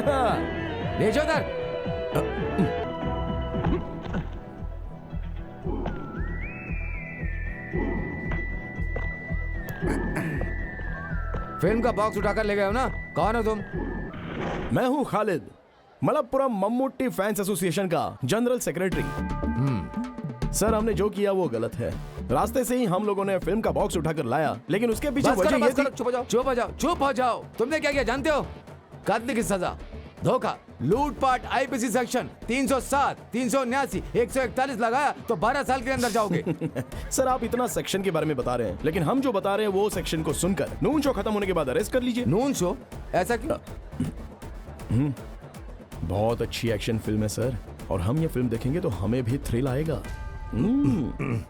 भेजो उधर। फिल्म का बॉक्स उठाकर ले गए हो ना? कौन हो तुम? मैं हूँ खालिद, मलप्पुरम मम्मूटी फैंस एसोसिएशन का जनरल सेक्रेटरी। सर, हमने जो किया वो गलत है। रास्ते से ही हम लोगों ने फिल्म का बॉक्स उठाकर लाया, लेकिन उसके पीछे वजह ये थी। चुप हो जाओ, चुप हो जाओ, चुप हो जाओ। तुमने क्या किया जानते हो? कत्ल की सजा, धोखा, लूटपाट, आईपीसी सेक्शन 307, 379, 141 लगाया तो 12 साल के अंदर जाओगे। सर, आप इतना सेक्शन के बारे में बता रहे हैं, लेकिन हम जो बता रहे हैं वो सेक्शन को सुनकर नून शो खत्म होने के बाद अरेस्ट कर लीजिए। Noon show? ऐसा क्यों? बहुत अच्छी एक्शन फिल्म है सर, और हम ये फिल्म देखेंगे तो हमें भी थ्रिल आएगा।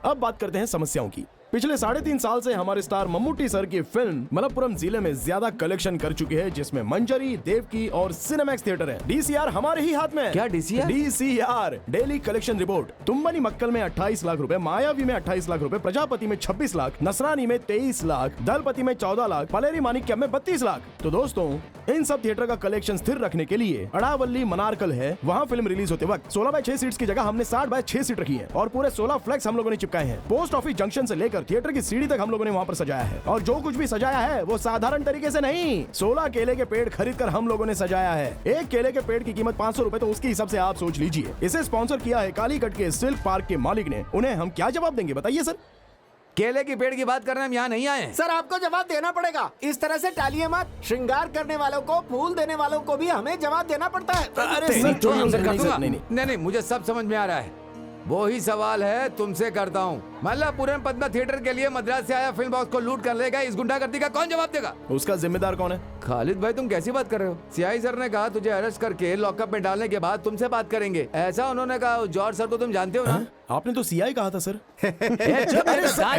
अब बात करते हैं समस्याओं की। पिछले 3.5 साल से हमारे स्टार मम्मूटी सर की फिल्म मलप्पुरम जिले में ज्यादा कलेक्शन कर चुकी है, जिसमें मंजरी, देवकी और सिनेमैक्स थिएटर है। डीसीआर हमारे ही हाथ में है। क्या DCR? DCR daily collection report. तुम्बनी मक्कल में 28 लाख रुपए, मायावी में 28 लाख रुपए, प्रजापति में 26 लाख, नसरानी में 23 लाख, दलपति में 14 लाख, पलेरी मानिक्यम में 32 लाख। तो दोस्तों, इन सब थिएटर का कलेक्शन स्थिर रखने के लिए अड़ावली मनारकल है, वहाँ फिल्म रिलीज होते वक्त 16/6 सीट्स की जगह हमने 60/6 सीट रखी है, और पूरे 16 फ्लैक्स हम लोगों ने चिपकाए हैं। पोस्ट ऑफिस जंक्शन से लेकर थिएटर की सीढ़ी तक हम लोगों ने वहाँ पर सजाया है, और जो कुछ भी सजाया है वो साधारण तरीके से नहीं, 16 केले के पेड़ खरीद कर हम लोगों ने सजाया है। एक केले के पेड़ की कीमत 500 रुपए, तो उसके हिसाब से आप सोच लीजिए। इसे स्पॉन्सर किया है कालीकट के सिल्क पार्क के मालिक ने। उन्हें हम क्या जवाब देंगे बताइए सर? केले की पेड़ की बात करने हम यहाँ नहीं आए हैं। सर, आपको जवाब देना पड़ेगा। इस तरह से टालिए मत। श्रृंगार करने वालों को, फूल देने वालों को भी हमें जवाब देना पड़ता है। अरे सर, नहीं, मुझे सब समझ में आ रहा है। वो ही सवाल है तुमसे करता हूँ। मल्लापुरम पद्मा थिएटर के लिए मद्रास से आया फिल्म बॉक्स को लूट कर लेगा, इस गुंडागर्दी का कौन जवाब देगा? उसका जिम्मेदार कौन है? खालिद भाई, तुम कैसी बात कर रहे हो? सीआई सर ने कहा तुझे अरेस्ट करके लॉकअप में डालने के बाद तुमसे बात करेंगे, ऐसा उन्होंने कहा। जॉर्ज सर को तुम जानते हो ना? आपने तो सीआई कहा था सर।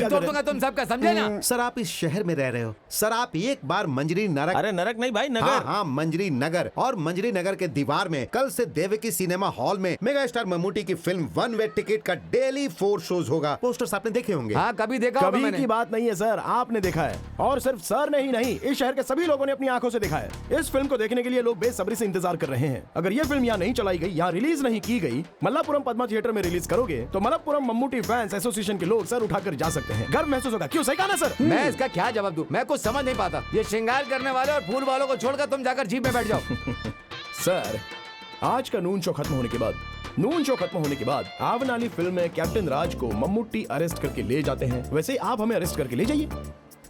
तोड़ दूंगा तुम सबका, समझे ना? सर, आप इस शहर में रह रहे हो। सर, आप एक बार मंजरी नरक, अरे नरक नहीं भाई, नगर। हाँ, मंजरी नगर, और मंजरी नगर के दीवार में कल से देवकी सिनेमा हॉल में मेगा स्टार मम्मूटी की फिल्म 1 वे टिकट का डेली 4 शोज होगा। पोस्टर्स आपने देखे होंगे। हाँ, कभी देखा होगा कभी मैंने। की बात नहीं है सर, आपने देखा है, और सिर्फ सर ने ही नहीं, इस शहर के सभी लोगों ने अपनी आंखों से देखा है। इस फिल्म को देखने के लिए लोग बेसब्री से इंतजार कर रहे हैं। अगर ये फिल्म यहाँ नहीं चलाई गई, यहाँ रिलीज नहीं की गई, मल्लापुरम पद्मा थिएटर में रिलीज करोगे तो मलप्पुरम मम्मूटी फैंस एसोसिएशन के लोग सर उठाकर जा सकते हैं। गर्व महसूस होगा। क्यों, सही कहा ना सर? मैं इसका क्या जवाब दूं? मैं कुछ समझ नहीं पाता। ये श्रृंगार करने वाले और फूल वालों को छोड़कर तुम जाकर जीप में बैठ जाओ। सर, आज का नून शो खत्म होने के बाद आवन वाली फिल्म में कैप्टन राज को मम्मूटी अरेस्ट करके ले जाते हैं, वैसे आप हमें अरेस्ट करके ले जाइए।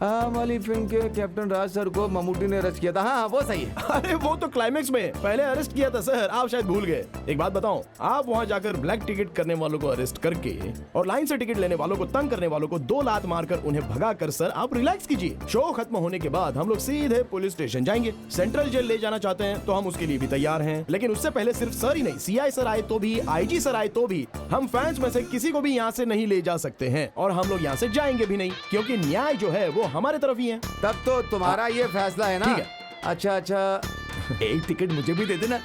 वाली फिल्म के कैप्टन राज सर को मम्मूटी ने अरेस्ट किया था। हाँ, वो सही है। अरे वो तो क्लाइमेक्स में पहले अरेस्ट किया था सर, आप शायद भूल गए। एक बात बताओ, आप वहाँ जाकर ब्लैक टिकट करने वालों को अरेस्ट करके और लाइन से टिकट लेने वालों को, तंग करने वालों को 2 लात मारकर उन्हें भगा कर सर आप रिलैक्स कीजिए। शो खत्म होने के बाद हम लोग सीधे पुलिस स्टेशन जाएंगे। सेंट्रल जेल ले जाना चाहते हैं तो हम उसके लिए भी तैयार हैं, लेकिन उससे पहले सिर्फ सर ही नहीं, सीआई सर आए तो भी, आईजी सर आए तो भी, हम फैंस में से किसी को भी यहाँ से नहीं ले जा सकते हैं, और हम लोग यहाँ से जाएंगे भी नहीं, क्योंकि न्याय जो है वो हमारे तरफ ही है। तब तो तुम्हारा ये फैसला है ना? ठीक है। अच्छा, एक टिकट मुझे भी दे देना।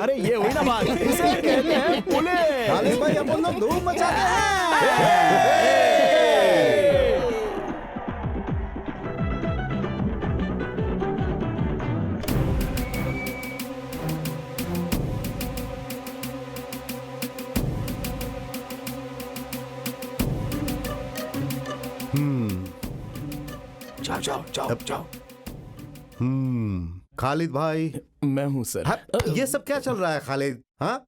अरे ये हुई ना बात, इसे कहते हैं पुलिस। खालिद भाई, अपन लोग धूम मचाते हैं। जाओ। खालिद भाई, मैं हूँ सर। हाँ, ये सब क्या चल रहा है खालिद? हाँ,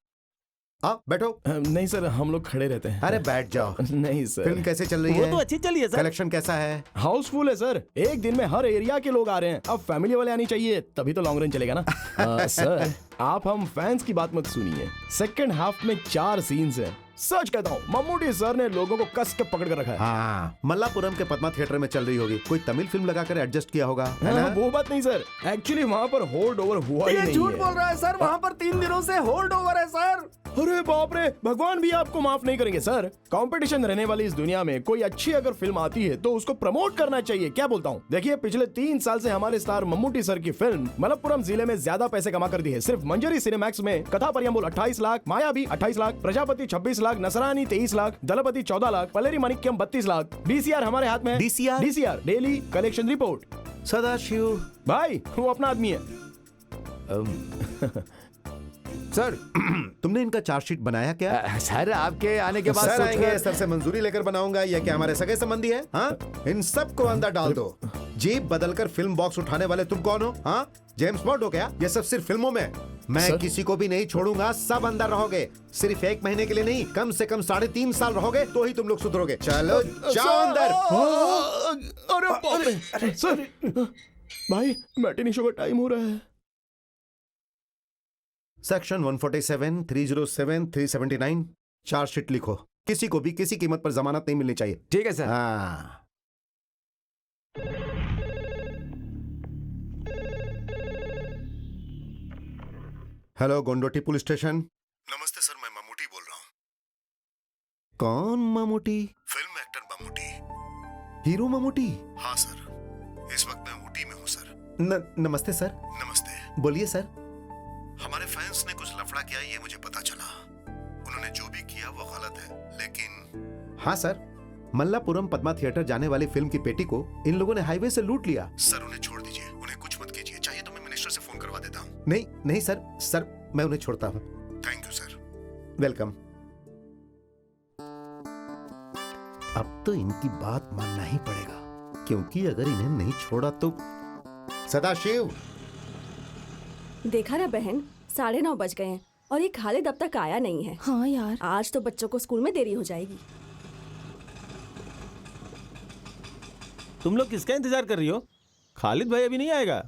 आप बैठो। नहीं सर, हम लोग खड़े रहते हैं। अरे बैठ जाओ। नहीं सर। फिल्म कैसे चल रही वो है? तो अच्छी चली है सर। कलेक्शन कैसा है? हाउसफुल है सर, एक दिन में हर एरिया के लोग आ रहे हैं। अब फैमिली वाले आनी चाहिए, तभी तो लॉन्ग रन चलेगा ना। सर, आप हम फैंस की बात मत सुनिए। सेकंड हाफ में 4 सीन्स हैं। सच कहता हूँ, मम्मूटी सर ने लोगों को कस के पकड़ कर रखा है। हाँ, मल्लापुरम के पद्मा थिएटर में चल रही होगी। कोई तमिल फिल्म लगाकर एडजस्ट किया होगा, है ना? वो बात नहीं सर, एक्चुअली वहाँ पर होल्ड ओवर हुआ ही नहीं है। झूठ बोल रहा है सर, वहाँ पर 3 दिनों से होल्ड ओवर है सर। अरे बाप रे, भगवान भी आपको माफ नहीं करेंगे सर। कंपटीशन रहने वाली इस दुनिया में कोई अच्छी अगर फिल्म आती है तो उसको प्रमोट करना चाहिए। क्या बोलता हूँ? देखिए, पिछले 3 साल से हमारे स्टार मम्मूटी सर की फिल्म मलप्पुरम जिले में ज्यादा पैसे कमा कर दी है। सिर्फ मंजरी सिनेमैक्स में कथा परियम्बुल 28 लाख, मायावी 28 लाख, प्रजापति 26 लाख, नसरानी 23 लाख, दलपति 14 लाख, पलेरी मानिक्यम 32 लाख। डीसीआर हमारे हाथ में है। DCR daily collection report. Sadashiv भाई, वो अपना आदमी है। सर तुमने इनका चार्जशीट बनाया क्या? सर आपके आने के बाद सर आएंगे, सोचकर- सर से मंजूरी लेकर बनाऊंगा। ये क्या हमारे सगे संबंधी है? हाँ, इन सबको अंदर डाल दो। जीप बदलकर फिल्म बॉक्स उठाने वाले तुम कौन हो? हाँ, जेम्स बॉन्ड हो क्या? ये सब सिर्फ फिल्मों में। मैं सर? किसी को भी नहीं छोड़ूंगा, सब अंदर रहोगे। सिर्फ 1 महीने के लिए नहीं, कम से कम 3.5 साल रहोगे तो ही तुम लोग सुधरोगे। चलो जाओ अंदर। अरे बाप रे! सर भाई मैटिनी शो का टाइम हो रहा है। सेक्शन 147, 307, 379 चार्जशीट लिखो। किसी को भी किसी कीमत पर जमानत नहीं मिलनी चाहिए। ठीक है सर। हाँ। Hello, Kondotty police station. नमस्ते सर, मैं ममूटी बोल रहा हूँ। कौन Mammootty? Film actor Mammootty. Hero Mammootty? हाँ सर, इस वक्त मैं ऊटी में हूँ सर। नमस्ते सर। नमस्ते। बोलिए सर। हमारे फैंस ने कुछ लफड़ा किया, ये मुझे पता चला। उन्होंने जो भी किया वो गलत है, लेकिन हाँ सर, मल्लापुरम पद्मा थिएटर जाने वाली फिल्म की पेटी को इन लोगों ने हाईवे से लूट लिया। सर उन्हें छोड़ दीजिए, उन्हें कुछ मत कीजिए। चाहिए तो मैं मिनिस्टर से फोन करवा देता हूँ। नहीं नहीं सर, सर मैं उन्हें छोड़ता हूँ। Thank you sir. वेलकम। अब तो इनकी बात मानना ही पड़ेगा, क्योंकि अगर इन्हें नहीं छोड़ा तो। सदाशिव, देखा ना बहन, 9:30 बज गए हैं और ये खालिद अब तक आया नहीं है। हाँ यार, आज तो बच्चों को स्कूल में देरी हो जाएगी। तुम लोग किसका इंतजार कर रही हो? खालिद भाई अभी नहीं आएगा।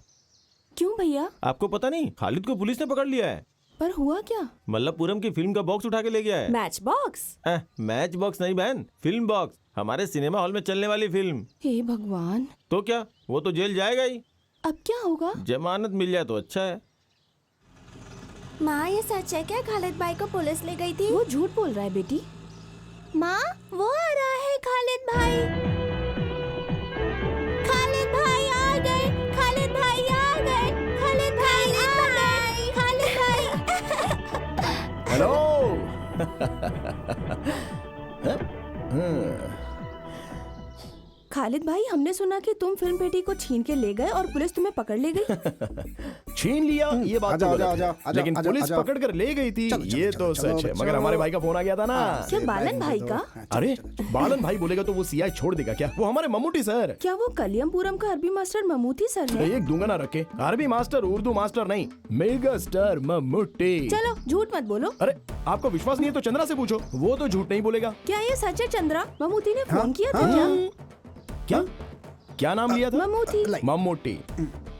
क्यों भैया? आपको पता नहीं, खालिद को पुलिस ने पकड़ लिया है। पर हुआ क्या? मल्लापुरम की फिल्म का बॉक्स उठा के ले गया है। Match box? मैच बॉक्स नहीं बहन, फिल्म बॉक्स। हमारे सिनेमा हॉल में चलने वाली फिल्म। हे भगवान, तो क्या, वो तो जेल जाएगा ही। अब क्या होगा? जमानत मिल जाए तो अच्छा है। माँ, ये सच है क्या खालिद भाई को पुलिस ले गई थी? वो झूठ बोल रहा है बेटी। माँ, वो आ रहा है खालिद भाई। खालिद भाई आ गए, खालिद भाई आ गए, खालिद भाई आ गए, खालिद भाई। हेलो। खालिद भाई, हमने सुना कि तुम फिल्म पेटी को छीन के ले गए और पुलिस तुम्हें पकड़ ले गई। छीन लिया ये बात तो गलत है, लेकिन पुलिस पकड़ कर ले गई थी ये तो सच है। मगर हमारे भाई का फोन आ गया था ना। क्या बालन भाई का? अरे बालन भाई बोलेगा तो वो सीआई छोड़ देगा क्या? वो हमारे मम्मूटी सर। क्या वो कलियमपुरम का अरबी मास्टर ममूती सर है? एक दूंगा ना रखे। अरबी मास्टर, उर्दू मास्टर नहीं, मेगा स्टार मम्मूटी। चलो झूठ मत बोलो। अरे आपको विश्वास नहीं है तो चंद्रा से पूछो, वो तो झूठ नहीं बोलेगा। क्या ये सच है चंद्रा? ममूती ने फोन किया था क्या? क्या क्या नाम लिया था? ममूती। मम्मूटी।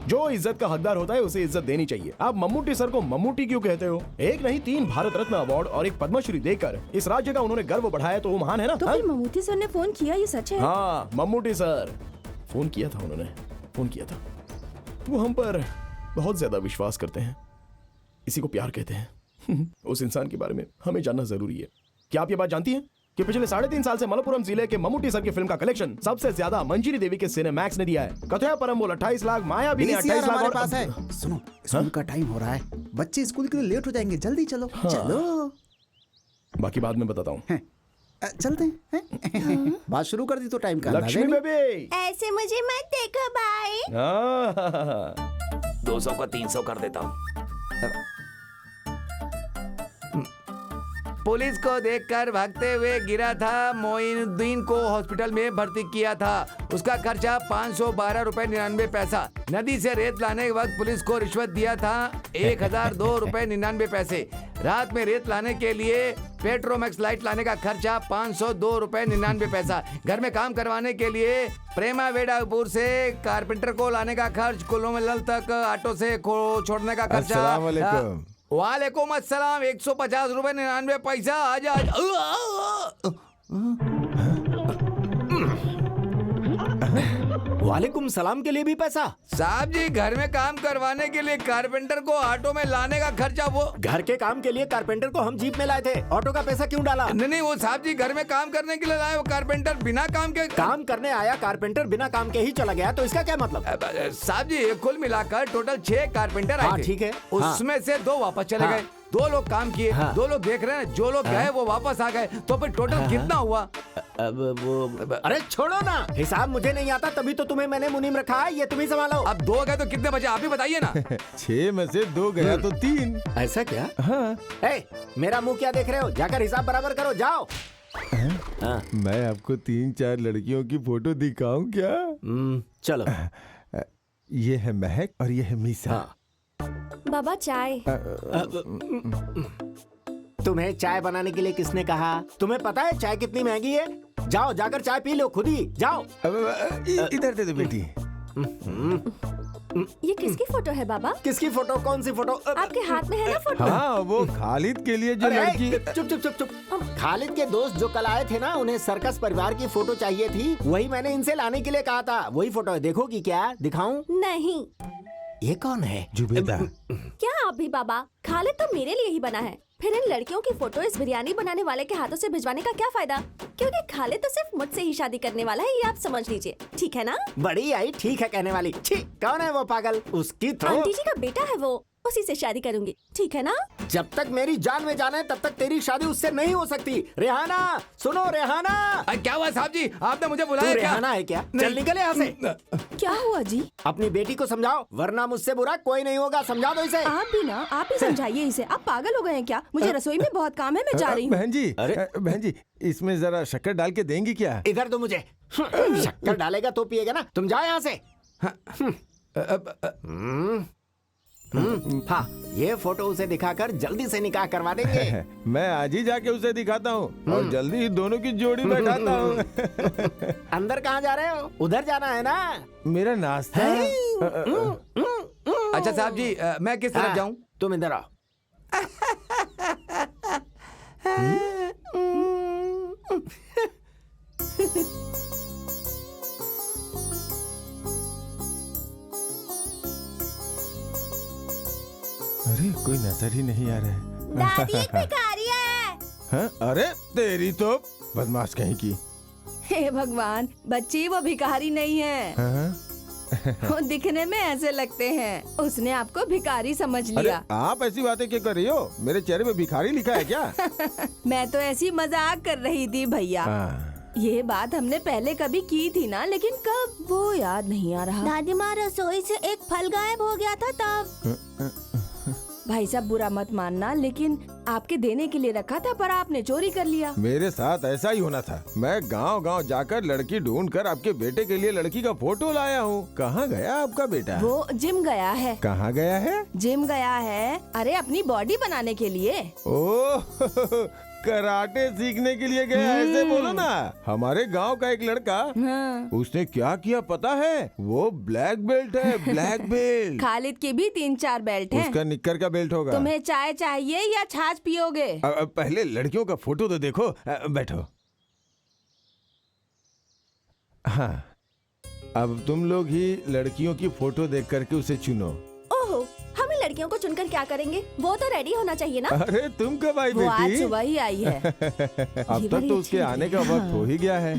जो इज्जत का हकदार होता है उसे इज्जत देनी चाहिए। आप मम्मूटी सर को मम्मूटी क्यों कहते हो? एक नहीं 3 भारत रत्न अवार्ड और एक पद्मश्री देकर इस राज्य का उन्होंने गर्व बढ़ाया, तो वो महान है ना? तो फिर ममूती सर ने फोन किया, ये सच है? हाँ, मम्मूटी सर फोन किया था, उन्होंने फोन किया था। वो हम पर बहुत ज्यादा विश्वास करते हैं, इसी को प्यार कहते हैं। उस इंसान के बारे में हमें जानना जरूरी है। क्या आप ये बात जानती हैं कि पिछले 3.5 साल से मलप्पुरम जिले के मम्मूटी सर की फिल्म का कलेक्शन सबसे ज्यादा मंजिरी देवी के सिनेमैक्स ने दिया है। कथया परम्बोल 28 लाख, मायावी ने 28 लाख हमारे और पास है। सुनो, स्कूल का टाइम हो रहा है, बच्चे स्कूल के लिए लेट हो जाएंगे, जल्दी चलो। चलो, बाकी बाद में बताता हूँ। चलते हैं। बात शुरू कर दी तो टाइम का अंदाजा लक्ष्मी नहीं। बेबी। ऐसे मुझे मत देखो भाई। 200 को 300 कर देता हूँ। पुलिस को देखकर भागते हुए गिरा था, मोइनुद्दीन को हॉस्पिटल में भर्ती किया था। उसका खर्चा 512 रुपए 99 पैसा। नदी से रेत लाने के वक्त पुलिस को रिश्वत दिया था 1002 रुपए 99 पैसे। रात में रेत लाने के लिए पेट्रोमैक्स लाइट लाने का खर्चा 502 रुपए 99 पैसा। घर में काम करवाने के लिए प्रेमा वेडापुर से कारपेंटर को लाने का खर्च, कुल्लूमलल तक ऑटो से छोड़ने का खर्चा। वालेकुम अस्सलाम। 150 रुपए 99 पैसा। आज वालेकुम सलाम के लिए भी पैसा? साहब जी, घर में काम करवाने के लिए कारपेंटर को ऑटो में लाने का खर्चा। वो घर के काम के लिए कारपेंटर को हम जीप में लाए थे, ऑटो का पैसा क्यों डाला? नहीं, वो साहब जी घर में काम करने के लिए लाए। वो कारपेंटर बिना काम के काम करने आया कारपेंटर बिना काम के ही चला गया, तो इसका क्या मतलब? साहब जी कुल मिलाकर टोटल 6 कारपेंटर आए हाँ, थे। ठीक है। उसमें से 2 वापस चले हाँ। गए। 2 लोग काम किए, हाँ। 2 लोग देख रहे हैं, जो लोग गए वो वापस आ गए, तो फिर टोटल कितना हुआ? अब वो अरे छोड़ो ना, हिसाब मुझे नहीं आता, तभी तो तुम्हें मैंने मुनीम रखा है, ये तुम ही संभालो। अब 2 गए तो कितने बचे आप ही बताइए ना। 6 में से 2 गया तो 3। ऐसा क्या? हाँ। मेरा मुंह क्या देख रहे हो? जाकर हिसाब बराबर करो, जाओ। हाँ। मैं आपको 3-4 लड़कियों की फोटो दिखाऊं क्या? चलो। ये है महक और ये है मीसा। हाँ। बाबा चाय। तुम्हें चाय बनाने के लिए किसने कहा? तुम्हें पता है चाय कितनी महंगी है? जाओ जाकर चाय पी लो खुद ही, जाओ। इधर दे दो बेटी। ये किसकी फोटो है बाबा? किसकी फोटो? कौन सी फोटो? आपके हाथ में है ना फोटो? हाँ, वो खालिद के लिए जो अरे, लड़की। चुप चुप चुप चुप। खालिद के दोस्त जो कल आए थे ना, उन्हें सर्कस परिवार की फोटो चाहिए थी, वही मैंने इनसे लाने के लिए कहा था। वही फोटो है, देखोगी क्या? दिखाऊं? नहीं। ये कौन है? जुबेदा। क्या आप भी बाबा? खालिद तो मेरे लिए ही बना है, फिर इन लड़कियों की फोटो इस बिरयानी बनाने वाले के हाथों से भिजवाने का क्या फायदा? क्योंकि खालिद तो सिर्फ मुझसे ही शादी करने वाला है, ये आप समझ लीजिए, ठीक है ना? बड़ी आई ठीक है कहने वाली। छी, कौन है वो पागल? उसकी तो आंटी जी का बेटा है वो, उसी से शादी करूंगी, ठीक है ना? जब तक मेरी जान में जान है तब तक तेरी शादी उससे नहीं हो सकती। रेहाना, सुनो रेहाना। क्या हुआ साहब जी, आपने मुझे तू बुलाया क्या? रेहाना है क्या? चल निकल यहाँ से। क्या हुआ जी? अपनी बेटी को समझाओ, वरना मुझसे बुरा कोई नहीं होगा। समझा दो इसे। आप भी ना, आप ही समझाइए इसे। आप पागल हो गए हैं क्या? मुझे रसोई में बहुत काम है, मैं जा रही हूँ। बहन जी, बहन जी, इसमें जरा शक्कर डाल के देंगी क्या? इधर दो मुझे। शक्कर डालेगा तो पिएगा ना। तुम जाओ यहाँ से। हाँ, ये फोटो उसे दिखाकर जल्दी से निकाह करवा देंगे। मैं आज ही जाके उसे दिखाता हूँ और जल्दी ही दोनों की जोड़ी बैठाता हूँ। अंदर कहाँ जा रहे हो? उधर जाना है ना? मेरा नाश्ता। अच्छा साहब जी, मैं किस तरफ जाऊं? तुम इधर आओ। अरे कोई नजर ही नहीं आ रहा है। दादी एक भिखारी है। हाँ? अरे तेरी तो बदमाश कहीं की। हे भगवान, बच्ची वो भिखारी नहीं है। हाँ? वो दिखने में ऐसे लगते हैं। उसने आपको भिखारी समझ अरे लिया। आप ऐसी बातें क्यों कर रही हो? मेरे चेहरे पे भिखारी लिखा है क्या? मैं तो ऐसी मजाक कर रही थी भैया। ये बात हमने पहले कभी की थी ना, लेकिन कब वो याद नहीं आ रहा। दादी माँ रसोई से एक फल गायब हो गया था तब। भाई साहब बुरा मत मानना, लेकिन आपके देने के लिए रखा था पर आपने चोरी कर लिया। मेरे साथ ऐसा ही होना था। मैं गांव-गांव जाकर लड़की ढूंढकर आपके बेटे के लिए लड़की का फोटो लाया हूँ। कहाँ गया आपका बेटा? वो जिम गया है। कहाँ गया है? जिम गया है। अरे अपनी बॉडी बनाने के लिए। ओह कराटे सीखने के लिए गया, ऐसे बोलो ना। हमारे गांव का एक लड़का, उसने क्या किया पता है? वो ब्लैक बेल्ट है, ब्लैक बेल्ट। खालिद के भी 3-4 बेल्ट हैं। उसका निक्कर का बेल्ट होगा। तुम्हें चाय चाहिए या छाछ पियोगे? पहले लड़कियों का फोटो तो देखो। बैठो। हाँ, अब तुम लोग ही लड़कियों की फोटो देख करके उसे चुनो। ओहो, हमें लड़कियों को चुनकर क्या करेंगे? वो तो रेडी होना चाहिए ना। अरे तुम कब आई वो आज बेटी? सुबह ही आई है। अब तक तो उसके आने का वक्त हो ही गया है।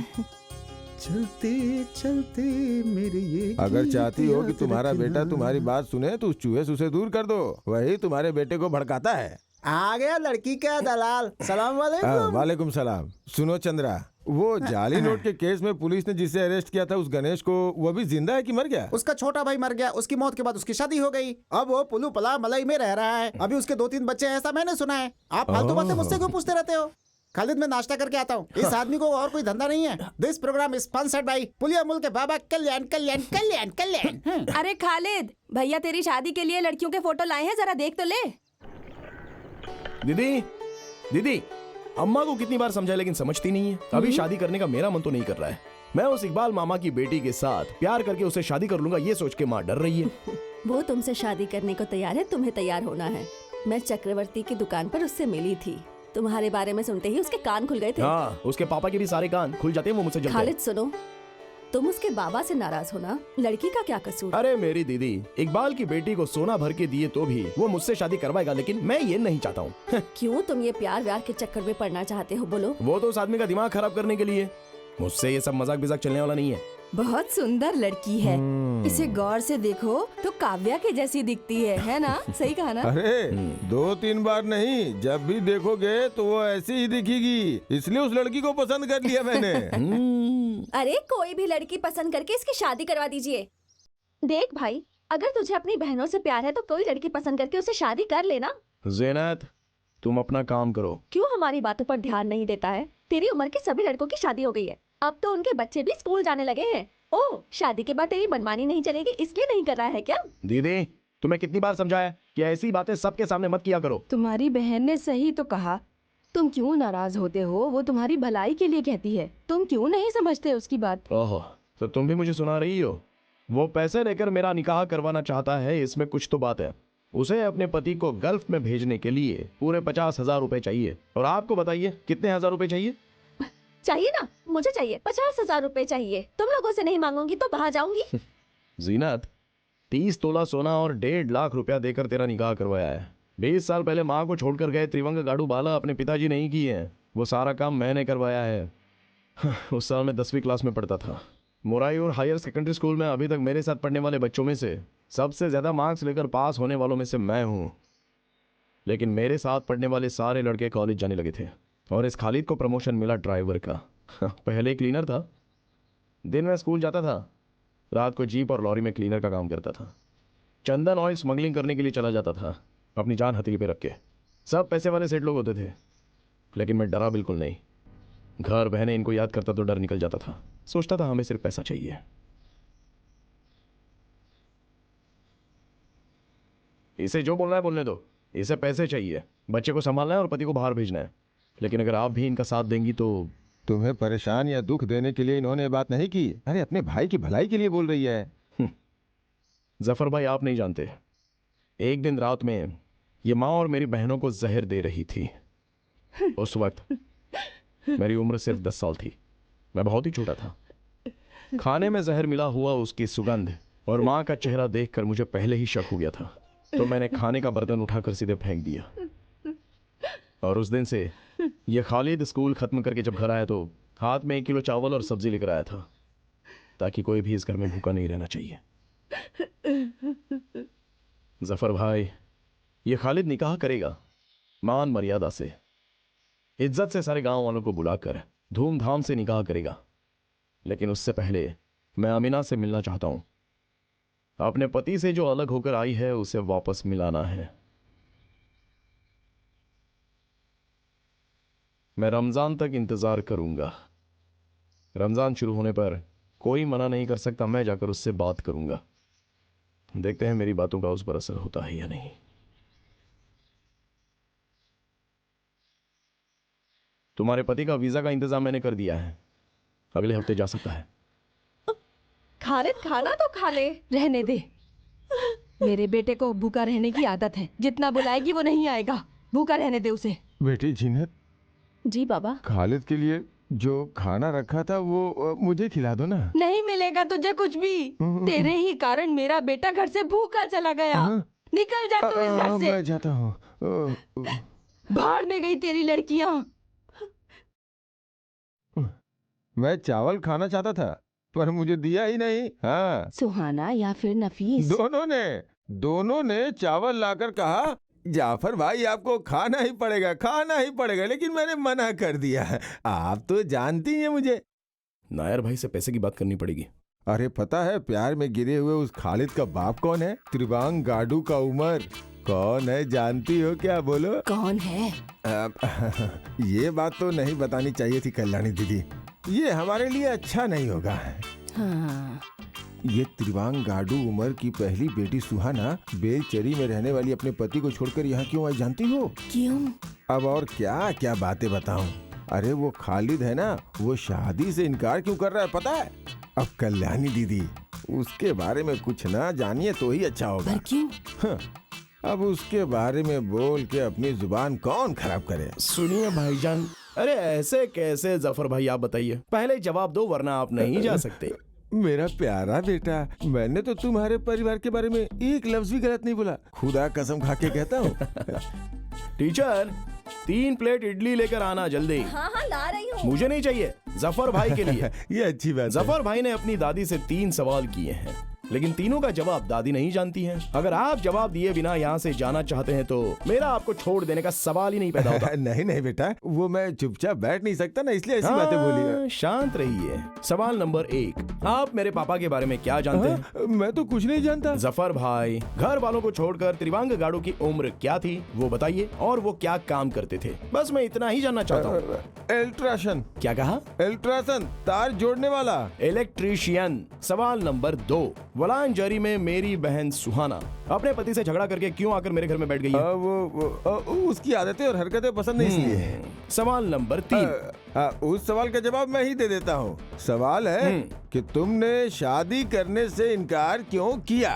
चलते चलते मेरे ये अगर चाहती हो कि तुम्हारा बेटा तुम्हारी बात सुने तो उस चूहे से उसे दूर कर दो। वही तुम्हारे बेटे को भड़काता है। आ गया लड़की का दलाल। सलाम वालेकुम। वालेकुम सलाम। सुनो चंद्रा, वो जाली नोट के केस में पुलिस ने जिसे अरेस्ट किया था, उस गणेश को, वो भी जिंदा है कि मर गया? उसका छोटा भाई मर गया। उसकी मौत के बाद उसकी शादी हो गई। अब वो पुलू पला मलाई में रह रहा है। अभी उसके 2-3 बच्चे हैं, ऐसा मैंने सुना है। आप फालतू बातें मुझसे क्यों पूछते रहते हो? खालिद, मैं नाश्ता करके आता हूँ। इस आदमी को और कोई धंधा नहीं है। This program is sponsored by पुलिया मुल्क के बाबा कल्याण कल्याण कल्याण कल्याण। अरे खालिद भैया तेरी शादी के लिए लड़कियों के फोटो लाए हैं, जरा देख तो ले। दीदी, दीदी, अम्मा को कितनी बार समझाया लेकिन समझती नहीं है। अभी शादी करने का मेरा मन तो नहीं कर रहा है। मैं उस इकबाल मामा की बेटी के साथ प्यार करके उसे शादी कर लूंगा, ये सोच के माँ डर रही है। वो तुमसे शादी करने को तैयार है, तुम्हें तैयार होना है। मैं चक्रवर्ती की दुकान पर उससे मिली थी। तुम्हारे बारे में सुनते ही उसके कान खुल गए थे। हाँ, उसके पापा के भी सारे कान खुल जाते हैं, वो मुझसे जलते हैं। खालिद सुनो, तुम उसके बाबा से नाराज होना, लड़की का क्या कसूर? अरे मेरी दीदी, इकबाल की बेटी को सोना भर के दिए तो भी वो मुझसे शादी करवाएगा, लेकिन मैं ये नहीं चाहता हूँ। क्यों तुम ये प्यार व्यार के चक्कर में पड़ना चाहते हो? बोलो। वो तो उस आदमी का दिमाग खराब करने के लिए। मुझसे ये सब मजाक बिजाक चलने वाला नहीं है। बहुत सुंदर लड़की है। इसे गौर से देखो तो काव्या के जैसी दिखती है ना? सही कहा ना? अरे 2-3 बार नहीं, जब भी देखोगे तो वो ऐसी ही दिखेगी, इसलिए उस लड़की को पसंद कर लिया मैंने। अरे कोई भी लड़की पसंद करके इसकी शादी करवा दीजिए। देख भाई, अगर तुझे अपनी बहनों से प्यार है तो कोई लड़की पसंद करके उसे शादी कर लेना। ज़ीनत, तुम अपना काम करो। क्यों हमारी बातों पर ध्यान नहीं देता है? तेरी उम्र के सभी लड़कों की शादी हो गई है, अब तो उनके बच्चे भी स्कूल जाने लगे हैं। ओह, शादी के बाद तेरी मनमानी नहीं चलेगी इसलिए नहीं कर रहा है क्या? दीदी, तुम्हें कितनी बार समझाया कि ऐसी बातें सबके सामने मत किया करो। तुम्हारी बहन ने सही तो कहा। तुम क्यों नाराज होते हो? वो तुम्हारी भलाई के लिए कहती है। तुम क्यों नहीं समझते उसकी बात? ओहो, तो तुम भी मुझे सुना रही हो? वो पैसे लेकर मेरा निकाह करवाना चाहता है, इसमें कुछ तो बात है। उसे अपने पति को गल्फ में भेजने के लिए पूरे 50,000 रुपए चाहिए। और आपको बताइए कितने हजार रुपए चाहिए? चाहिए ना, मुझे चाहिए 50,000 रुपए चाहिए। तुम लोगों से नहीं मांगूंगी तो बाहर जाऊंगी। जीनत, 30 तोला सोना और 1.5 लाख रुपया देकर तेरा निकाह करवाया है। 20 साल पहले माँ को छोड़कर गए त्रिवंग गाडू बाला अपने पिताजी नहीं किए हैं, वो सारा काम मैंने करवाया है। उस साल मैं 10वीं क्लास में पढ़ता था। मोराई और हायर सेकेंडरी स्कूल में अभी तक मेरे साथ पढ़ने वाले बच्चों में से सबसे ज्यादा मार्क्स लेकर पास होने वालों में से मैं हूँ। लेकिन मेरे साथ पढ़ने वाले सारे लड़के कॉलेज जाने लगे थे और इस खालिद को प्रमोशन मिला ड्राइवर का। पहले क्लीनर था, दिन में स्कूल जाता था, रात को जीप और लॉरी में क्लीनर का काम करता था। चंदन ऑयल स्मगलिंग करने के लिए चला जाता था, अपनी जान हथेली पे रख के। सब पैसे वाले सेठ लोग होते थे, लेकिन मैं डरा बिल्कुल नहीं। घर बहने इनको याद करता तो डर निकल जाता था। सोचता था हमें सिर्फ पैसा चाहिए। इसे जो बोलना है बोलने दो, इसे पैसे चाहिए, बच्चे को संभालना है और पति को बाहर भेजना है। लेकिन अगर आप भी इनका साथ देंगी तो। तुम्हें परेशान या दुख देने के लिए इन्होंने बात नहीं की। अरे अपने भाई की भलाई के लिए बोल रही है। जफर भाई, आप नहीं जानते, एक दिन रात में ये माँ और मेरी बहनों को जहर दे रही थी। उस वक्त मेरी उम्र सिर्फ 10 साल थी, मैं बहुत ही छोटा था। खाने में जहर मिला हुआ उसकी सुगंध और माँ का चेहरा देखकर मुझे पहले ही शक हो गया था, तो मैंने खाने का बर्तन उठाकर सीधे फेंक दिया। और उस दिन से ये खालिद स्कूल खत्म करके जब घर आया तो हाथ में 1 किलो चावल और सब्जी लेकर आया था, ताकि कोई भी इस घर में भूखा नहीं रहना चाहिए। जफर भाई, ये खालिद निकाह करेगा मान मर्यादा से, इज्जत से, सारे गांव वालों को बुलाकर धूमधाम से निकाह करेगा। लेकिन उससे पहले मैं अमीना से मिलना चाहता हूं। अपने पति से जो अलग होकर आई है उसे वापस मिलाना है। मैं रमजान तक इंतजार करूंगा। रमजान शुरू होने पर कोई मना नहीं कर सकता, मैं जाकर उससे बात करूंगा। देखते हैं मेरी बातों का उस पर असर होता है या नहीं। तुम्हारे पति का वीजा का इंतजाम मैंने कर दिया है, अगले हफ्ते जा सकता है। खालिद, खाना तो खा ले। रहने दे, मेरे बेटे को भूखा रहने की आदत है। जितना बुलाएगी वो नहीं आएगा, भूखा रहने दे उसे। बेटी जीनत, जी बाबा। खालिद के लिए जो खाना रखा था वो मुझे खिला दो ना। नहीं मिलेगा तुझे कुछ भी। तेरे ही कारण मेरा बेटा घर से भूखा चला गया। निकल जा तू इस घर से। मैं जाता हूँ। बाहर में गई तेरी लड़कियां। मैं चावल खाना चाहता था पर मुझे दिया ही नहीं। हाँ, सुहाना या फिर नफीस, दोनों ने चावल लाकर कहा जाफर भाई आपको खाना ही पड़ेगा, लेकिन मैंने मना कर दिया। आप तो जानती हैं मुझे। नायर भाई से पैसे की बात करनी पड़ेगी। अरे पता है प्यार में गिरे हुए उस खालिद का बाप कौन है? त्रिवांग गाडू का उमर। कौन है जानती हो क्या? बोलो कौन है? ये बात तो नहीं बतानी चाहिए थी कल्याणी दीदी, ये हमारे लिए अच्छा नहीं होगा। हाँ। ये त्रिवांग गाडू उमर की पहली बेटी सुहाना बेलचरी में रहने वाली अपने पति को छोड़कर यहाँ क्यों आई जानती हो? क्यों? अब और क्या क्या बातें बताऊं। अरे वो खालिद है ना, वो शादी से इनकार क्यों कर रहा है पता है? अब कल्याणी दीदी उसके बारे में कुछ ना जानिए तो ही अच्छा होगा। पर क्यों? हाँ, अब उसके बारे में बोल के अपनी जुबान कौन खराब करे? सुनिए भाईजान, अरे ऐसे कैसे जफर भाई, आप बताइए, पहले जवाब दो वरना आप नहीं जा सकते। मेरा प्यारा बेटा, मैंने तो तुम्हारे परिवार के बारे में एक लफ्ज भी गलत नहीं बोला, खुदा कसम खा के कहता हूँ। टीचर, 3 प्लेट इडली लेकर आना जल्दी। हाँ हाँ ला रही हूँ। मुझे नहीं चाहिए, जफर भाई के लिए। ये अच्छी बात है। जफर भाई ने अपनी दादी से 3 सवाल किए हैं। लेकिन तीनों का जवाब दादी नहीं जानती हैं। अगर आप जवाब दिए बिना यहाँ से जाना चाहते हैं तो मेरा आपको छोड़ देने का सवाल ही नहीं पैदा होता। नहीं नहीं बेटा, वो मैं चुपचाप बैठ नहीं सकता ना, इसलिए ऐसी बातें बोली है। शांत रहिए। सवाल नंबर 1, आप मेरे पापा के बारे में क्या जानते हैं? मैं तो कुछ नहीं जानता। जफर भाई, घर वालों को छोड़कर त्रिवांग गाड़ू की उम्र क्या थी वो बताइए, और वो क्या काम करते थे। बस मैं इतना ही जानना चाहता हूँ। अल्ट्रासन। क्या कहा? अल्ट्रासन, तार जोड़ने वाला। इलेक्ट्रीशियन। सवाल नंबर 2, वलांजरी में मेरी बहन सुहाना अपने पति से झगड़ा करके क्यों आकर मेरे घर में बैठ गई है? उसकी आदतें और हरकतें पसंद नहीं इसलिए है। सवाल नंबर 3, उस सवाल का जवाब मैं ही दे देता हूँ। सवाल है कि तुमने शादी करने से इनकार क्यों किया?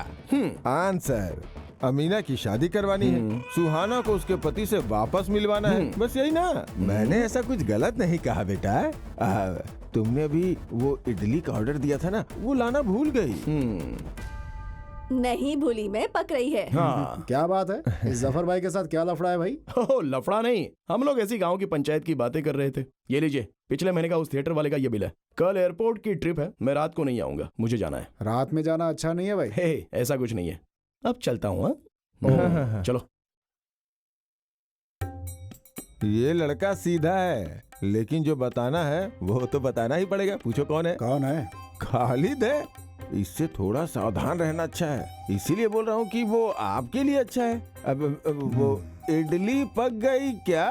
आंसर, अमीना की शादी करवानी है, सुहाना को उसके पति से वापस मिलवाना है, बस यही ना। मैंने ऐसा कुछ गलत नहीं कहा बेटा। तुमने अभी वो इडली का ऑर्डर दिया था ना, वो लाना भूल गई। नहीं भूली, मैं पक रही है। हाँ। क्या बात है, इस जफर भाई के साथ क्या लफड़ा है भाई? ओह, लफड़ा नहीं, हम लोग ऐसी गांव की पंचायत की बातें कर रहे थे। ये लीजिए, पिछले महीने का उस थिएटर वाले का ये बिल है। कल एयरपोर्ट की ट्रिप है, मैं रात को नहीं आऊंगा, मुझे जाना है। रात में जाना अच्छा नहीं है भाई। हे, ऐसा कुछ नहीं है, अब चलता हूँ। चलो। ये लड़का सीधा है, लेकिन जो बताना है वो तो बताना ही पड़ेगा। पूछो कौन है? कौन है? खालिद है। इससे थोड़ा सावधान रहना अच्छा है, इसीलिए बोल रहा हूँ कि वो आपके लिए अच्छा है। अब वो इडली पक गई क्या?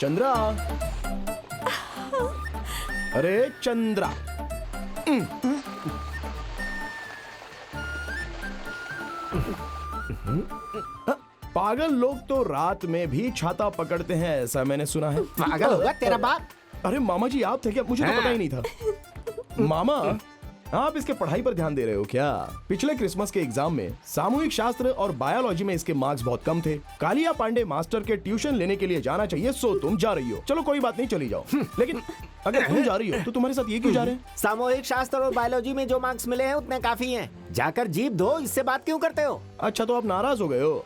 चंद्रा, अरे चंद्रा, पागल लोग तो रात में भी छाता पकड़ते हैं, ऐसा मैंने सुना है। पागल होगा तेरा बाप। अरे मामा जी, आप थे क्या? मुझे तो पता ही नहीं था। मामा, आप इसके पढ़ाई पर ध्यान दे रहे हो क्या? पिछले क्रिसमस के एग्जाम में सामूहिक शास्त्र और बायोलॉजी में इसके मार्क्स बहुत कम थे। कालिया पांडे मास्टर के ट्यूशन लेने के लिए जाना चाहिए, सो तुम जा रही हो। चलो कोई बात नहीं, चली जाओ। लेकिन अगर तुम जा रही हो तो तुम्हारे साथ ये क्यों जा रहे हैं? सामूहिक शास्त्र और बायोलॉजी में जो मार्क्स मिले हैं उतने काफी हैं। जाकर जीभ धो, इससे बात क्यों करते हो? अच्छा, तो आप नाराज हो गए हो?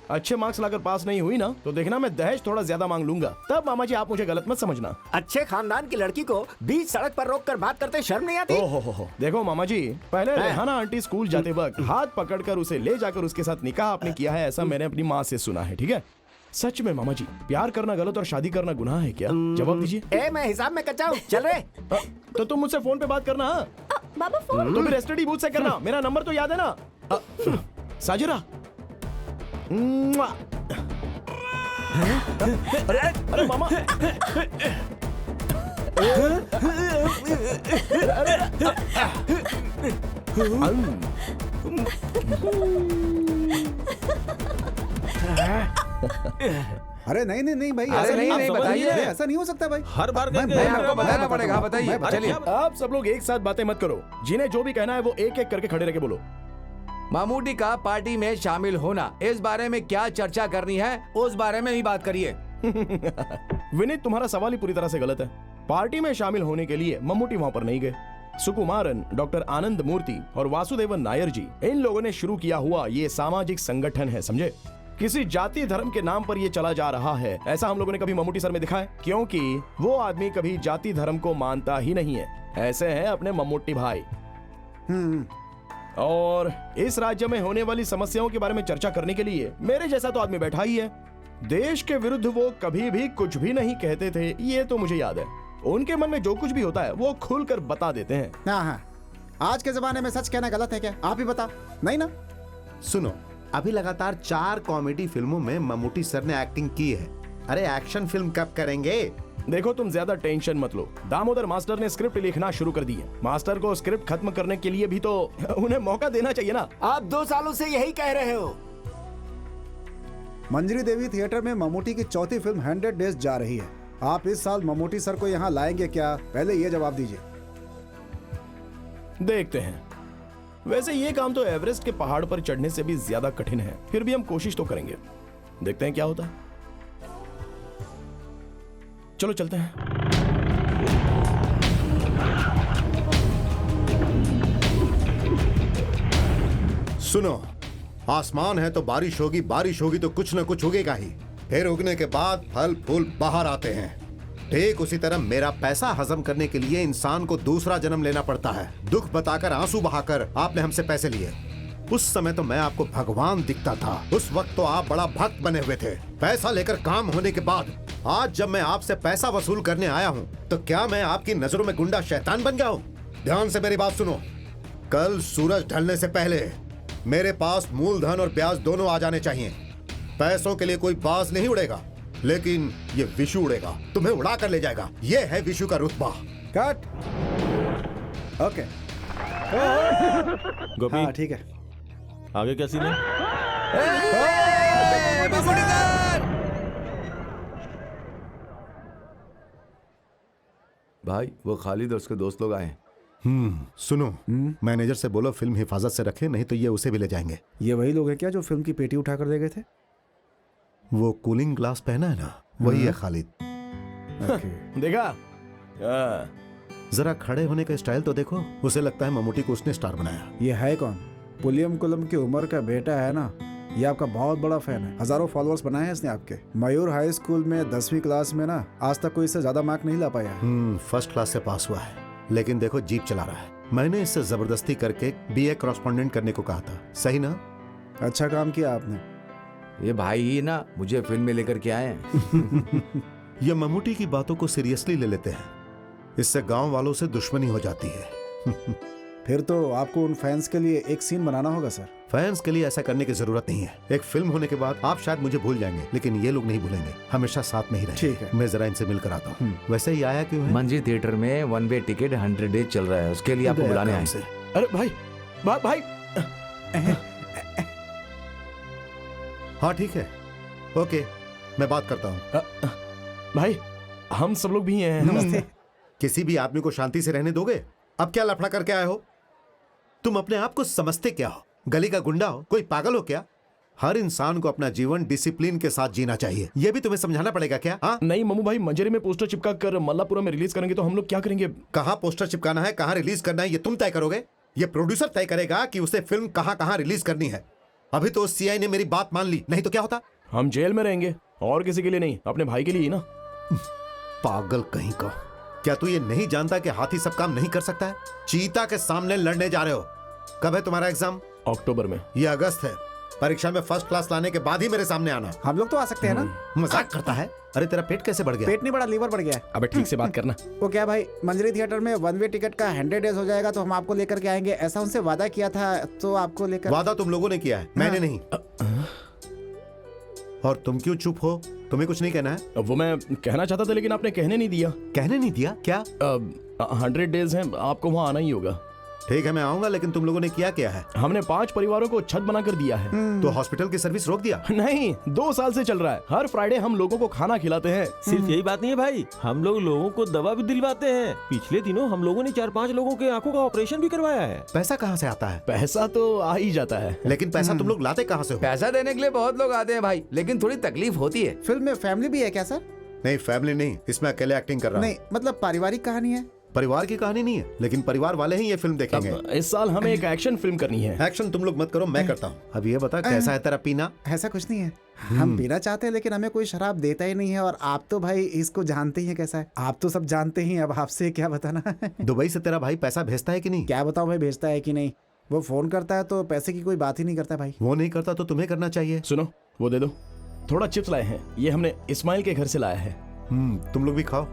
अच्छे मार्क्स लाकर पास नहीं हुई ना, तो देखना मैं दहेज थोड़ा ज्यादा मांग लूंगा। तब मामा जी आप मुझे गलत मत समझना। अच्छे खानदान की लड़की को बीच सड़क पर रोककर बात करते शर्म नहीं आती? ओहो, देखो मामा जी, पहले रेहाना आंटी स्कूल जाते वक्त हाथ पकड़कर उसे ले जाकर उसके साथ निकाह आपने किया है, ऐसा मैंने अपनी माँ से सुना है। ठीक है? सच में मामा जी, प्यार करना गलत और शादी करना गुनाह है क्या? जवाब दीजिए। मैं हिसाब में कच्चा हूँ, चल रहे। तो तुम मुझसे फोन पे बात करना। बाबा फोन तो फिर एसटीडी बूथ से करना, मेरा नंबर तो याद है ना? साजिरा। अरे मामा, अरे नहीं नहीं नहीं भाई, अरे ऐसा नहीं, बताइए। ऐसा नहीं हो सकता भाई। हर बार मैं आपको बताना पड़ेगा, बताइए। चलिए, आप सब लोग एक साथ बातें मत करो, जिन्हें जो भी कहना है वो एक एक करके खड़े रह के बोलो। मामूटी का पार्टी में शामिल होना, इस बारे में क्या चर्चा करनी है, उस बारे में ही बात करिए। विनीत, तुम्हारा सवाल ही पूरी तरह से गलत है। पार्टी में शामिल होने के लिए मम्मूटी वहाँ पर नहीं गए। सुकुमारन, डॉक्टर आनंद मूर्ति और वासुदेवन नायर जी, इन लोगों ने शुरू किया हुआ ये सामाजिक संगठन है, समझे? किसी जाति धर्म के नाम पर ये चला जा रहा है, ऐसा हम लोगों ने कभी मम्मूटी सर में दिखा है? क्योंकि वो आदमी कभी जाति धर्म को मानता ही नहीं है। ऐसे हैं अपने मम्मूटी भाई। और इस राज्य में होने वाली समस्याओं के बारे में चर्चा करने के लिए मेरे जैसा तो आदमी बैठा ही है। देश के विरुद्ध वो कभी भी कुछ भी नहीं कहते थे, ये तो मुझे याद है। उनके मन में जो कुछ भी होता है वो खुलकर बता देते हैं। हाँ, आज के जमाने में सच कहना गलत है क्या? आप ही बता। नहीं ना? सुनो, अभी लगातार 4 कॉमेडी फिल्मों में मम्मूटी सर ने एक्टिंग की है। अरे एक्शन फिल्म कब करेंगे? देखो, तुम ज्यादा टेंशन मत लो। दामोदर मास्टर ने स्क्रिप्ट लिखना शुरू कर दी है। मास्टर को स्क्रिप्ट खत्म करने के लिए भी तो उन्हें मौका देना चाहिए ना। आप 2 सालों से यही कह रहे हो। मंजरी देवी थिएटर में मम्मूटी की चौथी फिल्म 100 डेज जा रही है। आप इस साल मम्मूटी सर को यहाँ लाएंगे क्या? पहले ये जवाब दीजिए। देखते हैं। वैसे ये काम तो एवरेस्ट के पहाड़ पर चढ़ने से भी ज्यादा कठिन है, फिर भी हम कोशिश तो करेंगे। देखते हैं क्या होता है। चलो चलते हैं। सुनो, आसमान है तो बारिश होगी तो कुछ न कुछ उगेगा ही। फिर उगने के बाद फल फूल बाहर आते हैं। ठीक उसी तरह मेरा पैसा हजम करने के लिए इंसान को दूसरा जन्म लेना पड़ता है। दुख बताकर, आंसू बहाकर आपने हमसे पैसे लिए। उस समय तो मैं आपको भगवान दिखता था। उस वक्त तो आप बड़ा भक्त बने हुए थे। पैसा लेकर काम होने के बाद आज जब मैं आपसे पैसा वसूल करने आया हूँ तो क्या मैं आपकी नजरों में गुंडा शैतान बन गया हूँ? ध्यान से मेरी बात सुनो। कल सूरज ढलने से पहले मेरे पास मूलधन और ब्याज दोनों आ जाने चाहिए। पैसों के लिए कोई बाज नहीं उड़ेगा, लेकिन ये विशु उड़ेगा, तुम्हें उड़ा कर ले जाएगा। ये है विशु का रुतबा। कट। ओके गोपी हाँ ठीक है। आगे क्या सीन है? भाई वो खालिद और उसके दोस्त लोग आए। सुनो, मैनेजर से बोलो फिल्म हिफाजत से रखे, नहीं तो ये उसे भी ले जाएंगे। ये वही लोग हैं क्या जो फिल्म की पेटी उठा कर ले गए थे? वो कूलिंग ग्लास पहना है ना, वही है खालिद। देखा? जरा खड़े होने का स्टाइल तो देखो, उसे लगता है ममूटी को उसने स्टार बनाया। ये है कौन? पुलियम कुलम की उम्र का बेटा है ना, ये आपका बहुत बड़ा फैन है। हजारों फॉलोअर्स बनाए हैं इसने आपके। मयूर हाई स्कूल में 10वीं क्लास में ना आज तक कोई इससे ज्यादा मार्क नहीं ला पाया है। फर्स्ट क्लास से पास हुआ है, लेकिन देखो जीप चला रहा है। मैंने इससे जबरदस्ती करके BA कॉरेस्पॉन्डेंट करने को कहा था, सही ना? अच्छा काम किया आपने। ये भाई ही ना मुझे फिल्म में लेकर के आए हैं। ये ममूटी की बातों को सीरियसली ले लेते हैं, इससे गांव वालों से दुश्मनी हो जाती है। फिर तो आपको उन फैंस के लिए एक सीन बनाना होगा सर। फैंस के लिए ऐसा करने की जरूरत नहीं है। एक फिल्म होने के बाद आप शायद मुझे भूल जाएंगे, लेकिन ये लोग नहीं भूलेंगे, हमेशा साथ में ही रहेंगे। ठीक है। मैं जरा इनसे मिलकर आता हूँ। वैसे ही आया क्यों है? मंजी थिएटर में 1 वे टिकट 100 डेज चल रहा है, उसके लिए आपको बुलाने आए से। अरे भाई भाई हाँ ठीक है, ओके, मैं बात करता हूँ। भाई हम सब लोग भी हैं। नमस्ते। किसी भी आदमी को शांति से रहने दोगे? अब क्या लफड़ा करके आए हो? तुम अपने आप को समझते क्या हो? गली का गुंडा हो? कोई पागल हो क्या? हर इंसान को अपना जीवन डिसिप्लिन के साथ जीना चाहिए, यह भी तुम्हें समझाना पड़ेगा क्या? हाँ? नहीं मम्मू भाई, मंजरी में पोस्टर चिपका कर मल्लापुरा में रिलीज करेंगे तो हम लोग क्या करेंगे? कहाँ पोस्टर चिपकाना है, कहाँ रिलीज करना है, ये तुम तय करोगे? ये प्रोड्यूसर तय करेगा कि उसे फिल्म कहाँ रिलीज करनी है। अभी तो CI ने मेरी बात मान ली, नहीं तो क्या होता? हम जेल में रहेंगे, और किसी के लिए नहीं, अपने भाई के लिए ही ना। पागल कहीं का। क्या तू ये नहीं जानता कि हाथी सब काम नहीं कर सकता है? चीता के सामने लड़ने जा रहे हो। कब है तुम्हारा एग्जाम? अक्टूबर में। ये अगस्त है। परीक्षा में फर्स्ट क्लास लाने के बाद ही मेरे सामने आना। हम लोग तो आ सकते हैं ना? मजाक करता है? अरे तेरा पेट कैसे बढ़ गया? पेट नहीं बढ़ा, लीवर बढ़ गया है। अबे ठीक से बात करना। वो क्या भाई, मंजरी थिएटर में 1 वे टिकट का 100 डेज हो जाएगा तो हम आपको लेकर के आएंगे, ऐसा उनसे वादा किया था, तो आपको लेकर। वादा तुम लोगों ने किया है, मैंने नहीं। और तुम क्यों चुप हो? तुम्हें कुछ नहीं कहना है? वो मैं कहना चाहता था लेकिन आपने कहने नहीं दिया। कहने नहीं दिया? क्या? 100 डेज हैं, आपको वहाँ आना ही होगा। ठीक है मैं आऊंगा, लेकिन तुम लोगों ने किया है? हमने 5 परिवारों को छत बनाकर दिया है। तो हॉस्पिटल की सर्विस रोक दिया? नहीं, 2 साल से चल रहा है। हर फ्राइडे हम लोगों को खाना खिलाते हैं। सिर्फ यही बात नहीं है भाई, हम लोग लोगों को दवा भी दिलवाते हैं। पिछले दिनों हम लोगों ने 4-5 लोगों के आंखों का ऑपरेशन भी करवाया है। पैसा कहाँ से आता है? पैसा तो आ ही जाता है, लेकिन पैसा तुम लोग लाते कहाँ से हो? पैसा देने के लिए बहुत लोग आते हैं भाई, लेकिन थोड़ी तकलीफ होती है। फिल्म में फैमिली भी है क्या सर? नहीं फैमिली नहीं, इसमें अकेले एक्टिंग कर रहा हूँ। नहीं मतलब पारिवारिक कहानी है। परिवार की कहानी नहीं है, लेकिन परिवार वाले ही ये फिल्म देखेंगे। इस साल हमें एक एक्शन फिल्म करनी है। एक्शन तुम लोग मत करो, मैं करता हूँ। अब ये बता कैसा है तेरा पीना? ऐसा कुछ नहीं है, हम पीना चाहते हैं लेकिन हमें कोई शराब देता ही नहीं है, और आप तो भाई इसको जानते ही हैं कैसा है। आप तो सब जानते ही हैं, अब आपसे क्या बताना। दुबई से तेरा भाई पैसा भेजता है कि नहीं? क्या बताऊं भाई, भेजता है कि नहीं? वो फोन करता है तो पैसे की कोई बात ही नहीं करता भाई। वो नहीं करता तो तुम्हें करना चाहिए। सुनो, वो दे दो। थोड़ा चिप्स लाए हैं, ये हमने इस्माइल के घर से लाया है। तुम लोग भी खाओ।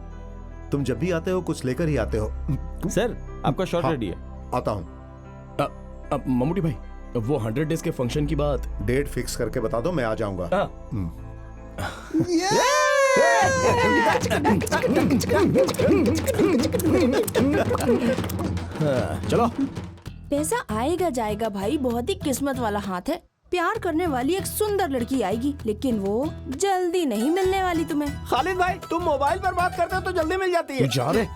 तुम जब भी आते हो कुछ लेकर ही आते हो। सर आपका शॉट रेडी है। आता हूँ। ममूटी भाई, वो 100 डेज के फंक्शन की बात डेट फिक्स करके बता दो, मैं आ जाऊंगा। चलो। पैसा आएगा जाएगा भाई, बहुत ही किस्मत वाला हाथ है। प्यार करने वाली एक सुंदर लड़की आएगी, लेकिन वो जल्दी नहीं मिलने वाली तुम्हें। खालिद भाई तुम मोबाइल पर बात करते हो तो जल्दी मिल जाती है। जा रहे?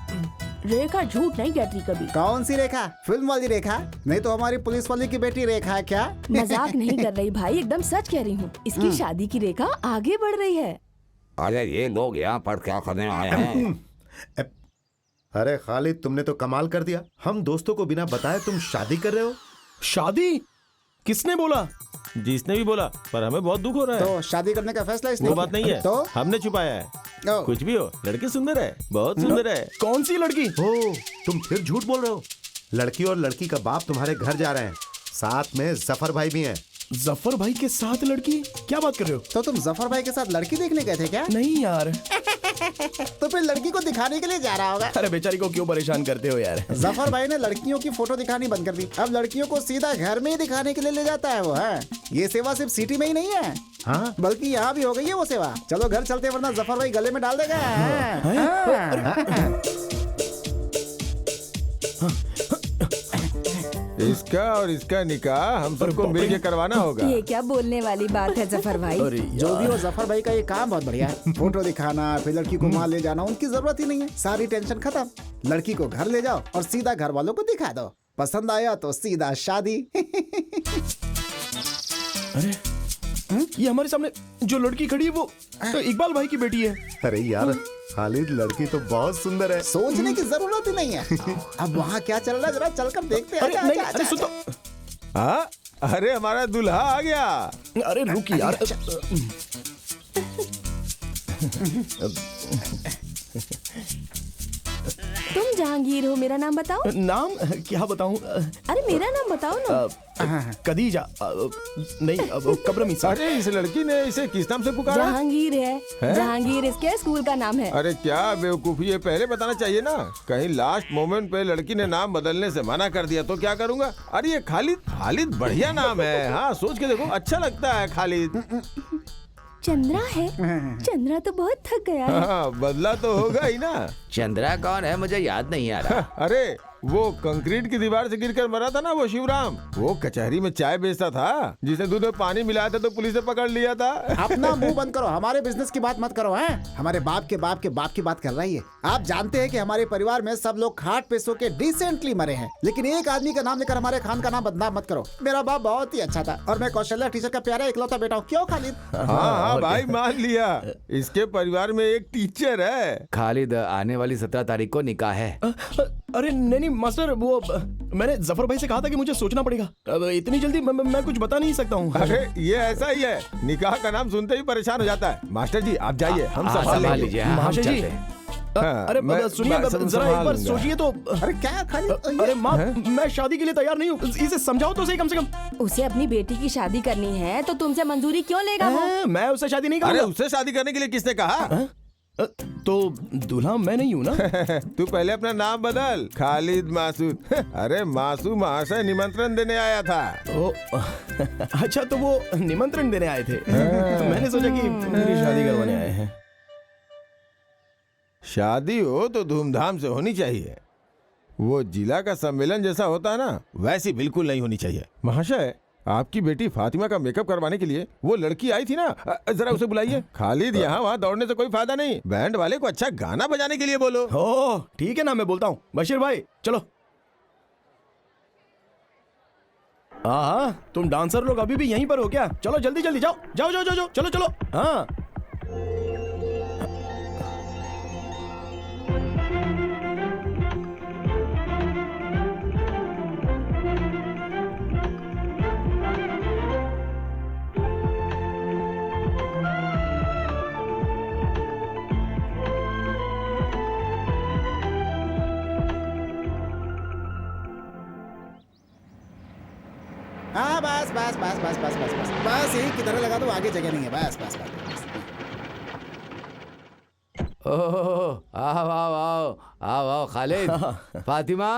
रेखा झूठ नहीं कहती कभी। कौन सी रेखा? फिल्म वाली रेखा? नहीं तो हमारी पुलिस वाली की बेटी रेखा है क्या? मजाक नहीं कर रही भाई, एकदम सच कह रही हूँ। इसकी शादी की रेखा आगे बढ़ रही है। अरे ये लोग यहाँ पर क्या करने आए हैं? अरे खालिद तुमने तो कमाल कर दिया। हम दोस्तों को बिना बताए तुम शादी कर रहे हो? शादी? किसने बोला? जिसने भी बोला, पर हमें बहुत दुख हो रहा है। तो शादी करने का फैसला इसने वो बात नहीं है, तो हमने छुपाया है। ओ, कुछ भी हो, लड़की सुंदर है, बहुत सुंदर है। कौन सी लड़की? ओ, तुम फिर झूठ बोल रहे हो। लड़की और लड़की का बाप तुम्हारे घर जा रहे हैं, साथ में जफर भाई भी हैं। जफर भाई के साथ लड़की? क्या बात कर रहे हो? तो तुम जफर भाई के साथ लड़की देखने गए थे क्या? नहीं यार। तो फिर लड़की को दिखाने के लिए जा रहा होगा। अरे बेचारी को क्यों परेशान करते हो यार? जफर भाई ने लड़कियों की फोटो दिखानी बंद कर दी, अब लड़कियों को सीधा घर में ही दिखाने के लिए ले जाता है वो है। ये सेवा सिर्फ सिटी में ही नहीं है, हाँ? बल्कि यहाँ भी हो गई है वो सेवा। चलो घर चलते, वरना जफर भाई गले में डाल देगा। इसका और इसका निकाह हम सबको मिल के करवाना होगा। ये क्या बोलने वाली बात है जफर भाई? अरे जो भी हो, जफर भाई का ये काम बहुत बढ़िया है। फोटो दिखाना, फिर लड़की को वहाँ ले जाना, उनकी जरूरत ही नहीं है। सारी टेंशन खत्म। लड़की को घर ले जाओ और सीधा घर वालों को दिखा दो। पसंद आया तो सीधा शादी। अरे ये हमारे सामने जो लड़की खड़ी है वो तो इकबाल भाई की बेटी है। अरे यार खालिद, लड़की तो बहुत सुंदर है। सोचने की जरूरत ही नहीं है। अब वहाँ क्या चल रहा है जरा चलकर देखते हैं। अरे आजा, नहीं, आजा, अरे आजा, सुन तो। हाँ, अरे हमारा दूल्हा आ गया। अरे रुक यार। तुम जहांगीर हो, मेरा नाम बताओ। नाम क्या बताऊं? अरे मेरा नाम बताओ ना। कदीजा, नहीं कब्रमीसा। अरे इस लड़की ने इसे किस नाम से पुकारा? जहांगीर है। जहांगीर इसके स्कूल का नाम है। अरे क्या बेवकूफी, ये पहले बताना चाहिए ना। कहीं लास्ट मोमेंट पे लड़की ने नाम बदलने से मना कर दिया तो क्या करूंगा? अरे ये खालिद, खालिद बढ़िया नाम है। हाँ सोच के देखो, अच्छा लगता है खालिद। चंद्रा है। चंद्रा तो बहुत थक गया है। हाँ, बदला तो होगा ही ना। चंद्रा कौन है, मुझे याद नहीं आ रहा। अरे वो कंक्रीट की दीवार से गिरकर मरा था ना, वो शिवराम। वो कचहरी में चाय बेचता था, जिसने दूध में पानी मिलाया था तो पुलिस ने पकड़ लिया था। अपना मुंह बंद करो, हमारे बिजनेस की बात मत करो। हैं हमारे बाप के बाप के बाप की बात कर रही है। आप जानते हैं कि हमारे परिवार में सब लोग खाट पे सो के डिसेंटली मरे हैं, लेकिन एक आदमी का नाम लेकर हमारे खान का नाम बदनाम मत करो। मेरा बाप बहुत ही अच्छा था और मैं कौशल्या टीचर का प्यारा इकलौता बेटा हूँ। क्यों खालिद? हाँ भाई मान लिया, इसके परिवार में एक टीचर है। खालिद, आने वाली 17 तारीख को निकाह है। अरे नहीं मास्टर, वो मैंने जफर भाई से कहा था कि मुझे सोचना पड़ेगा। अब इतनी जल्दी मैं कुछ बता नहीं सकता हूँ। अरे ये ऐसा ही है, निकाह का नाम सुनते ही परेशान हो जाता है। मास्टर जी आप जाइए, हम संभाल लेंगे। लीजिए। हम महाशय जी, चलते हैं। अरे सुनिए जरा एक बार सोचिए तो। अरे क्या खालिद? अरे माँ, मैं शादी के लिए तैयार नहीं हूँ। इसे समझाओ तो सही कम से कम। उसे अपनी बेटी की शादी करनी है तो तुमसे मंजूरी क्यों लेगा वो? मैं उससे शादी नहीं अरे करूँगा। उससे शादी करने के लिए किसने कहा? तो दूल्हा मैं नहीं हूँ ना। तू पहले अपना नाम बदल, खालिद मासूद। अरे मासू महाशय निमंत्रण देने आया था। ओ, अच्छा तो वो निमंत्रण देने आए थे। मैंने सोचा कि मेरी शादी करवाने आए हैं। शादी हो तो धूमधाम से होनी चाहिए। वो जिला का सम्मेलन जैसा होता है ना, वैसी बिल्कुल नहीं होनी चाहिए। महाशय, आपकी बेटी फातिमा का मेकअप करवाने के लिए वो लड़की आई थी ना, जरा उसे बुलाइए। खालिद यहाँ वहाँ दौड़ने से कोई फायदा नहीं। बैंड वाले को अच्छा गाना बजाने के लिए बोलो। ओ ठीक है ना, मैं बोलता हूँ। बशीर भाई चलो। हाँ, तुम डांसर लोग अभी भी यहीं पर हो क्या? चलो जल्दी जल्दी जाओ जाओ जाओ जाओ, चलो चलो। हाँ हाँ बस बस बस बस बस बस बस बस यही किधर लगा दो, आगे जगह नहीं है। बस बस बस। ओह, आओ आओ आओ आओ आओ खालिद। फातिमा,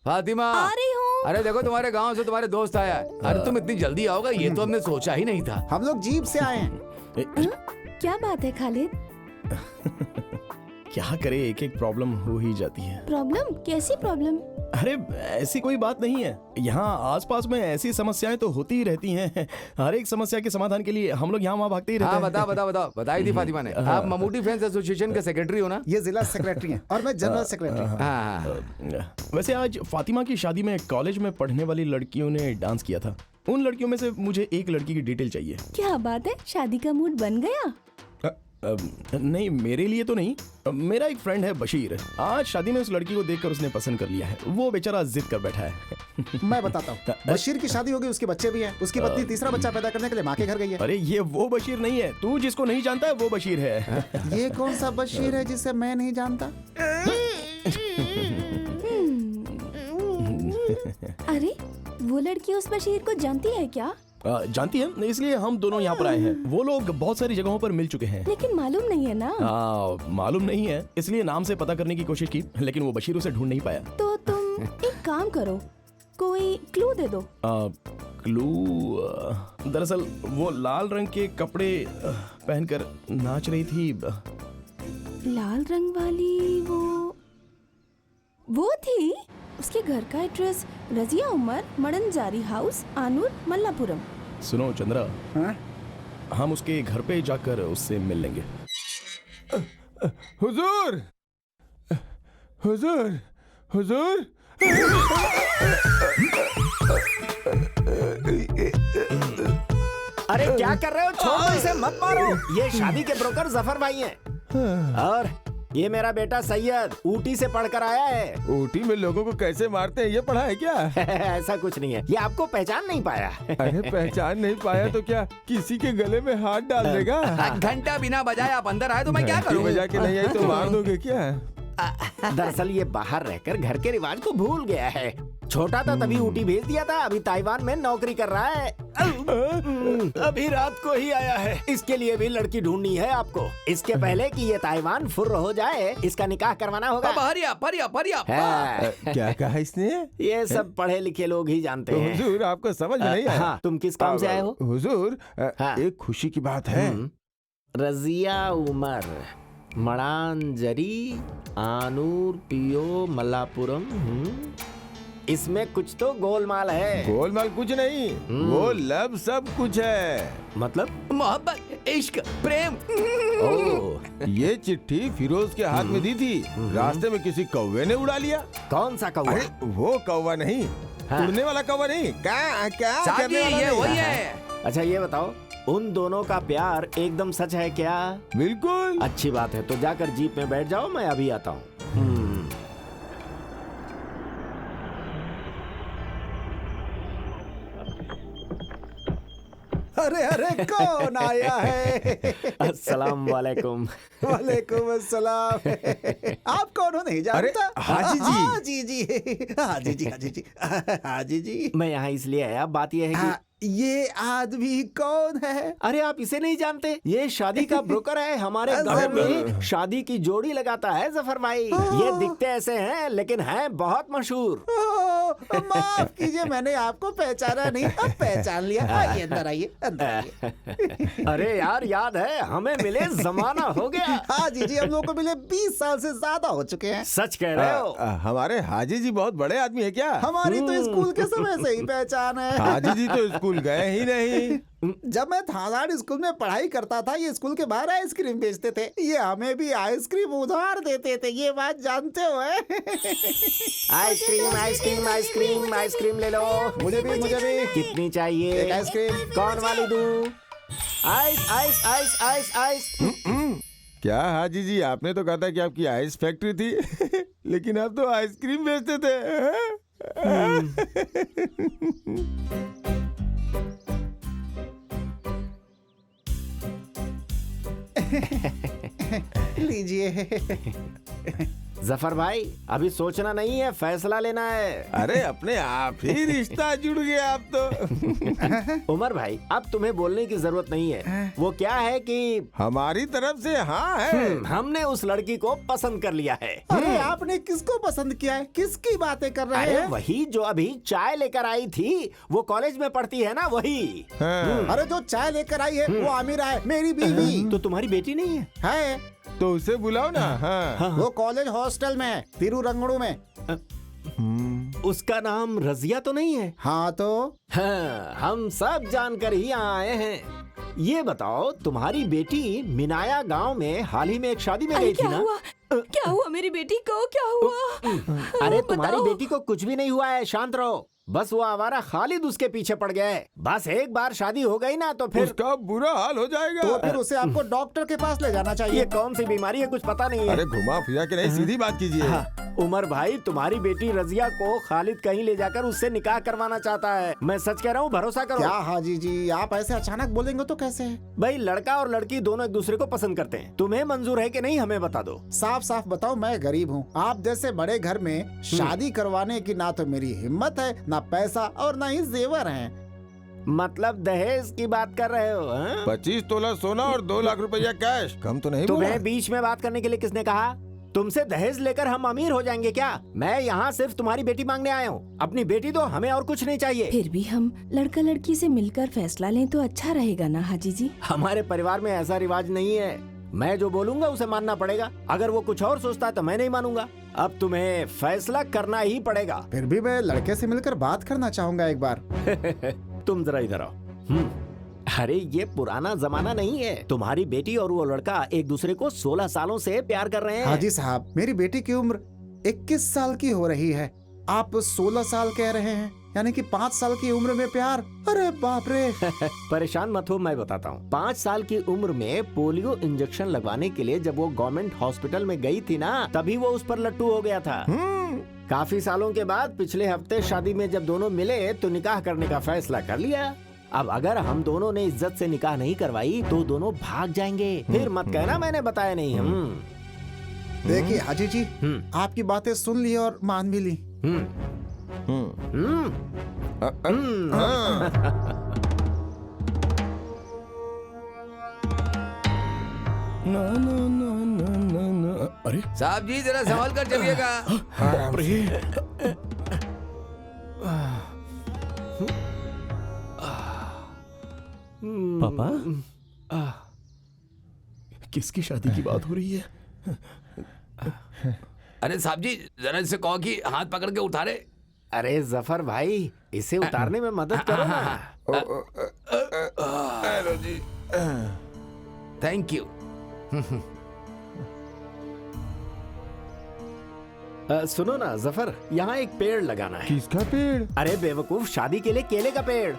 फातिमा आ रही हूँ। अरे देखो, तुम्हारे गांव से तुम्हारे दोस्त आया है। अरे तुम इतनी जल्दी आओगे, ये तो हमने सोचा ही नहीं था। हम लोग जीप से आए हैं। क्या बात है खालिद? क्या करे, एक एक प्रॉब्लम हो ही जाती है। प्रॉब्लम? कैसी प्रॉब्लम? अरे ऐसी कोई बात नहीं है। यहाँ आसपास में ऐसी समस्याएं तो होती ही रहती हैं। हर एक समस्या के समाधान के लिए हम लोग यहाँ वहाँ भागते ही रहते हाँ हैं। बताओ बताओ बताओ, बताई थी फातिमा ने। आप ममूटी फ्रेंड्स एसोसिएशन के सेक्रेटरी हो ना? ये जिला सेक्रेटरी हैं और मैं जनरल सेक्रेटरी। हाँ। वैसे आज फातिमा की शादी में कॉलेज में पढ़ने वाली लड़कियों ने डांस किया था। उन लड़कियों में से मुझे एक लड़की की डिटेल चाहिए। क्या बात है, शादी का मूड बन गया? नहीं, मेरे लिए तो नहीं। मेरा एक फ्रेंड है बशीर। आज शादी में उस लड़की को देखकर उसने पसंद कर लिया है। वो बेचारा जिद कर बैठा है। मैं बताता हूँ, बशीर की शादी होगी, उसके बच्चे भी हैं। उसकी पत्नी तीसरा बच्चा पैदा करने के लिए माँ के घर गई है। अरे ये वो बशीर नहीं है, तू जिसको नहीं जानता है वो बशीर है। ये कौन सा बशीर है जिसे मैं नहीं जानता? अरे वो लड़की उस बशीर को जानती है क्या? जानती है, इसलिए हम दोनों यहाँ पर आए हैं। वो लोग बहुत सारी जगहों पर मिल चुके हैं। लेकिन मालूम नहीं है ना। मालूम नहीं है, इसलिए नाम से पता करने की कोशिश की, लेकिन वो बशीर उसे ढूंढ नहीं पाया। तो तुम एक काम करो, कोई क्लू दे दो। क्लू? दरअसल वो लाल रंग के कपड़े पहनकर नाच रही थी। लाल रंग वाली वो थी। उसके घर का एड्रेस रजिया उमर, मडनजारी हाउस, आनूर, मल्लापुरम। सुनो चंद्रा, हम उसके घर पे जाकर उससे मिल लेंगे। हुजूर, हुजूर, हुजूर। अरे क्या कर रहे हो? छोड़ दो इसे, मत मारो। ये शादी के ब्रोकर जफर भाई हैं। और ये मेरा बेटा सैयद ऊटी से पढ़कर आया है। ऊटी में लोगों को कैसे मारते हैं ये पढ़ा है क्या? ऐसा कुछ नहीं है, ये आपको पहचान नहीं पाया। अरे पहचान नहीं पाया तो क्या किसी के गले में हाथ डाल देगा? घंटा बिना बजाए आप अंदर आए तो मैं क्या करूं? बजा के नहीं आई तो मार दोगे क्या? दरअसल ये बाहर रहकर घर के रिवाज को भूल गया है। छोटा था तभी ऊटी भेज दिया था, अभी ताइवान में नौकरी कर रहा है। अभी रात को ही आया है। इसके लिए भी लड़की ढूंढनी है आपको। इसके पहले कि ये ताइवान फुर्र हो जाए, इसका निकाह करवाना होगा। क्या कहा इसने? ये सब पढ़े लिखे लोग ही जानते तो हैं। हुजूर आपको समझ में नहीं आया? हाँ, तुम किस काम से आए हो? हुजूर एक खुशी की बात है। रजिया उमर, मडानजरी, आनूर, पियो, मल्लापुरम। इसमें कुछ तो गोलमाल है। गोलमाल कुछ नहीं, वो लब सब कुछ है। मतलब? मोहब्बत, इश्क, प्रेम। ये चिट्ठी फिरोज के हाथ में दी थी, रास्ते में किसी कौवे ने उड़ा लिया। कौन सा कौवा? अरे वो कौवा नहीं, उड़ने वाला कौवा नहीं। क्या करने वाला ये नहीं? वही है। अच्छा ये बताओ, उन दोनों का प्यार एकदम सच है क्या? बिल्कुल। अच्छी बात है, तो जाकर जीप में बैठ जाओ, मैं अभी आता हूँ। अरे अरे कौन आया है? अस्सलाम वालेकुम। वालेकुम अस्सलाम। आप कौन हो? नहीं जानता? हाजी जी। हाजी जी, हाजी जी, हाजी जी, हाजी जी। मैं यहाँ इसलिए आया, बात यह है कि ये आदमी कौन है? अरे आप इसे नहीं जानते? ये शादी का ब्रोकर है। हमारे गांव में शादी की जोड़ी लगाता है जफर भाई। ये दिखते ऐसे हैं लेकिन हैं बहुत मशहूर। माफ कीजिए, मैंने आपको पहचाना नहीं, अब पहचान लिया। आइए अंदर, आइए अंदर आइए। अरे यार याद है, हमें मिले जमाना हो गया। हाँ जी, हम लोग को मिले 20 साल से ज्यादा हो चुके हैं। सच कह रहे हो? हमारे हाजी जी बहुत बड़े आदमी है क्या? हमारी तो स्कूल के समय से ही पहचान है। हाजी जी तो स्कूल गए ही नहीं। जब मैं थानाड़ स्कूल में पढ़ाई करता था, ये स्कूल के बाहर आइसक्रीम बेचते थे। ये हमें भी आइसक्रीम उधार देते थे, ये बात जानते हो? आइसक्रीम आइसक्रीम आइसक्रीम आइसक्रीम ले लो। मुझे भी, मुझे भी। कितनी चाहिए? एक आइसक्रीम। कौन वाली दूं? Ice ice ice ice ice. क्या हाजी जी, आपने तो कहा था कि आपकी आइस फैक्ट्री थी लेकिन आप तो आइसक्रीम बेचते थे। लीजिए। जफर भाई, अभी सोचना नहीं है, फैसला लेना है। अरे अपने आप ही रिश्ता जुड़ गया आप तो। उमर भाई, अब तुम्हें बोलने की जरूरत नहीं है। वो क्या है कि हमारी तरफ से हाँ है। हमने उस लड़की को पसंद कर लिया है। अरे आपने किसको पसंद किया है? किसकी बातें कर रहे अरे हैं? वही जो अभी चाय लेकर आई थी, वो कॉलेज में पढ़ती है ना, वही। अरे जो चाय लेकर आई है वो आमिरा है, मेरी बीवी। तो तुम्हारी बेटी नहीं है? है। तो उसे बुलाओ ना। हाँ। वो कॉलेज हॉस्टल में है, तिरुरंगड़ू में। उसका नाम रजिया तो नहीं है? हाँ तो हाँ, हम सब जानकर ही यहाँ आए हैं। ये बताओ, तुम्हारी बेटी मिनाया गांव में हाल ही में एक शादी में गई थी ना? क्या हुआ मेरी बेटी को? क्या हुआ? अरे तुम्हारी बेटी को कुछ भी नहीं हुआ है, शांत रहो। बस वो आवारा खालिद उसके पीछे पड़ गया है। बस एक बार शादी हो गई ना तो फिर उसका बुरा हाल हो जाएगा। तो फिर उसे आपको डॉक्टर के पास ले जाना चाहिए। ये कौन सी बीमारी है कुछ पता नहीं है। अरे घुमा फिरा के नहीं, सीधी बात कीजिए। हाँ, उमर भाई तुम्हारी बेटी रजिया को खालिद कहीं ले जाकर उससे निकाह करवाना चाहता है। मैं सच कह रहा हूँ, भरोसा करो। क्या हाजी जी, आप ऐसे अचानक बोलेंगे तो कैसे? भाई लड़का और लड़की दोनों एक दूसरे को पसंद करते हैं। तुम्हें मंजूर है कि नहीं हमें बता दो। साफ साफ बताओ, मैं गरीब हूँ। आप जैसे बड़े घर में शादी करवाने की ना तो मेरी हिम्मत है, ना पैसा और ना ही जेवर हैं। मतलब दहेज की बात कर रहे हो? 25 तोला सोना और 2 लाख रुपया कैश, कम तो नहीं बोला? तुम्हें बीच में बात करने के लिए किसने कहा? तुमसे दहेज लेकर हम अमीर हो जाएंगे क्या? मैं यहाँ सिर्फ तुम्हारी बेटी मांगने आया हूँ। अपनी बेटी दो, हमें और कुछ नहीं चाहिए। फिर भी हम लड़का लड़की से मिलकर फैसला लें तो अच्छा रहेगा ना हाजी जी? हमारे परिवार में ऐसा रिवाज नहीं है। मैं जो बोलूंगा उसे मानना पड़ेगा। अगर वो कुछ और सोचता है तो मैं नहीं मानूंगा। अब तुम्हें फैसला करना ही पड़ेगा। फिर भी मैं लड़के से मिलकर बात करना चाहूंगा एक बार। तुम जरा इधर आओ। अरे ये पुराना जमाना नहीं है। तुम्हारी बेटी और वो लड़का एक दूसरे को 16 सालों से प्यार कर रहे हैं। हाजी साहब, मेरी बेटी की उम्र 21 साल की हो रही है। आप 16 साल कह रहे हैं, यानी कि 5 साल की उम्र में प्यार? अरे बाप रे। परेशान मत हो, मैं बताता हूँ। 5 साल की उम्र में पोलियो इंजेक्शन लगवाने के लिए जब वो गवर्नमेंट हॉस्पिटल में गई थी ना, तभी वो उस पर लट्टू हो गया था। काफी सालों के बाद पिछले हफ्ते शादी में जब दोनों मिले तो निकाह करने का फैसला कर लिया। अब अगर हम दोनों ने इज्जत से निकाह नहीं करवाई तो दोनों भाग जाएंगे। फिर मत कहना मैंने बताया नहीं। देखिए हाजी जी, आपकी बातें सुन ली और मान भी ली। अरे साहब जी जरा संभाल कर चलिएगा। पापा, किसकी शादी की बात हो रही है? अरे साहब जी जरा इसे कहो कि हाथ पकड़ के उतारे। अरे जफर भाई, इसे उतारने में मदद करो ना। Thank you. सुनो ना जफर, यहाँ एक पेड़ लगाना है। किसका पेड़? अरे बेवकूफ, शादी के लिए केले का पेड़।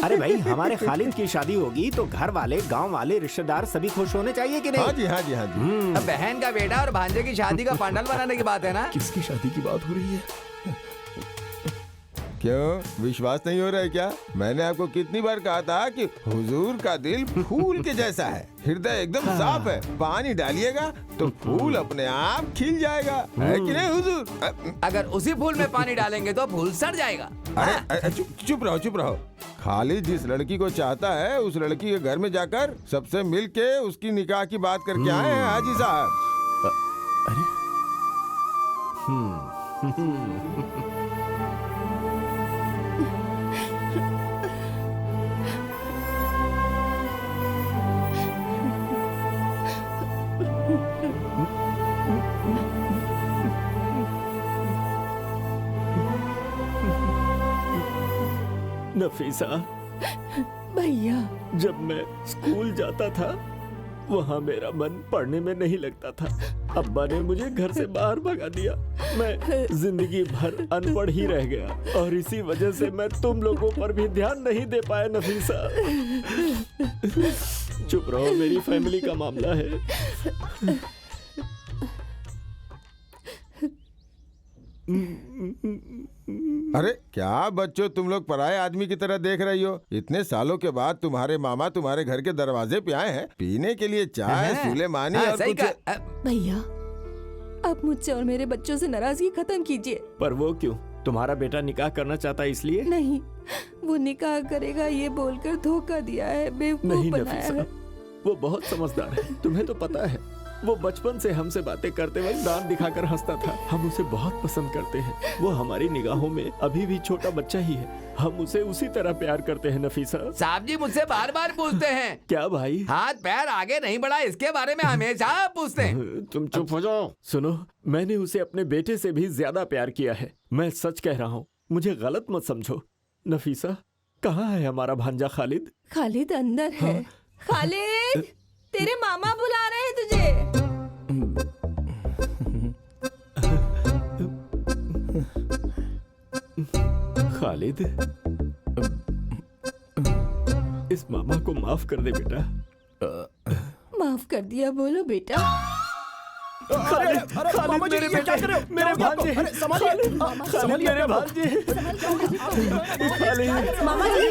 अरे भाई, हमारे खालिद की शादी होगी तो घर वाले, गांव वाले, रिश्तेदार सभी खुश होने चाहिए कि नहीं? हाँ जी, हाँ जी, हाँ जी। अब बहन का बेटा और भांजे की शादी का पंडाल बनाने की बात है ना? किसकी शादी की बात हो रही है? क्यों विश्वास नहीं हो रहा है क्या? मैंने आपको कितनी बार कहा था कि हुजूर का दिल फूल के जैसा है, हृदय एकदम साफ है। पानी डालिएगा तो फूल अपने आप खिल जाएगा, है कि नहीं हुजूर? अगर उसी फूल में पानी डालेंगे तो फूल सड़ जाएगा। अरे चुप रहो, चुप रहो। खालिद जिस लड़की को चाहता है उस लड़की के घर में जाकर सबसे मिल के उसकी निकाह की बात करके आए हैं हाजी साहब। नफीसा भैया, जब मैं स्कूल जाता था वहाँ मेरा मन पढ़ने में नहीं लगता था। अब्बा ने मुझे घर से बाहर भगा दिया। मैं जिंदगी भर अनपढ़ ही रह गया और इसी वजह से मैं तुम लोगों पर भी ध्यान नहीं दे पाया नफीसा। चुप रहो, मेरी फैमिली का मामला है। अरे क्या बच्चों, तुम लोग पराये आदमी की तरह देख रही हो? इतने सालों के बाद तुम्हारे मामा तुम्हारे घर के दरवाजे पे आए हैं पीने के लिए चाय, सुलेमानी और सही कुछ। भैया अब मुझसे और मेरे बच्चों से नाराजगी खत्म कीजिए। पर वो क्यों? तुम्हारा बेटा निकाह करना चाहता है इसलिए? नहीं, वो निकाह करेगा ये बोलकर धोखा दिया है, बेवकूफ नहीं बनाया है। नफीसा, वो बहुत समझदार है, तुम्हें तो पता है। वो बचपन से हमसे बातें करते वक्त दांत दिखाकर हंसता था। हम उसे बहुत पसंद करते हैं। वो हमारी निगाहों में अभी भी छोटा बच्चा ही है। हम उसे उसी तरह प्यार करते हैं नफीसा। साहब जी मुझसे बार बार पूछते हैं। क्या भाई? हाथ पैर आगे नहीं बढ़ा, इसके बारे में हमेशा पूछते हैं। तुम चुप हो जाओ। सुनो, मैंने उसे अपने बेटे से भी ज्यादा प्यार किया है। मैं सच कह रहा हूँ, मुझे गलत मत समझो। नफीसा, कहाँ है हमारा भांजा खालिद? खालिद अंदर है। खालिद, तेरे मामा बुला रहे हैं तुझे। खालिद, इस मामा को माफ कर दे बेटा। माफ कर दिया बोलो बेटा। खालिद, खालिद मेरे बेटा, मेरे भांजे, खालिद मेरे भांजे। मामा जी,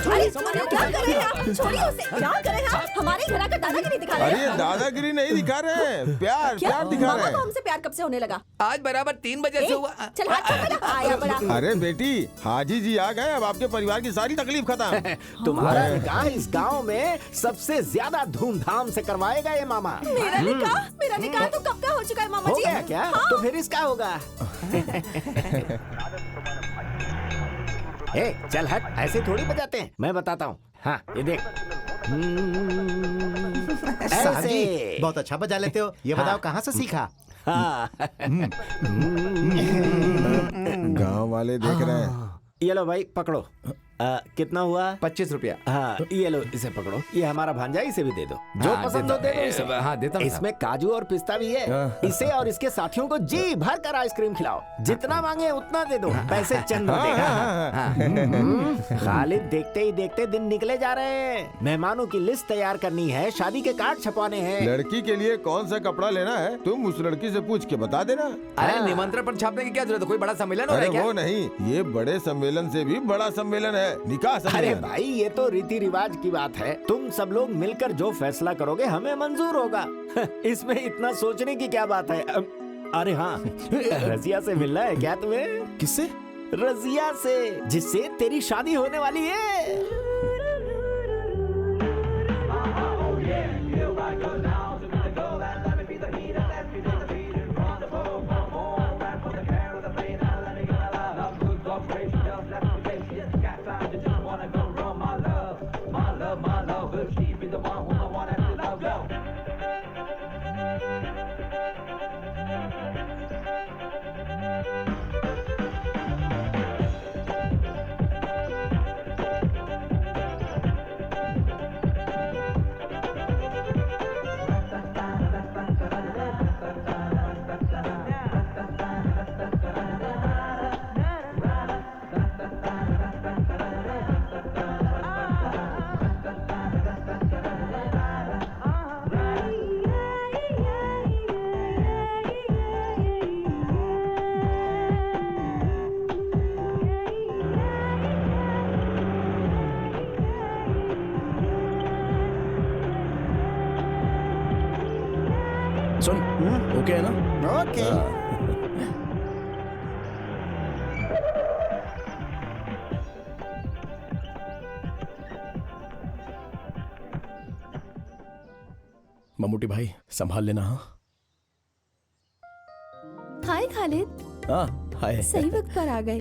अरे क्या कर रहे हैं आप? छोड़िए उसे, क्या कर रहे हैं आप? हमारे घर आकर दादागिरी दिखा रहे अरे हैं। ये दादागिरी नहीं दिखा रहे हैं, प्यार क्या? प्यार दिखा मामा रहे को हैं। हमसे प्यार कब से होने लगा? आज बराबर 3 बजे से हुआ। चल हाथ छोड़ पहले, आया बड़ा। अरे बेटी, हाजी जी आ गए, अब आपके परिवार की सारी तकलीफ खत्म। तुम्हारा निकाह इस गांव में सबसे ज्यादा धूमधाम से करवाएगा ये मामा। मेरा निकाह तो कब का हो चुका है मामा हो जी। गया क्या? हाँ। तो फिर इसका होगा। ए, चल हट, ऐसे थोड़ी बजाते हैं, मैं बताता हूँ। हाँ, ये देख। साहब जी, ऐसे। बहुत अच्छा बजा लेते हो। ये बताओ कहाँ से सीखा? हाँ। गांव वाले देख रहे हैं। ये लो भाई, पकड़ो। कितना हुआ? 25 रुपया। हाँ, ये लो, इसे पकड़ो। ये हमारा भांजा, इसे भी दे दो। जो हाँ, पसंद हो दे दो इसे। हाँ, देता हूँ। इसमें काजू और पिस्ता भी है। इसे और इसके साथियों को जी भर कर आइसक्रीम खिलाओ। जितना मांगे उतना दे दो, पैसे चंद देगा। खालिद, देखते ही देखते दिन निकले जा रहे हैं। मेहमानों की लिस्ट तैयार करनी है, शादी के कार्ड छपवाने हैं। लड़की के लिए कौन सा कपड़ा लेना है तुम उस लड़की से पूछ के बता देना। अरे निमंत्रण पर छापने की क्या जरूरत है? कोई बड़ा सम्मेलन हो रहा अरे है क्या? वो नहीं, ये बड़े सम्मेलन से भी बड़ा सम्मेलन है, निकाह अरे सम्मेलन। भाई, ये तो रीति रिवाज की बात है। तुम सब लोग मिलकर जो फैसला करोगे हमें मंजूर होगा। इसमें इतना सोचने की क्या बात है? अरे हाँ, रजिया से मिलना है क्या तुम्हें? किससे? रजिया से, जिससे तेरी शादी होने वाली है। सुन, ओके है ना? ओके। मम्मूटी भाई, संभाल लेना। हाँ हाय खालिद, हाँ, हाय। सही वक्त पर आ गए।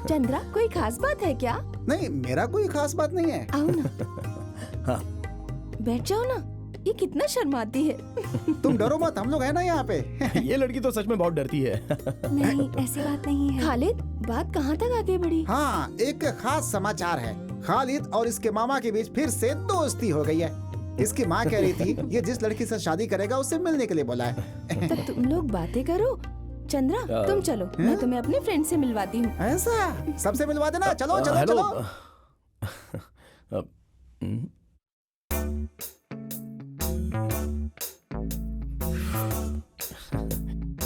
चंद्रा, कोई खास बात है क्या? नहीं, मेरा कोई खास बात नहीं है। आओ ना। हाँ। बैठ जाओ ना। ये कितना शर्माती है। तुम डरो मत, हम लोग हैं ना यहाँ पे। ये लड़की तो सच में बहुत डरती है। नहीं, ऐसी बात नहीं है। खालिद, बात कहाँ तक आगे बढ़ी? हाँ, एक खास समाचार है। खालिद और इसके मामा के बीच फिर से दोस्ती हो गई है। इसकी माँ कह रही थी ये जिस लड़की से शादी करेगा उससे मिलने के लिए बोला है। तब तुम लोग बातें करो। चंद्रा, तुम चलो, मैं तुम्हें अपने फ्रेंड से मिलवाती हूँ। ऐसा? सबसे मिलवा देना। चलो चलो हेलो। चलो।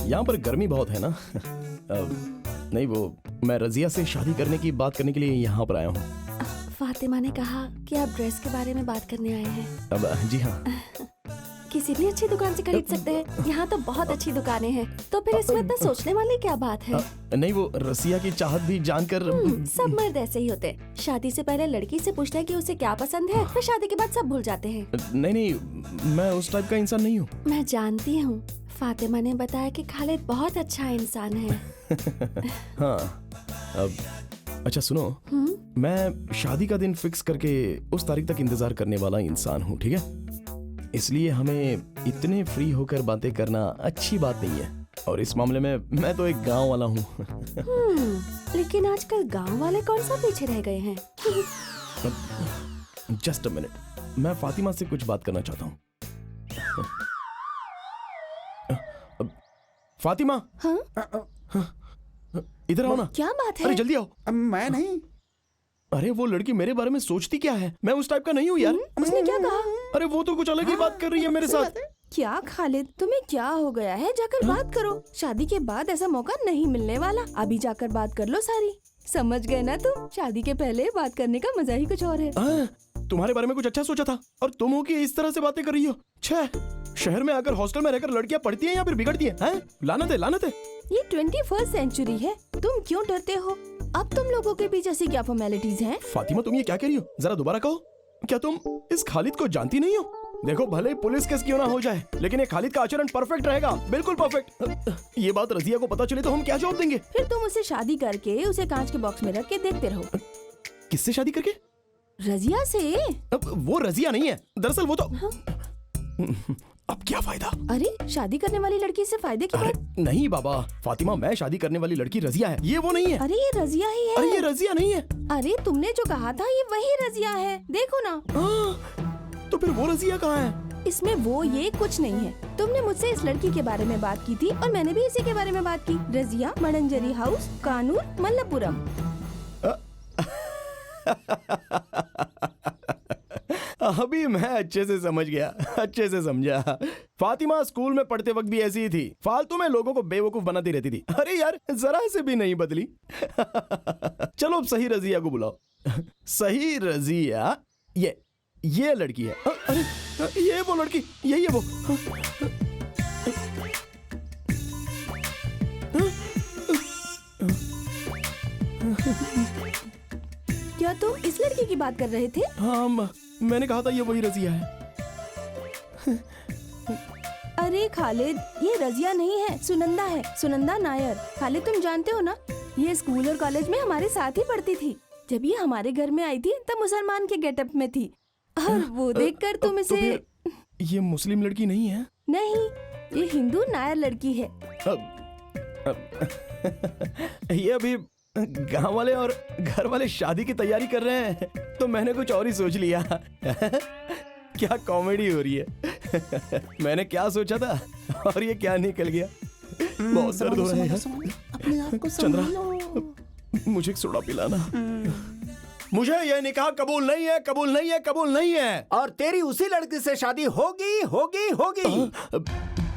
यहाँ पर गर्मी बहुत है ना? नहीं, वो मैं रजिया से शादी करने की बात करने के लिए यहाँ पर आया हूँ। फातिमा ने कहा कि आप ड्रेस के बारे में बात करने आए हैं। अब जी हाँ। किसी भी अच्छी दुकान से खरीद सकते हैं। यहाँ तो बहुत अच्छी दुकानें हैं। तो फिर इसमें इतना सोचने वाली क्या बात है? नहीं, वो रसिया की चाहत भी जानकर। सब मर्द ऐसे ही होते। शादी से पहले लड़की से पूछते हैं कि उसे क्या पसंद है, फिर शादी के बाद सब भूल जाते हैं। नहीं, मैं उस टाइप का इंसान नहीं हूँ। मैं जानती हूँ। फातिमा ने बताया कि खालिद बहुत अच्छा इंसान है। हाँ, अब अच्छा सुनो, मैं शादी का दिन फिक्स करके उस तारीख तक इंतजार करने वाला इंसान हूँ, ठीक है? इसलिए हमें इतने फ्री होकर बातें करना अच्छी बात नहीं है। और इस मामले में मैं तो एक गांव वाला हूँ। लेकिन आजकल गांव वाले कौन सा पीछे रह गए हैं? जस्ट अ मिनट, मैं फातिमा से कुछ बात करना चाहता हूँ। फातिमा। हाँ? इधर आओ ना। क्या बात है? अरे जल्दी आओ। मैं नहीं। अरे वो लड़की मेरे बारे में सोचती क्या है? मैं उस टाइप का नहीं हूँ यार। उसने क्या कहा? अरे वो तो कुछ अलग ही बात कर रही है मेरे साथ। क्या खालिद, तुम्हें क्या हो गया है? जाकर बात करो। शादी के बाद ऐसा मौका नहीं मिलने वाला। अभी जाकर बात कर लो सारी। समझ गए ना तुम? शादी के पहले बात करने का मजा ही कुछ और है। तुम्हारे बारे में कुछ अच्छा सोचा था और तुम हो कि इस तरह से बातें कर रही हो। छह, शहर में आकर हॉस्टल में रहकर लड़कियां पढ़ती हैं या फिर बिगड़ती हैं? लानत है, लानत है। ये 21st सेंचुरी है, तुम क्यों डरते हो? अब तुम लोगों के बीच ऐसी क्या फॉर्मेलिटीज हैं? फातिमा तुम ये क्या कह रही हो? जरा दोबारा कहो। क्या तुम इस खालिद को जानती नहीं हो? देखो भले पुलिस केस क्यों ना हो जाए, लेकिन ये खालिद का आचरण परफेक्ट रहेगा, बिल्कुल परफेक्ट। ये बात रजिया को पता चले तो हम क्या जवाब देंगे? फिर तुम उससे शादी करके उसे कांच के बॉक्स में रख के देखते रहो। किससे शादी करके? रजिया से। अब वो रजिया नहीं है, दरअसल वो तो अब क्या फायदा? अरे शादी करने वाली लड़की से फायदे की बात? नहीं बाबा, फातिमा मैं शादी करने वाली लड़की रजिया है, ये वो नहीं है। अरे ये रजिया ही है। अरे ये रजिया नहीं है। अरे तुमने जो कहा था ये वही रजिया है, देखो ना। तो फिर वो रजिया कहाँ है? इसमें वो ये कुछ नहीं है। तुमने मुझसे इस लड़की के बारे में बात की थी और मैंने भी इसी के बारे में बात की। रजिया, मडंजरी हाउस, कानूर, मल्लपुरम। अभी मैं अच्छे से समझ गया, अच्छे से समझा। फातिमा स्कूल में पढ़ते वक्त भी ऐसी ही थी, फालतू में लोगों को बेवकूफ बनाती रहती थी। अरे यार जरा से भी नहीं बदली। चलो अब सही रजिया को बुलाओ। सही रजिया ये लड़की है। अरे ये वो लड़की, यही है वो। क्या तुम इस लड़की की बात कर रहे थे? हाँ मैंने कहा था ये वही रजिया है। अरे खालिद, ये रजिया नहीं है, सुनंदा है, सुनंदा नायर। खालिद तुम जानते हो ना, ये स्कूल और कॉलेज में हमारे साथ ही पढ़ती थी। जब ये हमारे घर में आई थी तब मुसलमान के गेटअप में थी, और वो देखकर तुम इसे। तो ये मुस्लिम लड़की नहीं है? नहीं, ये हिंदू नायर लड़की है। ये अभी गांव वाले और घर वाले शादी की तैयारी कर रहे हैं, तो मैंने कुछ और ही सोच लिया। क्या कॉमेडी हो रही है। मैंने क्या सोचा था और ये क्या निकल गया। बहुत दर्द हो रहा है यार। अपने आप को चंद्रा, मुझे एक सोडा पिलाना। मुझे ये निकाह कबूल नहीं है, कबूल नहीं है, कबूल नहीं है। और तेरी उसी लड़की से शादी होगी होगी होगी।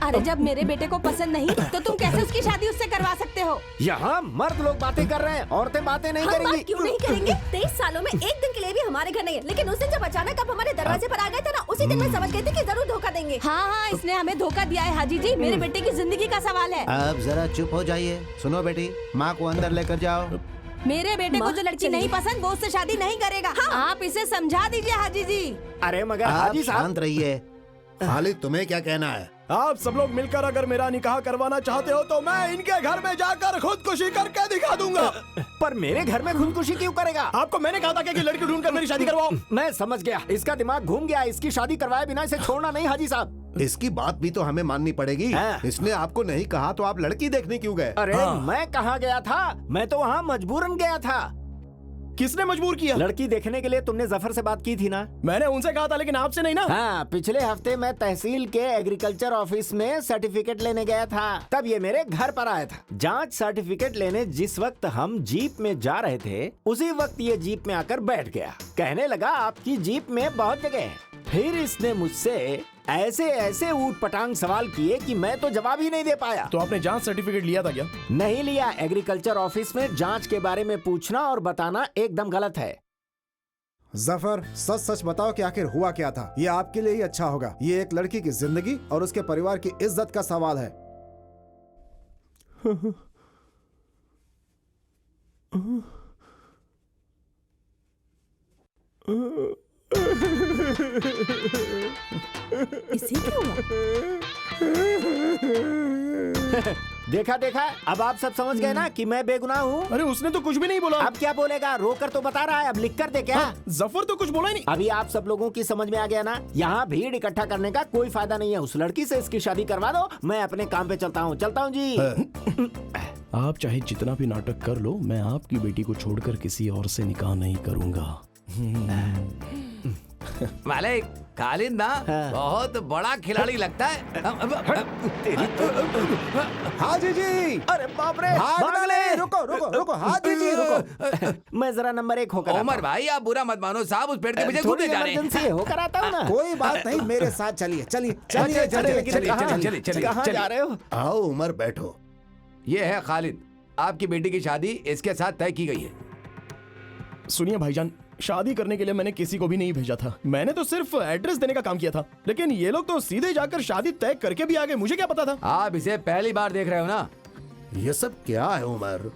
अरे जब मेरे बेटे को पसंद नहीं तो तुम कैसे उसकी शादी उससे करवा सकते हो? यहाँ मर्द लोग बातें कर रहे हैं, औरतें बातें नहीं हम करेंगी। बात क्यों नहीं करेंगे? 23 सालों में एक दिन के लिए भी हमारे घर नहीं है, लेकिन उस दिन जब अचानक आप हमारे दरवाजे पर आ गए थे ना, उसी दिन मैं समझ गई थी कि जरूर धोखा देंगे। हाँ, इसने हमें धोखा दिया है हाजी जी। मेरे बेटे की जिंदगी का सवाल है। अब जरा चुप हो जाइए। सुनो बेटी, माँ को अंदर लेकर जाओ। मेरे बेटे को जो लड़की नहीं पसंद वो उससे शादी नहीं करेगा। आप इसे समझा दीजिए हाजी जी। अरे मगर आप हाजी साहब, शांत रहिए। खालिद तुम्हें क्या कहना है? आप सब लोग मिलकर अगर मेरा निकाह करवाना चाहते हो तो मैं इनके घर में जाकर खुदकुशी करके दिखा दूंगा। पर मेरे घर में खुदकुशी क्यों करेगा? आपको मैंने कहा था कि लड़की ढूंढकर मेरी शादी करवाओ। मैं समझ गया, इसका दिमाग घूम गया। इसकी शादी करवाए बिना इसे छोड़ना नहीं हाजी साहब। इसकी बात भी तो हमें माननी पड़ेगी। हाँ। इसने आपको नहीं कहा तो आप लड़की देखने क्यों गए? अरे मैं कहाँ गया था? मैं तो वहाँ मजबूरन गया था। किसने मजबूर किया? लड़की देखने के लिए तुमने जफर से बात की थी ना? मैंने उनसे कहा था, लेकिन आपसे नहीं ना। हाँ, पिछले हफ्ते मैं तहसील के एग्रीकल्चर ऑफिस में सर्टिफिकेट लेने गया था, तब ये मेरे घर पर आया था। जांच सर्टिफिकेट लेने जिस वक्त हम जीप में जा रहे थे, उसी वक्त ये जीप में आकर बैठ गया। कहने लगा आपकी जीप में बहुत जगह है। फिर इसने मुझसे ऐसे ऐसे ऊट पटांग सवाल किए कि मैं तो जवाब ही नहीं दे पाया। तो आपने जांच सर्टिफिकेट लिया था क्या? नहीं लिया। एग्रीकल्चर ऑफिस में जांच के बारे में पूछना और बताना एकदम गलत है। जफर, सच सच बताओ कि आखिर हुआ क्या था? ये आपके लिए ही अच्छा होगा। ये एक लड़की की जिंदगी और उसके परिवार की इज्जत का सवाल है। इसे क्या हुआ? देखा देखा, अब आप सब समझ गए ना कि मैं बेगुनाह हूँ। अरे उसने तो कुछ भी नहीं बोला। अब क्या बोलेगा? रोकर तो बता रहा है, अब लिख कर दे क्या? जफर तो कुछ बोला ही नहीं। अभी आप सब लोगों की समझ में आ गया ना? यहाँ भीड़ इकट्ठा करने का कोई फायदा नहीं है। उस लड़की से इसकी शादी करवा दो, मैं अपने काम पे चलता हूँ जी। आप चाहे जितना भी नाटक कर लो, मैं आपकी बेटी को छोड़कर किसी और से निकाह नहीं करूंगा। मालिक, खालिद ना बहुत बड़ा खिलाड़ी लगता है। हाजी जी, अरे बाप रे, भागना नहीं, रुको रुको रुको, हाजी जी रुको। मैं जरा नंबर 1 होकर उमर भाई आप बुरा मत मानो साहब, उस पेड़ के पीछे थोड़ी कूदे जा रहे हैं। इमरजेंसी होकर आता हूँ ना। कोई बात नहीं, मेरे साथ चलिए चलिए चलिए चलिए। कहाँ जा रहे हो? आओ उमर, बैठो। ये है खालिद, आपकी बेटी की शादी इसके साथ तय की गई है। सुनिए भाईजान, शादी करने के लिए मैंने किसी को भी नहीं भेजा था। मैंने तो सिर्फ एड्रेस देने का काम किया था, लेकिन ये लोग तो सीधे जाकर शादी तय करके भी आ गए। मुझे क्या पता था। आप इसे पहली बार देख रहे हो ना? ये सब क्या है उमर?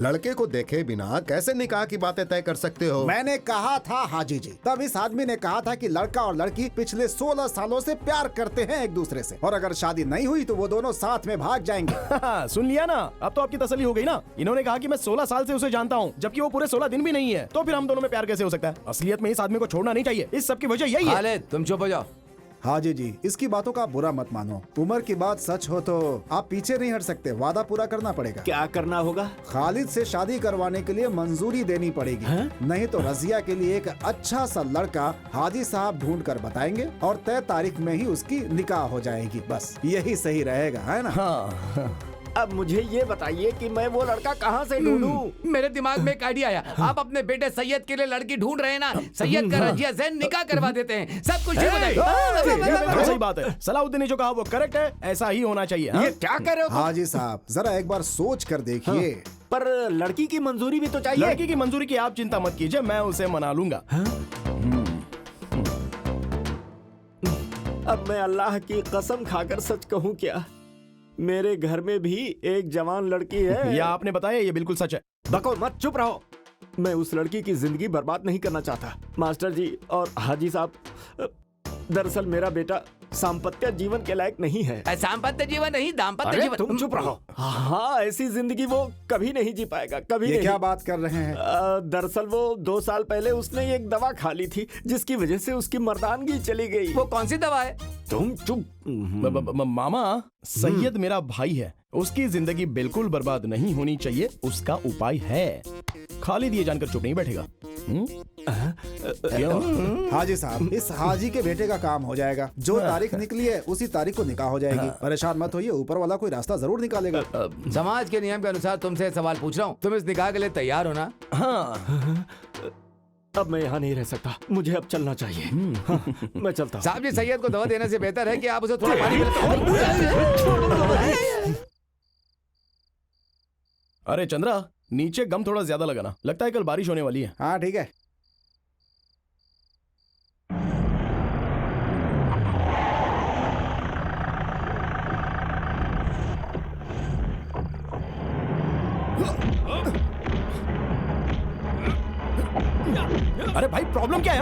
लड़के को देखे बिना कैसे निकाह की बातें तय कर सकते हो? मैंने कहा था हाजी जी, तब इस आदमी ने कहा था कि लड़का और लड़की पिछले 16 सालों से प्यार करते हैं एक दूसरे से, और अगर शादी नहीं हुई तो वो दोनों साथ में भाग जाएंगे। सुन लिया ना, अब तो आपकी तसल्ली हो गई ना। इन्होंने कहा कि मैं 16 साल से उसे जानता हूँ, जबकि वो पूरे 16 दिन भी नहीं है। तो फिर हम दोनों में प्यार कैसे हो सकता है? असलियत में इस आदमी को छोड़ना नहीं चाहिए। इस सब की वजह यही है। खालिद तुम चुप हो जाओ। हाजी जी, इसकी बातों का बुरा मत मानो। उमर की बात सच हो तो आप पीछे नहीं हट सकते, वादा पूरा करना पड़ेगा। क्या करना होगा? खालिद से शादी करवाने के लिए मंजूरी देनी पड़ेगी, नहीं तो रजिया के लिए एक अच्छा सा लड़का हाजी साहब ढूंढ कर बताएंगे और तय तारीख में ही उसकी निकाह हो जाएगी। बस यही सही रहेगा, है ना? हाँ। अब मुझे ये बताइए कि मैं वो लड़का कहाँ से ढूंढूं? मेरे दिमाग में एक आइडिया आया। आप अपने बेटे सैयद के लिए लड़की ढूंढ रहे हैं ना, सैयद का रजिया से निकाह करवा देते हैं, सब कुछ ठीक हो जाएगा। सही बात है, सलाउद्दीन ने जो कहा वो करेक्ट है, ऐसा ही होना चाहिए। ये क्या कर रहे हो? हाजी साहब जरा एक बार सोच कर देखिए। पर लड़की की मंजूरी भी तो चाहिए। लड़की की मंजूरी की आप चिंता मत कीजिए, मैं उसे मना लूंगा। अब मैं अल्लाह की कसम खाकर सच कहूँ क्या, मेरे घर में भी एक जवान लड़की है। या आपने बताया, ये बिल्कुल सच है। बको मत, चुप रहो। मैं उस लड़की की जिंदगी बर्बाद नहीं करना चाहता। मास्टर जी और हाजी साहब, दरअसल मेरा बेटा सांपत्य जीवन के लायक नहीं है। सांपत्य जीवन नहीं, दाम्पत्य अरे जीवन। तुम चुप रहो। हाँ, ऐसी जिंदगी वो कभी नहीं जी पाएगा, कभी ये नहीं। क्या बात कर रहे हैं? दरअसल वो 2 साल पहले उसने एक दवा खा ली थी, जिसकी वजह से उसकी मर्दानगी चली गई। वो कौन सी दवा है? तुम चुप। मामा, सैयद मेरा भाई है, उसकी जिंदगी बिल्कुल बर्बाद नहीं होनी चाहिए, उसका उपाय है। खालिद ये जानकर चुप नहीं बैठेगा। हाजी साहब, इस हाजी के बेटे का काम हो जाएगा। जो तारीख निकली है उसी तारीख को निकाह हो जाएगी। परेशान मत होइए, ऊपर वाला कोई रास्ता जरूर निकालेगा। समाज के नियम के अनुसार तुमसे सवाल पूछ रहा हूँ, तुम इस निकाह के लिए तैयार हो ना? हाँ। अब मैं यहाँ नहीं रह सकता, मुझे अब चलना चाहिए। हाँ, मैं चलता हूँ। साहब जी, सैयद को दवा देने से बेहतर है कि आप उसे थोड़ा पानी अरे चंद्रा, नीचे गम थोड़ा ज्यादा लगाना, लगता है कल बारिश होने वाली है। हाँ ठीक है। अरे भाई, प्रॉब्लम क्या है?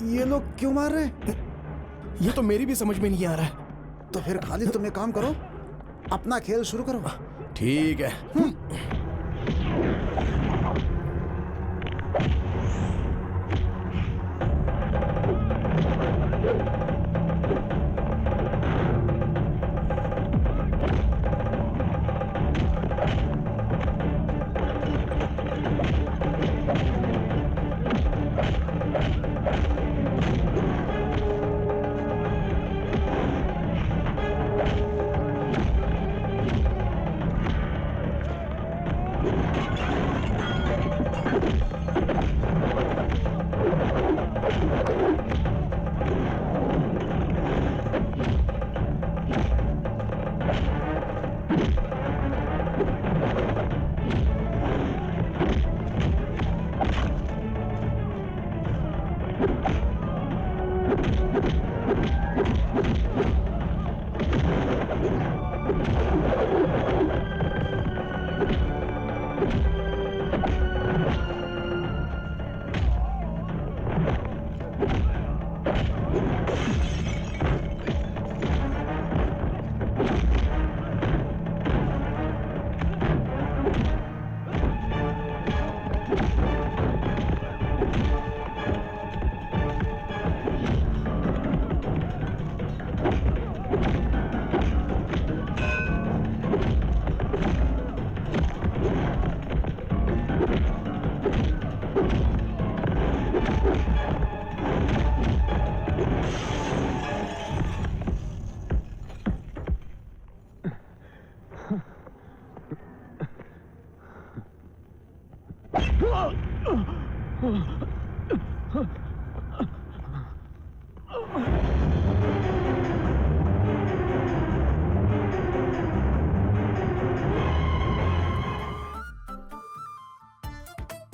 ये लोग क्यों मार रहे हैं? ये तो मेरी भी समझ में नहीं आ रहा है। तो फिर खालिद तुम एक काम करो, अपना खेल शुरू करो। ठीक है।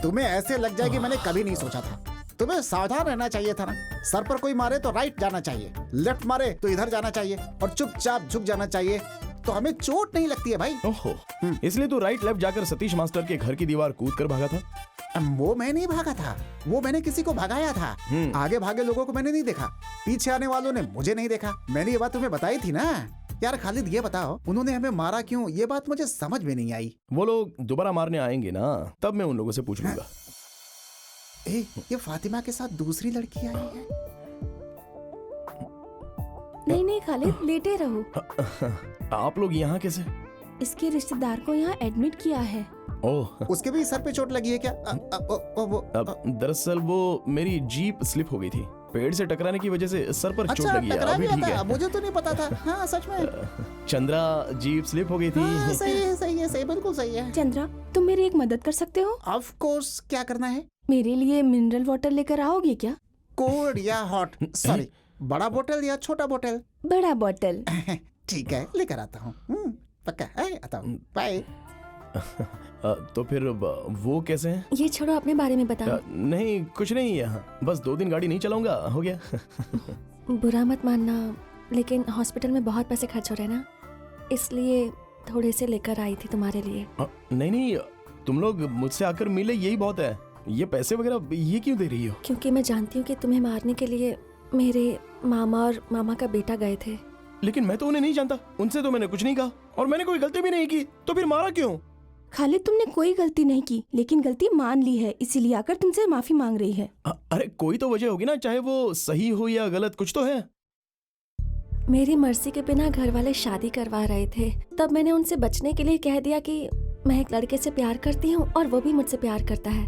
तुम्हें ऐसे लग जाएगी मैंने कभी नहीं सोचा था। तुम्हें सावधान रहना चाहिए था ना। सर पर कोई मारे तो राइट जाना चाहिए, लेफ्ट मारे तो इधर जाना चाहिए और चुपचाप झुक जाना चाहिए, तो हमें चोट नहीं लगती है भाई। ओहो, इसलिए तू राइट लेफ्ट जाकर सतीश मास्टर के घर की दीवार कूद कर भागा था? वो मैं नहीं भागा था, वो मैंने किसी को भगाया था। आगे भागे लोगों को मैंने नहीं देखा, पीछे आने वालों ने मुझे नहीं देखा। मैंने ये बात तुम्हें बताई थी ना। यार खालिद ये बताओ, उन्होंने हमें मारा क्यों? ये बात मुझे समझ में नहीं आई। वो लोग दोबारा मारने आएंगे ना, तब मैं उन लोगों से पूछ लूंगा। ये फातिमा के साथ दूसरी लड़की आई है। नहीं नहीं खालिद, लेटे रहो। आप लोग यहाँ कैसे? इसके रिश्तेदार को यहाँ एडमिट किया है। ओह, उसके भी सर पे चोट लगी है क्या? दरअसल वो मेरी जीप स्लिप हो गई थी, पेड़ से टकराने की वजह से सर पर चोट लगी है। टकरा अभी गया ठीक था, है। मुझे तो नहीं पता था। हाँ सच में। चंद्रा, जीप स्लिप हो गई थी। हाँ, सही है सही है, सही बिल्कुल सही है। चंद्रा, तुम मेरी एक मदद कर सकते हो? ऑफ कोर्स, क्या करना है? मेरे लिए मिनरल वाटर लेकर आओगे क्या? कोल्ड या हॉट? सॉरी, बड़ा बोतल या छोटा बोतल? बड़ा बोतल। ठीक है, लेकर आता हूँ। पक्का है, आता हूँ। बाय। तो फिर वो कैसे हैं? ये छोड़ो, अपने बारे में बताओ। नहीं कुछ नहीं, यहाँ बस 2 दिन गाड़ी नहीं चलाऊंगा, हो गया। बुरा मत मानना, लेकिन हॉस्पिटल में बहुत पैसे खर्च हो रहे हैं ना, इसलिए थोड़े से लेकर आई थी तुम्हारे लिए। नहीं नहीं, तुम लोग मुझसे आकर मिले यही बहुत है। ये पैसे वगैरह ये क्यों दे रही हो? क्योंकि मैं जानती हूँ कि तुम्हें मारने के लिए मेरे मामा और मामा का बेटा गए थे। लेकिन मैं तो उन्हें नहीं जानता, उनसे तो मैंने कुछ नहीं कहा और मैंने कोई गलती भी नहीं की, तो फिर मारा क्यों? खालिद, तुमने कोई गलती नहीं की, लेकिन गलती मान ली है, इसीलिए आकर तुमसे माफी मांग रही है। अरे कोई तो वजह होगी ना, चाहे वो सही हो या गलत, कुछ तो है। मेरी मर्जी के बिना घर वाले शादी करवा रहे थे, तब मैंने उनसे बचने के लिए कह दिया कि मैं एक लड़के से प्यार करती हूँ और वो भी मुझसे प्यार करता है।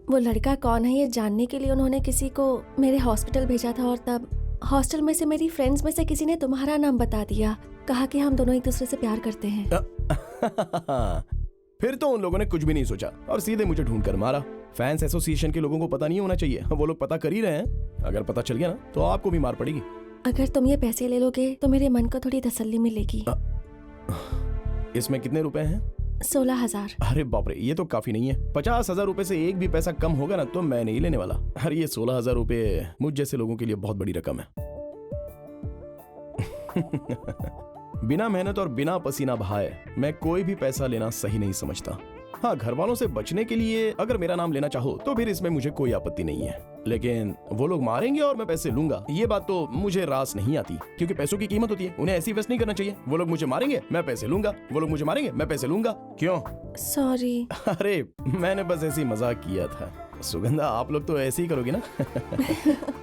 वो लड़का कौन है ये जानने के लिए उन्होंने किसी को मेरे हॉस्पिटल भेजा था, और तब हॉस्टल में से मेरी फ्रेंड्स में से किसी ने तुम्हारा नाम बता दिया, कहा कि हम दोनों एक दूसरे से प्यार करते हैं। फिर तो उन लोगों ने कुछ भी नहीं सोचा और सीधे मुझे ढूंढ कर मारा। फैंस एसोसिएशन के लोगों को पता नहीं होना चाहिए, वो लोग पता कर ही रहे हैं। अगर पता चल गया ना तो आपको भी मार पड़ेगी। अगर तुम ये पैसे ले लोगे तो मेरे मन को थोड़ी तसल्ली मिलेगी। इसमें कितने रुपए हैं? 16,000। अरे बाप रे, ये तो काफी नहीं है। 50,000 रुपए से एक भी पैसा कम होगा ना तो मैं नहीं लेने वाला। अरे ये 16,000 रुपए मुझ जैसे लोगों के लिए बहुत बड़ी रकम है। बिना मेहनत और बिना पसीना बहाए मैं कोई भी पैसा लेना सही नहीं समझता। हाँ, घर वालों से बचने के लिए अगर मेरा नाम लेना चाहो तो फिर इसमें मुझे कोई आपत्ति नहीं है, लेकिन वो लोग मारेंगे और मैं पैसे लूंगा, ये बात तो मुझे रास नहीं आती, क्योंकि पैसों की कीमत होती है, उन्हें ऐसी वेस्ट नहीं करना चाहिए। वो लोग मुझे मारेंगे, मैं पैसे लूंगा, वो लोग मुझे मारेंगे, मैं पैसे लूंगा। क्यों? सॉरी। अरे मैंने बस ऐसे ही मजाक किया था। सुगंधा, आप लोग तो ऐसे ही करोगे ना?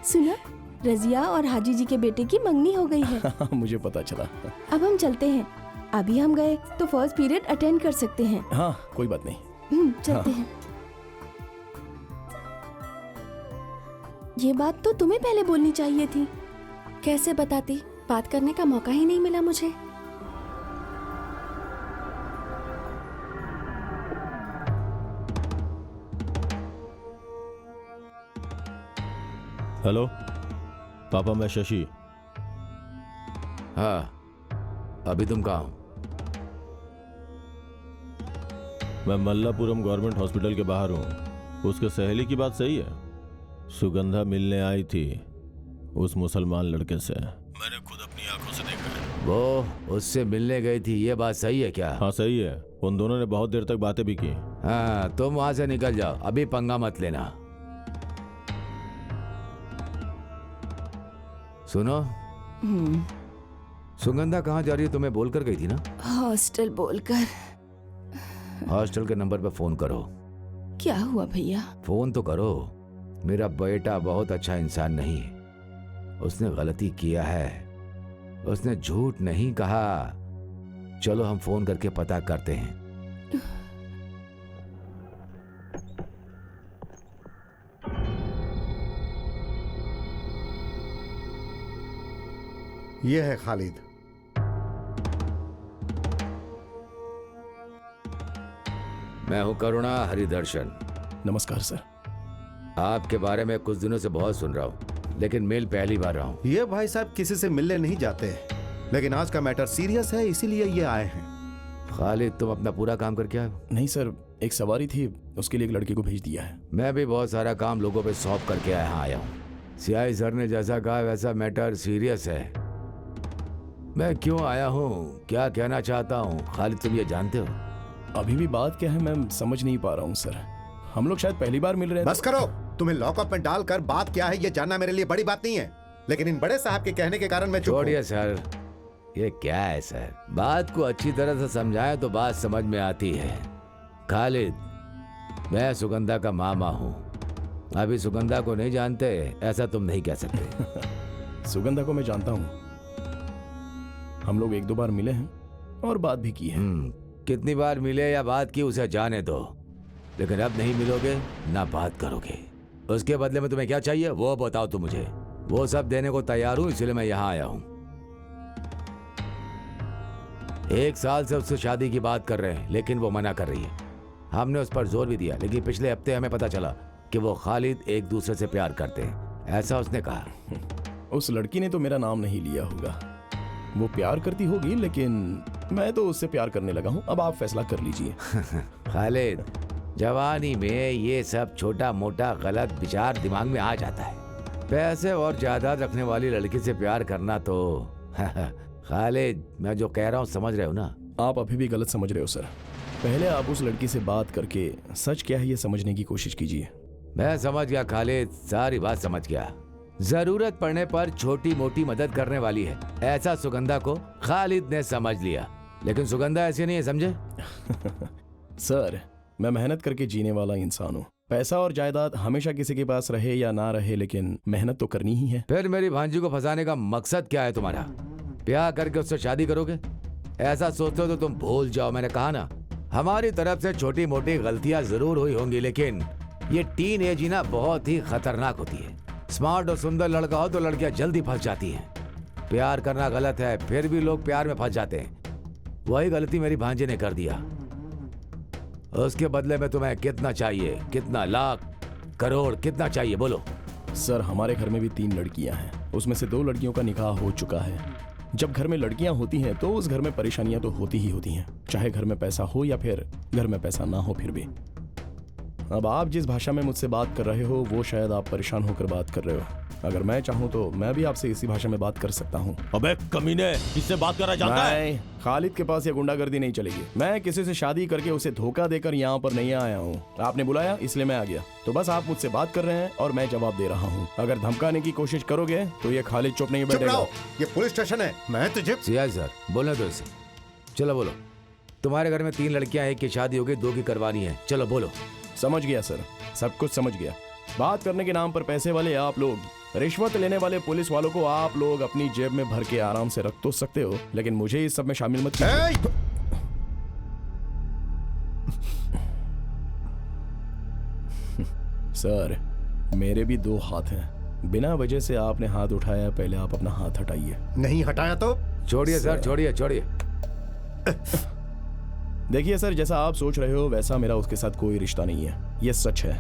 सुना, रजिया और हाजी जी के बेटे की मंगनी हो गई है। मुझे पता चला। अब हम चलते हैं, अभी हम गए तो फर्स्ट पीरियड अटेंड कर सकते हैं। हाँ कोई बात नहीं, चलते हैं। ये बात तो तुम्हें पहले बोलनी चाहिए थी। कैसे बताती, बात करने का मौका ही नहीं मिला मुझे। हेलो पापा, मैं शशि। हाँ, अभी तुम कहाँ हो? मैं मल्लापुरम गवर्नमेंट हॉस्पिटल के बाहर हूँ। उसके सहेली की बात सही है, सुगंधा मिलने आई थी उस मुसलमान लड़के से। मैंने खुद अपनी आंखों से देखा है। वो उससे मिलने गई थी, ये बात सही है क्या? हाँ सही है, उन दोनों ने बहुत देर तक बातें भी की। हाँ, तुम वहां से निकल जाओ, अभी पंगा मत लेना। सुनो, सुगंधा कहाँ जा रही है तुम्हें बोलकर गई थी ना? हॉस्टल बोलकर। हॉस्टल के नंबर पे फोन करो। क्या हुआ भैया? फोन तो करो। मेरा बेटा बहुत अच्छा इंसान नहीं, उसने गलती किया है, उसने झूठ नहीं कहा। चलो हम फोन करके पता करते हैं। ये है खालिद। मैं हूँ करुणा हरिदर्शन। नमस्कार सर। आपके बारे में कुछ दिनों से बहुत सुन रहा हूँ, लेकिन मिल पहली बार रहा हूँ। ये भाई साहब किसी से मिलने नहीं जाते, लेकिन आज का मैटर सीरियस है, इसीलिए ये आए हैं। खालिद, तुम अपना पूरा काम करके आए हो? नहीं सर, एक सवारी थी, उसके लिए एक लड़के को भेज दिया है। मैं भी बहुत सारा काम लोगों पे सौंप करके आया हूँ। सीआई सर ने जैसा कहा वैसा मैटर सीरियस है। मैं क्यों आया हूँ, क्या कहना चाहता हूँ, खालिद तुम ये जानते हो? अभी भी बात क्या है मैं समझ नहीं पा रहा हूँ सर। हम लोग शायद पहली बार मिल रहे हैं। बस करो, तुम्हें लॉकअप में डालकर बात क्या है ये जानना मेरे लिए बड़ी बात नहीं है, लेकिन इन बड़े साहब के कहने के कारण मैं चुप हूं। छोड़िए सर, ये क्या है सर, बात को अच्छी तरह से समझाएं तो बात समझ में आती है। खालिद, मैं सुगंधा का मामा हूँ। अभी सुगंधा को नहीं जानते ऐसा तुम नहीं कह सकते। सुगंधा को मैं जानता हूँ, हम लोग एक दो बार मिले हैं और बात भी की है। कितनी बार मिले या बात की उसे जाने दो, लेकिन अब नहीं मिलोगे ना बात करोगे। उसके बदले में तुम्हें क्या चाहिए वो बताओ तुम मुझे। वो सब देने को तैयार हूँ, इसलिए मैं यहाँ आया हूँ। 1 साल से उससे शादी की बात कर रहे हैं, लेकिन वो मना कर रही है। हमने उस पर जोर भी दिया, लेकिन पिछले हफ्ते हमें पता चला कि वो खालिद एक दूसरे से प्यार करते हैं, ऐसा उसने कहा। उस लड़की ने तो मेरा नाम नहीं लिया होगा। वो प्यार करती होगी, लेकिन मैं तो उससे प्यार करने लगा हूँ। अब आप फैसला कर लीजिए। खालिद, जवानी में ये सब छोटा मोटा गलत विचार दिमाग में आ जाता है। पैसे और जायदाद रखने वाली लड़की से प्यार करना तो खालिद, मैं जो कह रहा हूँ समझ रहे हो ना? आप अभी भी गलत समझ रहे हो सर। पहले आप उस लड़की से बात करके सच क्या है ये समझने की कोशिश कीजिए। मैं समझ गया खालिद, सारी बात समझ गया। जरूरत पड़ने पर छोटी मोटी मदद करने वाली है, ऐसा सुगंधा को खालिद ने समझ लिया। लेकिन सुगंधा ऐसी नहीं है, समझे? सर, मैं मेहनत करके जीने वाला इंसान हूँ। पैसा और जायदाद हमेशा किसी के पास रहे या ना रहे, लेकिन मेहनत तो करनी ही है। फिर मेरी भांजी को फंसाने का मकसद क्या है तुम्हारा? ब्याह करके उससे शादी करोगे? ऐसा सोचते हो तो तुम भूल जाओ, मैंने कहा ना, हमारी तरफ से छोटी मोटी गलतियां जरूर हुई होंगी, लेकिन ये टीन एज ही ना बहुत ही खतरनाक होती है। स्मार्ट और सुंदर लड़का हो तो लड़कियां जल्दी फंस जाती हैं। प्यार करना गलत है, फिर भी लोग प्यार में फंस जाते हैं। वही गलती मेरी भांजी ने कर दिया। उसके बदले में तुम्हें कितना चाहिए? कितना? लाख, करोड़, कितना चाहिए बोलो? सर, हमारे घर में भी 3 लड़कियां हैं, उसमें से 2 लड़कियों का निकाह हो चुका है। जब घर में लड़कियां होती हैं तो उस घर में परेशानियां तो होती ही होती हैं, चाहे घर में पैसा हो या फिर घर में पैसा ना हो। फिर भी अब आप जिस भाषा में मुझसे बात कर रहे हो वो शायद आप परेशान होकर बात कर रहे हो। अगर मैं चाहूँ तो मैं भी आपसे इसी भाषा में बात कर सकता हूँ। अबे कमीने, किससे बात कर रहा जानता है? खालिद के पास ये गुंडागर्दी नहीं चलेगी। मैं किसी से शादी करके उसे धोखा देकर यहाँ पर नहीं आया हूँ। आपने बुलाया इसलिए मैं आ गया। तो बस आप मुझसे बात कर रहे हैं और मैं जवाब दे रहा हूँ। अगर धमकाने की कोशिश करोगे तो ये खालिद चुप नहीं बैठेगा। ये पुलिस स्टेशन है, मैं तुझे। सीआई सर, बोलने दो इसे। चलो बोलो। तुम्हारे घर में 3 लड़कियां, एक की शादी हो गई, 2 की करवानी है। चलो बोलो। समझ गया सर, सब कुछ समझ गया। बात करने के नाम पर पैसे वाले आप लोग, रिश्वत लेने वाले पुलिस वालों को आप लोग अपनी जेब में भर के आराम से रख तो सकते हो, लेकिन मुझे इस सब में शामिल मत कीजिए। सर, मेरे भी 2 हाथ हैं। बिना वजह से आपने हाथ उठाया, पहले आप अपना हाथ हटाइए। नहीं हटाया तो छोड़िए सर, छोड़िए छोड़िए। देखिए सर, जैसा आप सोच रहे हो वैसा मेरा उसके साथ कोई रिश्ता नहीं है। ये सच है,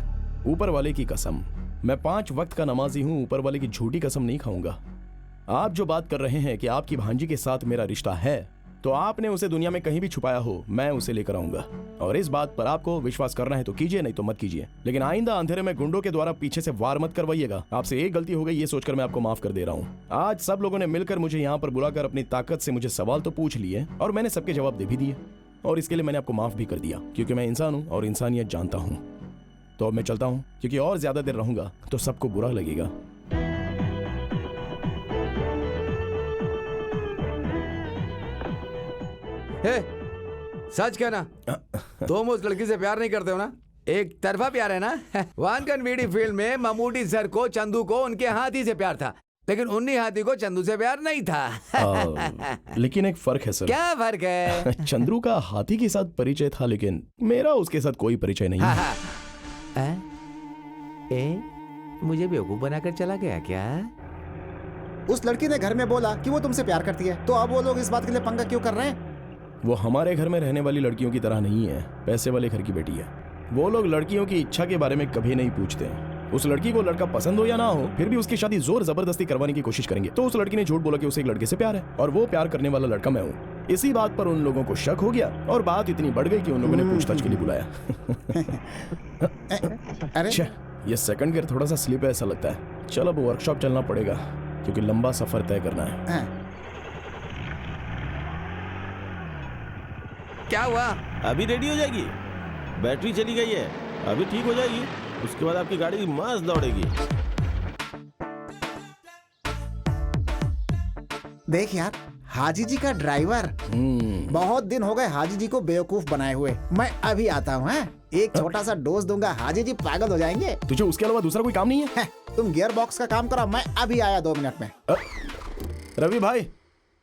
ऊपर वाले की कसम। मैं 5 वक्त का नमाजी हूँ, ऊपर वाले की झूठी कसम नहीं खाऊंगा। आप जो बात कर रहे हैं कि आपकी भांजी के साथ मेरा रिश्ता है, तो आपने उसे दुनिया में कहीं भी छुपाया हो, मैं उसे लेकर आऊंगा। और इस बात पर आपको विश्वास करना है तो कीजिए, नहीं तो मत कीजिए। लेकिन आइंदा अंधेरे में गुंडों के द्वारा पीछे से वार मत करवाइएगा। आपसे एक गलती हो गई ये सोचकर मैं आपको माफ कर दे रहा हूँ। आज सब लोगं ने मिलकर मुझे यहाँ पर बुलाकर अपनी ताकत से मुझे सवाल तो पूछ लिए और मैंने सबके जवाब दे भी दिए, और इसके लिए मैंने आपको माफ भी कर दिया, क्योंकि मैं इंसान हूँ और इंसानियत जानता हूँ। तो अब मैं चलता हूँ, क्योंकि और ज्यादा देर रहूंगा तो सबको बुरा लगेगा। हे, सच कहना, तुम उस लड़की से प्यार नहीं करते हो ना? एक तरफा प्यार है ना? वानकन वीडी फिल्म में ममूटी सर को चंदू को उनके हाथी से प्यार था, लेकिन उन्हीं हाथी को चंदू से प्यार नहीं था। लेकिन एक फर्क है सर। क्या फर्क है? चंद्रू का हाथी के साथ परिचय था, लेकिन मेरा उसके साथ कोई परिचय नहीं है। मुझे बेवकूफ बनाकर चला गया क्या? उस लड़की ने घर में बोला कि वो तुमसे प्यार करती है, तो अब वो लोग इस बात के लिए पंगा क्यों कर रहे हैं? वो हमारे घर में रहने वाली लड़कियों की तरह नहीं है, पैसे वाले घर की बेटी है। वो लोग लड़कियों की इच्छा के बारे में कभी नहीं पूछते हैं। उस लड़की को लड़का पसंद हो या ना हो, फिर भी उसकी शादी जोर जबरदस्ती करवाने की कोशिश करेंगे। तो उस लड़की ने झूठ बोला कि उसे एक लड़के से प्यार है और वो प्यार करने वाला लड़का मैं हूँ। इसी बात पर उन लोगों को शक हो गया और बात इतनी बढ़ गई कि उन लोगों ने पूछताछ के लिए बुलाया। अरे ये सेकंड गियर थोड़ा सा स्लिप है ऐसा लगता है। चल अब वर्कशॉप चलना पड़ेगा क्योंकि लंबा सफर तय करना है। क्या हुआ? अभी रेडी हो जाएगी, बैटरी चली गई है, अभी ठीक हो जाएगी, उसके बाद आपकी गाड़ी मस्त दौड़ेगी। देख यार, हाजी जी का ड्राइवर। बहुत दिन हो गए हाजी जी को बेवकूफ बनाए हुए। मैं अभी आता हूँ। एक छोटा सा डोज दूंगा, हाजी जी पागल हो जाएंगे। तुझे उसके अलावा दूसरा कोई काम नहीं है? तुम गियर बॉक्स का काम करो, मैं अभी आया 2 मिनट में। रवि भाई।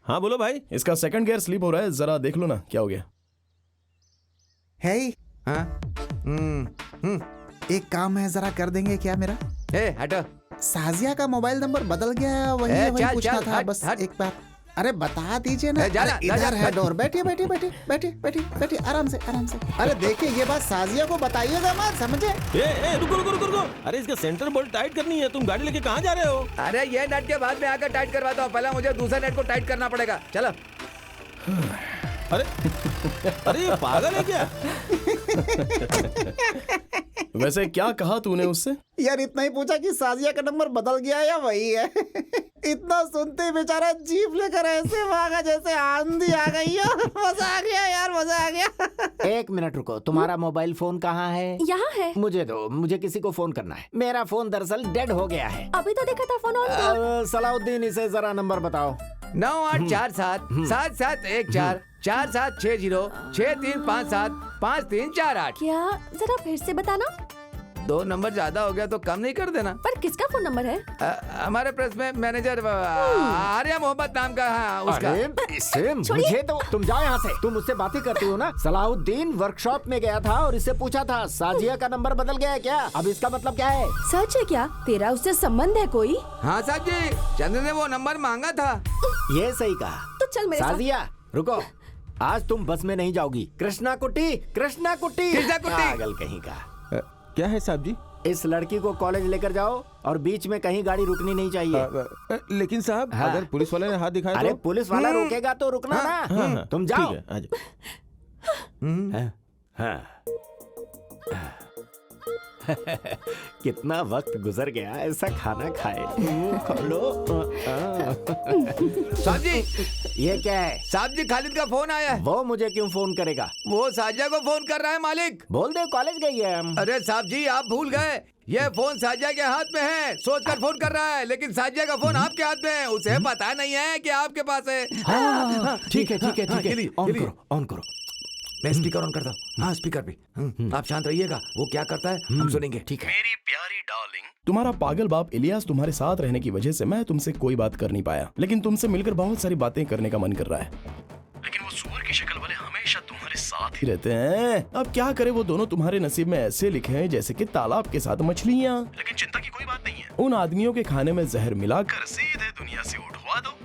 हाँ बोलो भाई। इसका सेकंड गियर स्लिप हो रहा है, जरा देख लो ना क्या हो गया। है एक काम है, जरा कर देंगे क्या मेरा? हटो। साजिया का मोबाइल नंबर बदल गया, वही पूछना था बस एक बार। अरे बता दीजिए ना। इधर है डोर। बैठिए बैठिए बैठिए बैठिए बैठिए बैठिए, आराम से आराम से। अरे देखिए ये बात साजिया को बताइएगा मत, समझे? रुको रुको रुको रुको। अरे इसका सेंटर बोल्ट टाइट करनी है। तुम गाड़ी लेके कहाँ जा रहे हो? अरे ये नट के बाद में आकर टाइट करवाता हूँ, पहले मुझे दूसरा नट को टाइट करना पड़ेगा। चलो। अरे अरे ये पागल है क्या? वैसे क्या कहा तूने उससे? यार इतना ही पूछा कि साजिया का नंबर बदल गया या वही है। इतना सुनते ही बेचारा जीप लेकर ऐसे भागा जैसे आंधी आ गई हो। मजा आ गया यार, मजा आ गया। 1 मिनट रुको, तुम्हारा मोबाइल फोन कहाँ है? यहाँ है। मुझे दो, मुझे किसी को फोन करना है। मेरा फोन दरअसल डेड हो गया है। अभी तो देखा था फोन ऑन। सलाउद्दीन, इसे जरा नंबर बताओ। 9847 7714 4760 6357 5348। क्या? जरा फिर से बताना। 2 नंबर ज्यादा हो गया तो कम नहीं कर देना? पर किसका फोन नंबर है? हमारे प्रेस में मैनेजर आर्या मोहम्मद नाम का है उसका। इससे मुझे तो, तुम जाओ यहाँ से। तुम मुझसे बातें करती हो ना। सलाउद्दीन वर्कशॉप में गया था और इससे पूछा था साजिया का नंबर बदल गया है क्या? अब इसका मतलब क्या है? सच है क्या? तेरा उससे संबंध है कोई? हाँ साहब जी, चंद्र ने वो नंबर मांगा था। ये सही कहा। तो चल मेरे साथ। साजिया रुको, आज तुम बस में नहीं जाओगी। कृष्णा कुट्टी, कृष्णा कुट्टी, कृष्णा कुट्टी। पागल कहीं का। क्या है साहब जी? इस लड़की को कॉलेज लेकर जाओ और बीच में कहीं गाड़ी रुकनी नहीं चाहिए। लेकिन साहब हाँ। अगर पुलिस वाले ने हाथ दिखाया अरे तो? पुलिस वाला रोकेगा तो रुकना ना। तुम जाओ। ठीक है, आ जाओ। हाँ। कितना वक्त गुजर गया ऐसा खाना खाए। खोलो। साहब जी, ये क्या है? साहब जी खालिद का फोन आया है। वो मुझे क्यों फोन करेगा? वो साजिया को फोन कर रहा है मालिक। बोल दे कॉलेज गई है हम। अरे साहब जी आप भूल गए, ये फोन साजिया के हाथ में है। सोचकर फोन कर रहा है, लेकिन साजिया का फोन आपके हाथ में है। उसे पता नहीं है कि आपके पास है। ठीक है ठीक है ठीक है, ऑन करो ऑन करो। मैं स्पीकर ऑन करता हूँ। हाँ स्पीकर भी। आप शांत रहिएगा, वो क्या करता है हम सुनेंगे। ठीक है। मेरी प्यारी डार्लिंग, तुम्हारा पागल बाप इलियास तुम्हारे साथ रहने की वजह से मैं तुमसे कोई बात कर नहीं पाया, लेकिन तुमसे मिलकर बहुत सारी बातें करने का मन कर रहा है। लेकिन वो सुअर की शक्ल वाले हमेशा तुम्हारे साथ ही रहते हैं। अब क्या करे, वो दोनों तुम्हारे नसीब में ऐसे लिखे हैं जैसे कि तालाब के साथ मछलियाँ। लेकिन चिंता की कोई बात नहीं है, उन आदमियों के खाने में जहर मिलाकर सीधे दुनिया से उठवा दो।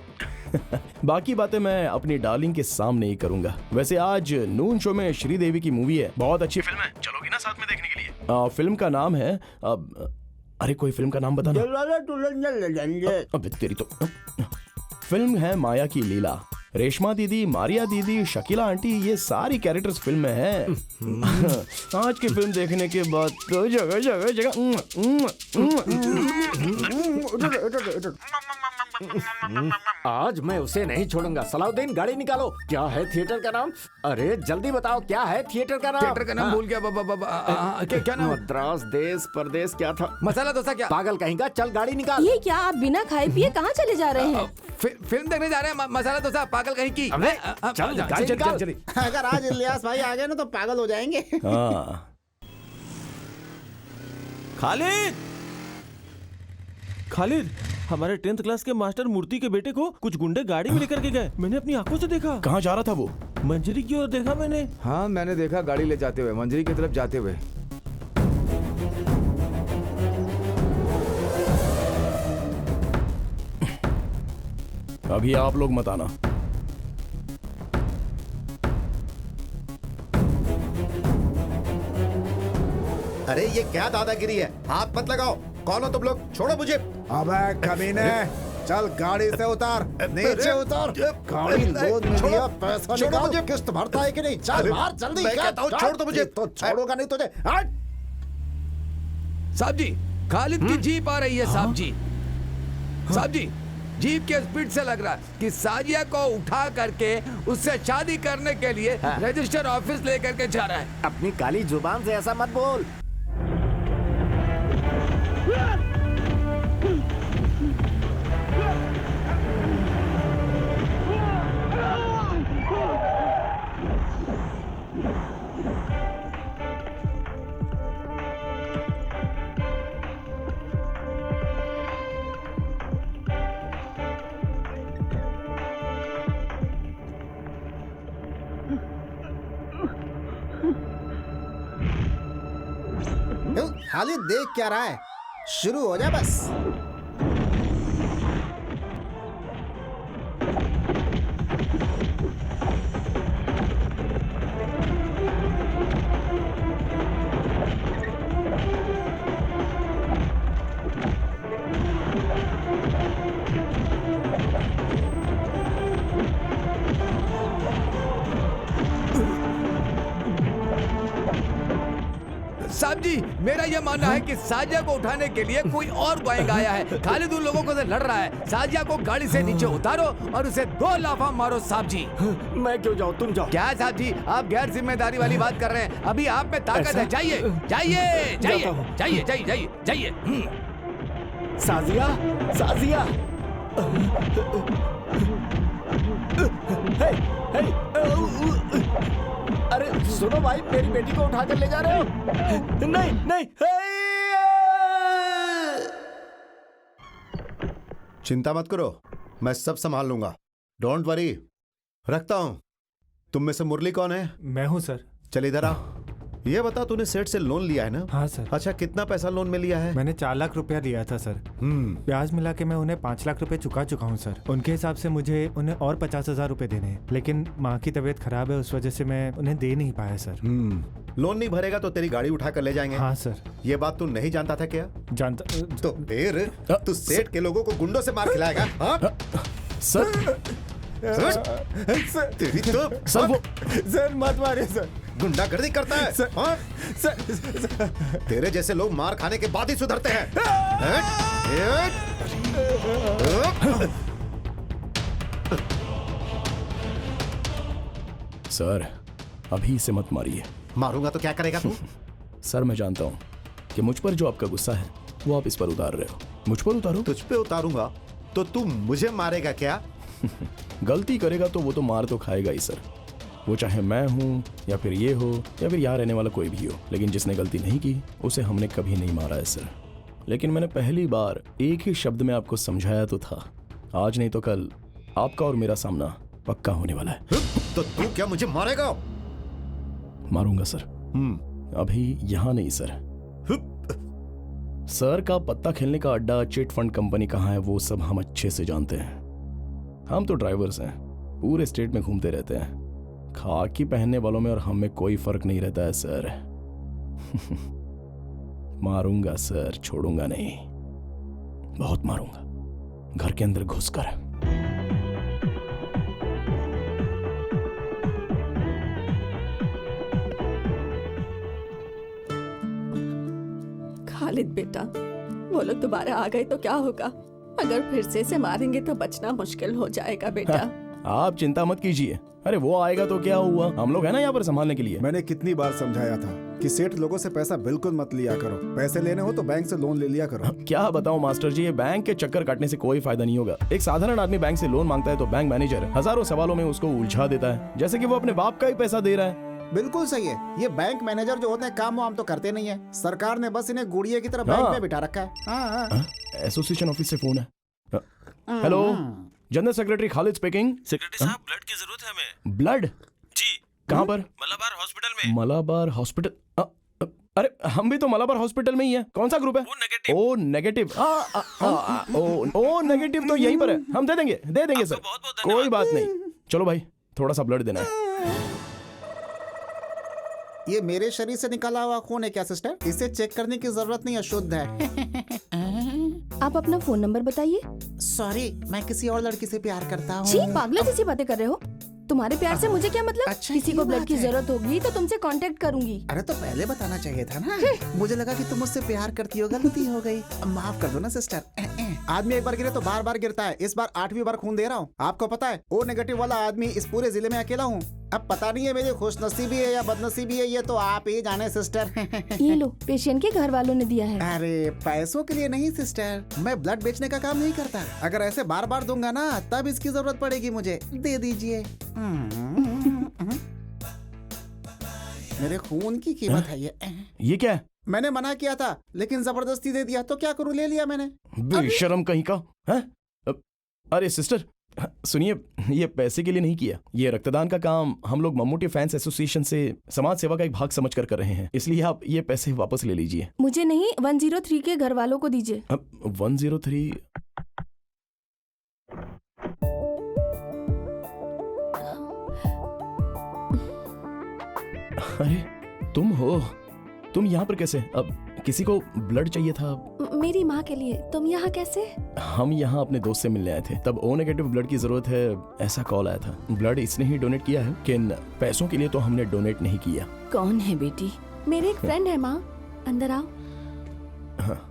बाकी बातें मैं अपनी डार्लिंग के सामने ही करूंगा। वैसे आज नून शो में श्रीदेवी की मूवी है, बहुत अच्छी फिल्म है, चलोगी ना साथ में देखने के लिए? फिल्म का नाम है अरे कोई फिल्म का नाम बताना। अबे तेरी तो। फिल्म है माया की लीला। रेशमा दीदी, मारिया दीदी, शकीला आंटी, ये सारी कैरेक्टर्स फिल्म में हैं। आज की फिल्म देखने के बाद तो जगह जगह जगह आज मैं उसे नहीं छोड़ूंगा। सलाउद्दीन गाड़ी निकालो। क्या है थिएटर का नाम? अरे जल्दी बताओ क्या है थिएटर का नाम? थिएटर का नाम भूल गया। क्या नाम? मद्रास देश परदेश क्या था? मसाला डोसा। क्या पागल कहीं का, चल गाड़ी निकाल। ये क्या, आप बिना खाए पिए कहाँ चले जा रहे हैं? फिल्म देखने जा रहे हैं। मसाला डोसा। पागल कहीं की। चल गाड़ी निकाल। अगर आज इलियास भाई आ गए ना तो पागल हो जाएंगे। खालिद, खालिद, हमारे 10th क्लास के मास्टर मूर्ति के बेटे को कुछ गुंडे गाड़ी में लेकर के गए। मैंने अपनी आंखों से देखा। कहाँ जा रहा था वो? मंजरी की ओर देखा मैंने। हाँ मैंने देखा, गाड़ी ले जाते हुए मंजरी की तरफ जाते हुए। अभी आप लोग मत आना। अरे ये क्या दादागिरी है? हाथ मत लगाओ। कौन हो तुम लोग? छोड़ो मुझे। अबे कमीने, चल गाड़ी से उतार, नीचे उतार। गाड़ी लोड में दिया, पैसा निकाल। किस्त भरता है कि नहीं? चल बाहर जल्दी। मैं कहता हूँ छोड़ दो मुझे। तो छोड़ूंगा नहीं तुझे। हट। साहब जी, खालिद की जीप आ रही है साहब जी। साहब जी, जीप के स्पीड से लग रहा है कि साजिया को उठा करके उससे शादी करने के लिए रजिस्टर ऑफिस लेकर के जा रहा है। अपनी काली जुबान से ऐसा मत बोल। खालिद देख क्या रहा है? शुरू हो जा बस। साहब जी, मेरा यह मानना है कि साजिया को उठाने के लिए कोई और गैंग आया है। खालिद उन लोगों को से लड़ रहा है। साजिया को गाड़ी से नीचे उतारो और उसे 2 लाफा मारो साहब जी। मैं क्यों जाऊँ? तुम जाओ। क्या साहब जी, आप गैर जिम्मेदारी वाली बात कर रहे हैं? अभी आप में ताकत है। जाइए जाइए जाइए जाइए जाइए जाइए जाइए। साजिया, साजिया। हे, हे, अरे सुनो भाई, मेरी बेटी को उठा कर ले जा रहे हो? नहीं नहीं। चिंता मत करो, मैं सब संभाल लूंगा। Don't worry. रखता हूं। तुम में से मुरली कौन है? मैं हूं सर। चल इधर आ। ये बता, तूने सेठ से लोन लिया है ना? हाँ सर। अच्छा, कितना पैसा लोन में लिया है? मैंने 4 लाख रुपया लिया था सर। ब्याज मिला के मैं उन्हें 5 लाख रुपए चुका चुका हूँ सर। उनके हिसाब से मुझे उन्हें और 50,000 रुपए देने हैं, लेकिन माँ की तबीयत खराब है, उस वजह से मैं उन्हें दे नहीं पाया सर। लोन नहीं भरेगा तो तेरी गाड़ी उठा कर ले जाएंगे। हाँ सर। ये बात तू नहीं जानता था क्या? जानता तो फिर तू सेठ के लोगों को गुंडों से मार खिलाएगा? हाँ? सर तेरी तो सर वो सर मत मारिए सर। गुंडागर्दी करता है सर, हाँ? सर, तेरे जैसे लोग मार खाने के बाद ही सुधरते हैं। सर, अभी इसे मत मारिए। मारूंगा तो क्या करेगा तू? सर, मैं जानता हूँ कि मुझ पर जो आपका गुस्सा है वो आप इस पर उतार रहे हो। मुझ पर उतारो। तुझ पे उतारूंगा तो तू मुझे मारेगा क्या? गलती करेगा तो वो तो मार तो खाएगा ही सर। वो चाहे मैं हूँ या फिर ये हो या फिर यहाँ रहने वाला कोई भी हो, लेकिन जिसने गलती नहीं की उसे हमने कभी नहीं मारा है सर। लेकिन मैंने पहली बार एक ही शब्द में आपको समझाया तो था। आज नहीं तो कल आपका और मेरा सामना पक्का होने वाला है। तो तू क्या मुझे मारेगा? मारूंगा सर। अभी यहाँ नहीं सर। सर का पत्ता खेलने का अड्डा, चिट फंड कंपनी कहाँ है वो सब हम अच्छे से जानते हैं। हम तो ड्राइवर्स हैं, पूरे स्टेट में घूमते रहते हैं। खाकी पहनने वालों में और हम में कोई फर्क नहीं रहता है सर। मारूंगा सर, छोड़ूंगा नहीं, बहुत मारूंगा, घर के अंदर घुसकर। खालिद बेटा, वो लोग दोबारा आ गए तो क्या होगा? अगर फिर से मारेंगे तो बचना मुश्किल हो जाएगा बेटा। आप चिंता मत कीजिए। अरे वो आएगा तो क्या हुआ, हम लोग हैं ना यहाँ पर संभालने के लिए। मैंने कितनी बार समझाया था कि सेठ लोगों से पैसा बिल्कुल मत लिया करो। पैसे लेने हो तो बैंक से लोन ले लिया करो। क्या बताऊं मास्टर जी, ये बैंक के चक्कर काटने से कोई फायदा नहीं होगा। एक साधारण आदमी बैंक से लोन मांगता है तो बैंक मैनेजर हजारों सवालों में उसको उलझा देता है, जैसे कि वो अपने बाप का ही पैसा दे रहा है। बिल्कुल सही है। ये बैंक मैनेजर जो होते हैं काम वाम तो करते नहीं है। सरकार ने बस इन्हें गुड़िया की तरह बैंक में बिठा रखा है। एसोसिएशन ऑफिस से फोन है। Hello, general secretary Khalid speaking. Secretary साहब, ब्लड की जरूरत है हमें। ब्लड? जी। कहाँ पर? मलाबार हॉस्पिटल में। मलाबार हॉस्पिटल? अरे हम भी तो मलाबार हॉस्पिटल में ही है। कौन सा ग्रुप है? वो negative. O negative. O negative तो यहीं पर है, हम दे देंगे सर, कोई बात नहीं। चलो भाई, थोड़ा सा ब्लड देना है। ये मेरे शरीर से निकाला हुआ खून है क्या सिस्टर? इसे चेक करने की जरूरत नहीं है, शुद्ध है। आप अपना फोन नंबर बताइए। सॉरी, मैं किसी और लड़की से प्यार करता छी, हूँ। पागला जैसी बातें कर रहे हो। तुम्हारे प्यार से मुझे क्या मतलब? अच्छा, किसी ये को ब्लड बात की है। जरूरत होगी तो तुमसे कांटेक्ट करूंगी। अरे तो पहले बताना चाहिए था ना। मुझे लगा कि तुम मुझसे प्यार करती हो, गलती हो गई, माफ कर दो ना सिस्टर। आदमी एक बार गिरे तो बार बार गिरता है, इस बार 8वीं बार खून दे रहा हूँ। आपको पता है, ओ नेगेटिव वाला आदमी इस पूरे जिले में अकेला हूँ। अब पता नहीं है मेरी खुशनसीबी है या बदनसीबी है, ये तो आप ही जाने सिस्टर। ये लो, पेशेंट के घर वालों ने दिया है। अरे पैसों के लिए नहीं सिस्टर, मैं ब्लड बेचने का काम नहीं करता। अगर ऐसे बार बार दूंगा ना, तब इसकी जरूरत पड़ेगी मुझे, दे दीजिए। मेरे खून की कीमत है ये क्या है? मैंने मना किया था, लेकिन जबरदस्ती दे दिया, तो क्या करूं, ले लिया मैंने। बेशरम कहीं का है? अरे सिस्टर सुनिए, ये पैसे के लिए नहीं किया, ये रक्तदान का काम हम लोग मम्मूटी फैंस एसोसिएशन से समाज सेवा का एक भाग समझकर कर रहे हैं, इसलिए आप ये पैसे वापस ले लीजिए। मुझे नहीं, 103 के घर वालों को दीजिए। अब 103? अरे तुम हो, तुम यहाँ पर कैसे? अब किसी को ब्लड चाहिए था। मेरी माँ के लिए। तुम यहाँ कैसे? हम यहाँ अपने दोस्त से मिलने आए थे, तब ओ नेगेटिव ब्लड की जरूरत है ऐसा कॉल आया था। ब्लड इसने ही डोनेट किया है, लेकिन पैसों के लिए तो हमने डोनेट नहीं किया। कौन है बेटी? मेरे एक फ्रेंड है माँ, अंदर आओ।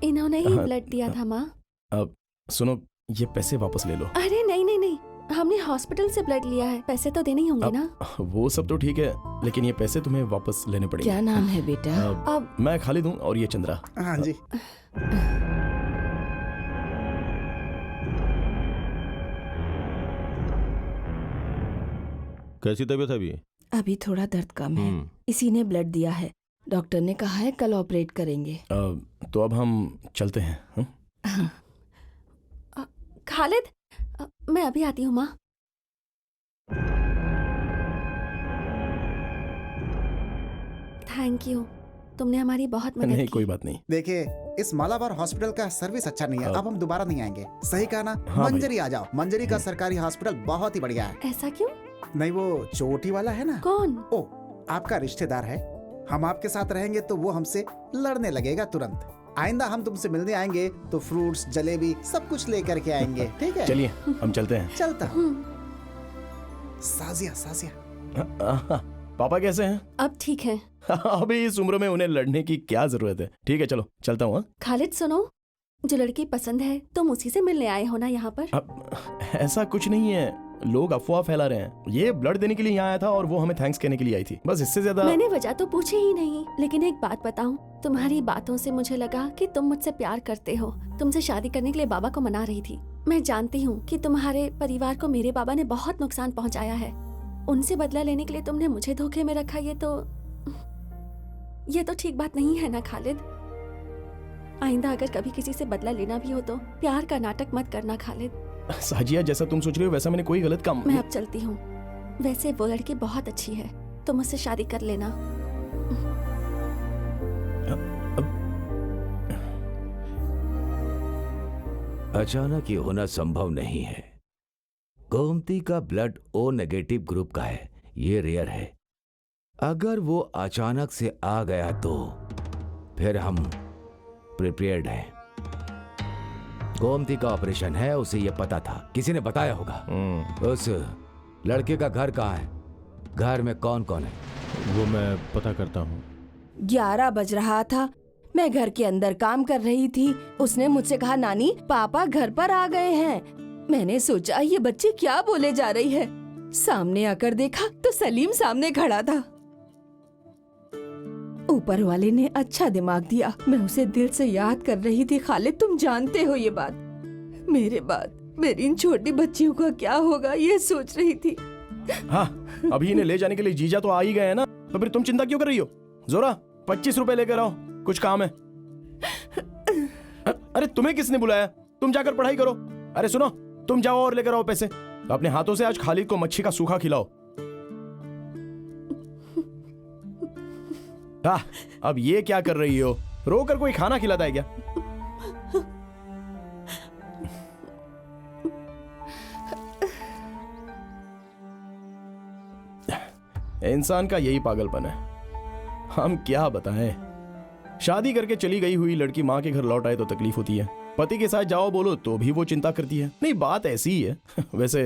इन्होंने ही ब्लड दिया था माँ। अब सुनो, ये पैसे वापस ले लो। अरे नहीं नहीं नहीं, हमने हॉस्पिटल से ब्लड लिया है, पैसे तो देने ही होंगे ना। वो सब तो ठीक है, लेकिन ये पैसे तुम्हें वापस लेने पड़ेंगे। क्या नाम है बेटा? अब मैं खालिद हूँ और ये चंद्रा। हाँ जी। कैसी तबीयत है अभी? अभी थोड़ा दर्द कम है, इसी ने ब्लड दिया है। डॉक्टर ने कहा है कल ऑपरेट करेंगे। तो अब हम चलते हैं। खालिद, मैं अभी आती हूँ माँ। थैंक यू, तुमने हमारी बहुत मदद नहीं की। कोई बात नहीं। देखिए, इस मालाबार हॉस्पिटल का सर्विस अच्छा नहीं है, अब हम दोबारा नहीं आएंगे। सही कहा ना? हाँ मंजरी आ जाओ, मंजरी का सरकारी हॉस्पिटल बहुत ही बढ़िया है। ऐसा क्यों? नहीं, वो चोटी वाला है ना। कौन? ओ, आपका रिश्तेदार है। हम आपके साथ रहेंगे तो वो हमसे लड़ने लगेगा तुरंत। आइंदा हम तुमसे मिलने आएंगे तो फ्रूट्स, जलेबी सब कुछ लेकर के आएंगे, ठीक है? चलिए हम चलते हैं। चलता हूँ। साजिया, साजिया। पापा कैसे हैं? अब ठीक है। अभी इस उम्र में उन्हें लड़ने की क्या जरूरत है। ठीक है चलो, चलता हूँ। खालिद सुनो, जो लड़की पसंद है तुम उसी से मिलने आए हो ना यहाँ पर? अब ऐसा कुछ नहीं है, लोग अफवाह फैला रहे हैं। ये ब्लड देने के लिए यहाँ आया था और वो हमें थैंक्स कहने के लिए आई थी, बस इससे ज्यादा। मैंने वजह तो पूछी ही नहीं, लेकिन एक बात बताऊं, तुम्हारी बातों से मुझे लगा कि तुम मुझसे प्यार करते हो। तुमसे शादी करने के लिए बाबा को मना रही थी। मैं जानती हूँ कि तुम्हारे परिवार को मेरे बाबा ने बहुत नुकसान पहुँचाया है। उनसे बदला लेने के लिए तुमने मुझे धोखे में रखा, ये तो ठीक बात नहीं है ना खालिद। आइंदा अगर कभी किसी से बदला लेना भी हो तो प्यार का नाटक मत करना खालिद। साजिया, जैसा तुम सोच रहे हो वैसा मैंने कोई गलत काम। मैं अब चलती हूँ। वैसे वो लड़की बहुत अच्छी है, तुम मुझसे शादी कर लेना। अचानक ये होना संभव नहीं है। गोमती का ब्लड ओ नेगेटिव ग्रुप का है, ये रेयर है। अगर वो अचानक से आ गया तो फिर हम प्रिपेयर्ड हैं। गोमती का ऑपरेशन है, उसे ये पता था, किसी ने बताया होगा। उस लड़के का घर कहाँ है? घर में कौन कौन है? वो मैं पता करता हूँ। 11 बज रहा था, मैं घर के अंदर काम कर रही थी। उसने मुझसे कहा, नानी पापा घर पर आ गए हैं। मैंने सोचा ये बच्ची क्या बोले जा रही है। सामने आकर देखा तो सलीम सामने खड़ा था। ऊपर वाले ने अच्छा दिमाग दिया, मैं उसे दिल से याद कर रही थी। खालिद तुम जानते हो ये बात, मेरे बाद मेरी इन छोटी बच्चियों का क्या होगा ये सोच रही थी। हाँ, अभी इन्हें ले जाने के लिए जीजा तो आ ही गए हैं ना, तो फिर तुम चिंता क्यों कर रही हो? जोरा 25 रुपए लेकर आओ, कुछ काम है। अरे तुम्हें किसने बुलाया? तुम जाकर पढ़ाई करो। अरे सुनो, तुम जाओ और लेकर आओ पैसे। अपने हाथों से आज खालिद को मच्छी का सूखा खिलाओ। अब ये क्या कर रही हो? रोकर कोई खाना खिलाता है क्या? इंसान का यही पागलपन है। हम क्या बताएं। शादी करके चली गई हुई लड़की माँ के घर लौट आए तो तकलीफ होती है, पति के साथ जाओ बोलो तो भी वो चिंता करती है। नहीं, बात ऐसी ही है। वैसे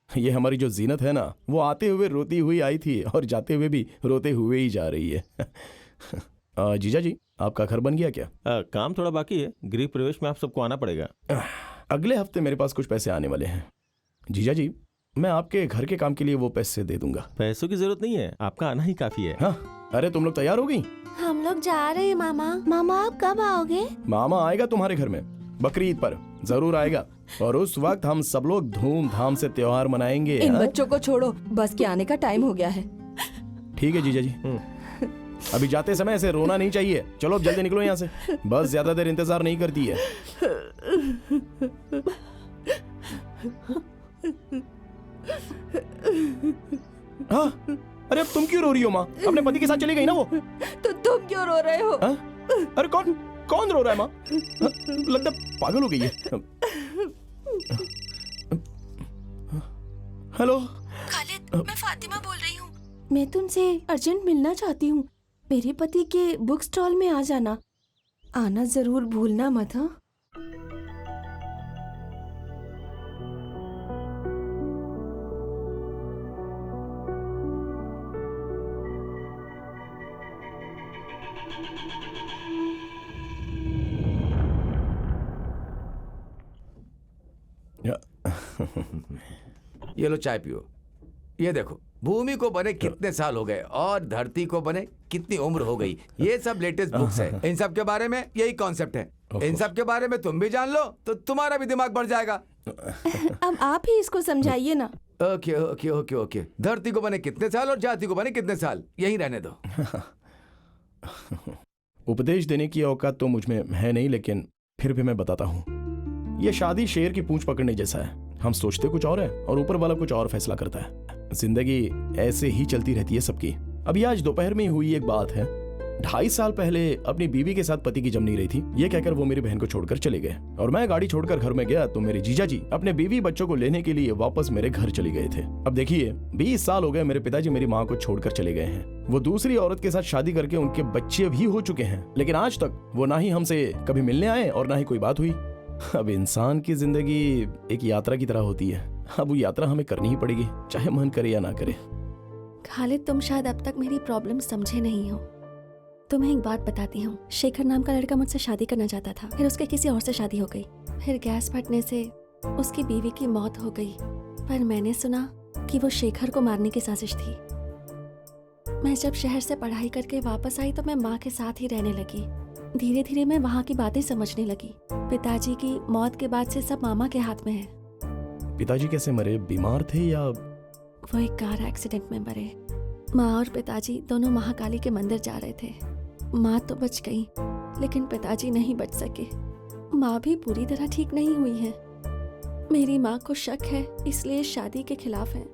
ये हमारी जो जीनत है ना, वो आते हुए रोती हुई आई थी और जाते हुए भी रोते हुए ही जा रही है। जीजा जी, आपका घर बन गया क्या? काम थोड़ा बाकी है, गृह प्रवेश में आप सबको आना पड़ेगा। अगले हफ्ते मेरे पास कुछ पैसे आने वाले हैं। जीजा जी, मैं आपके घर के काम के लिए वो पैसे दे दूंगा। पैसों की जरूरत नहीं है, आपका आना ही काफी है। हाँ, अरे तुम लोग तैयार हो गई? हम लोग जा रहे हैं मामा। मामा आप कब आओगे? मामा आएगा तुम्हारे घर में बकरीद पर, जरूर आएगा। और उस वक्त हम सब लोग धूमधाम से त्योहार मनाएंगे। इन बच्चों को छोड़ो, बस के आने का टाइम हो गया है। ठीक है जीजा जी, अभी जाते समय ऐसे रोना नहीं चाहिए। चलो अब जल्दी निकलो यहाँ से, बस ज्यादा देर इंतजार नहीं करती है। हाँ, अरे अब तुम क्यों रो रही हो माँ? अपने पति के साथ चली गई ना वो। तो तुम क्यों रो रहे हो? अरे कौन रो रहा है माँ? लगता पागल हो गई है। हेलो खालिद, मैं फातिमा बोल रही हूँ। मैं तुमसे अर्जेंट मिलना चाहती हूँ। मेरे पति के बुक स्टॉल में आ जाना, आना जरूर भूलना मत। हाँ, ये लो चाय पियो। ये देखो, भूमि को बने कितने साल हो गए और धरती को बने कितनी उम्र हो गई। ये सब लेटेस्ट बुक्स है। इन सब के बारे में यही कॉन्सेप्ट है। इन सब के बारे में तुम भी जान लो तो तुम्हारा भी दिमाग बढ़ जाएगा। अब आप ही इसको समझाइए ना। Okay okay okay okay. धरती को बने कितने साल और जाति को बने कितने साल, यही रहने दो। उपदेश देने की औकात तो मुझ में है नहीं, लेकिन फिर भी मैं बताता हूँ। ये शादी शेर की पूंछ पकड़ने जैसा है। हम सोचते कुछ और है और ऊपर वाला कुछ और फैसला करता है। जिंदगी ऐसे ही चलती रहती है सबकी। अभी आज दोपहर में हुई एक बात है। 2.5 साल पहले अपनी बीवी के साथ पति की जम नहीं रही थी, ये कहकर वो मेरी बहन को छोड़कर चले गए और मैं गाड़ी छोड़कर घर में गया तो मेरे जीजा जी अपने बीवी बच्चों को लेने के लिए वापस मेरे घर चले गए थे। अब देखिए, 20 साल हो गए मेरे पिताजी मेरी माँ को छोड़कर चले गए हैं। वो दूसरी औरत के साथ शादी करके उनके बच्चे भी हो चुके हैं, लेकिन आज तक वो ना ही हमसे कभी मिलने आए और ना ही कोई बात हुई। अब इंसान की जिंदगी एक यात्रा की तरह होती है। अब वो यात्रा हमें करनी ही पड़ेगी, चाहे मन करे या ना करे। खालिद, तुम शायद अब तक मेरी प्रॉब्लम समझे नहीं हो। तुम्हें एक बात बताती हूँ। शेखर नाम का लड़का मुझसे शादी करना चाहता था, फिर उसके किसी और से शादी हो गई। फिर गैस फटने से उसकी बीवी की मौत हो गई। पर मैंने सुना कि वो शेखर को मारने की साजिश थी। मैं जब शहर से पढ़ाई करके वापस आई तो मैं माँ के साथ ही रहने लगी। धीरे धीरे मैं वहाँ की बातें समझने लगी। पिताजी की मौत के बाद से सब मामा के हाथ में है। पिताजी कैसे मरे? बीमार थे या? वो एक कार एक्सीडेंट में मरे। माँ और पिताजी दोनों महाकाली के मंदिर जा रहे थे। माँ तो बच गई, लेकिन पिताजी नहीं बच सके। माँ भी पूरी तरह ठीक नहीं हुई है। मेरी माँ को शक है, इसलिए शादी के खिलाफ है।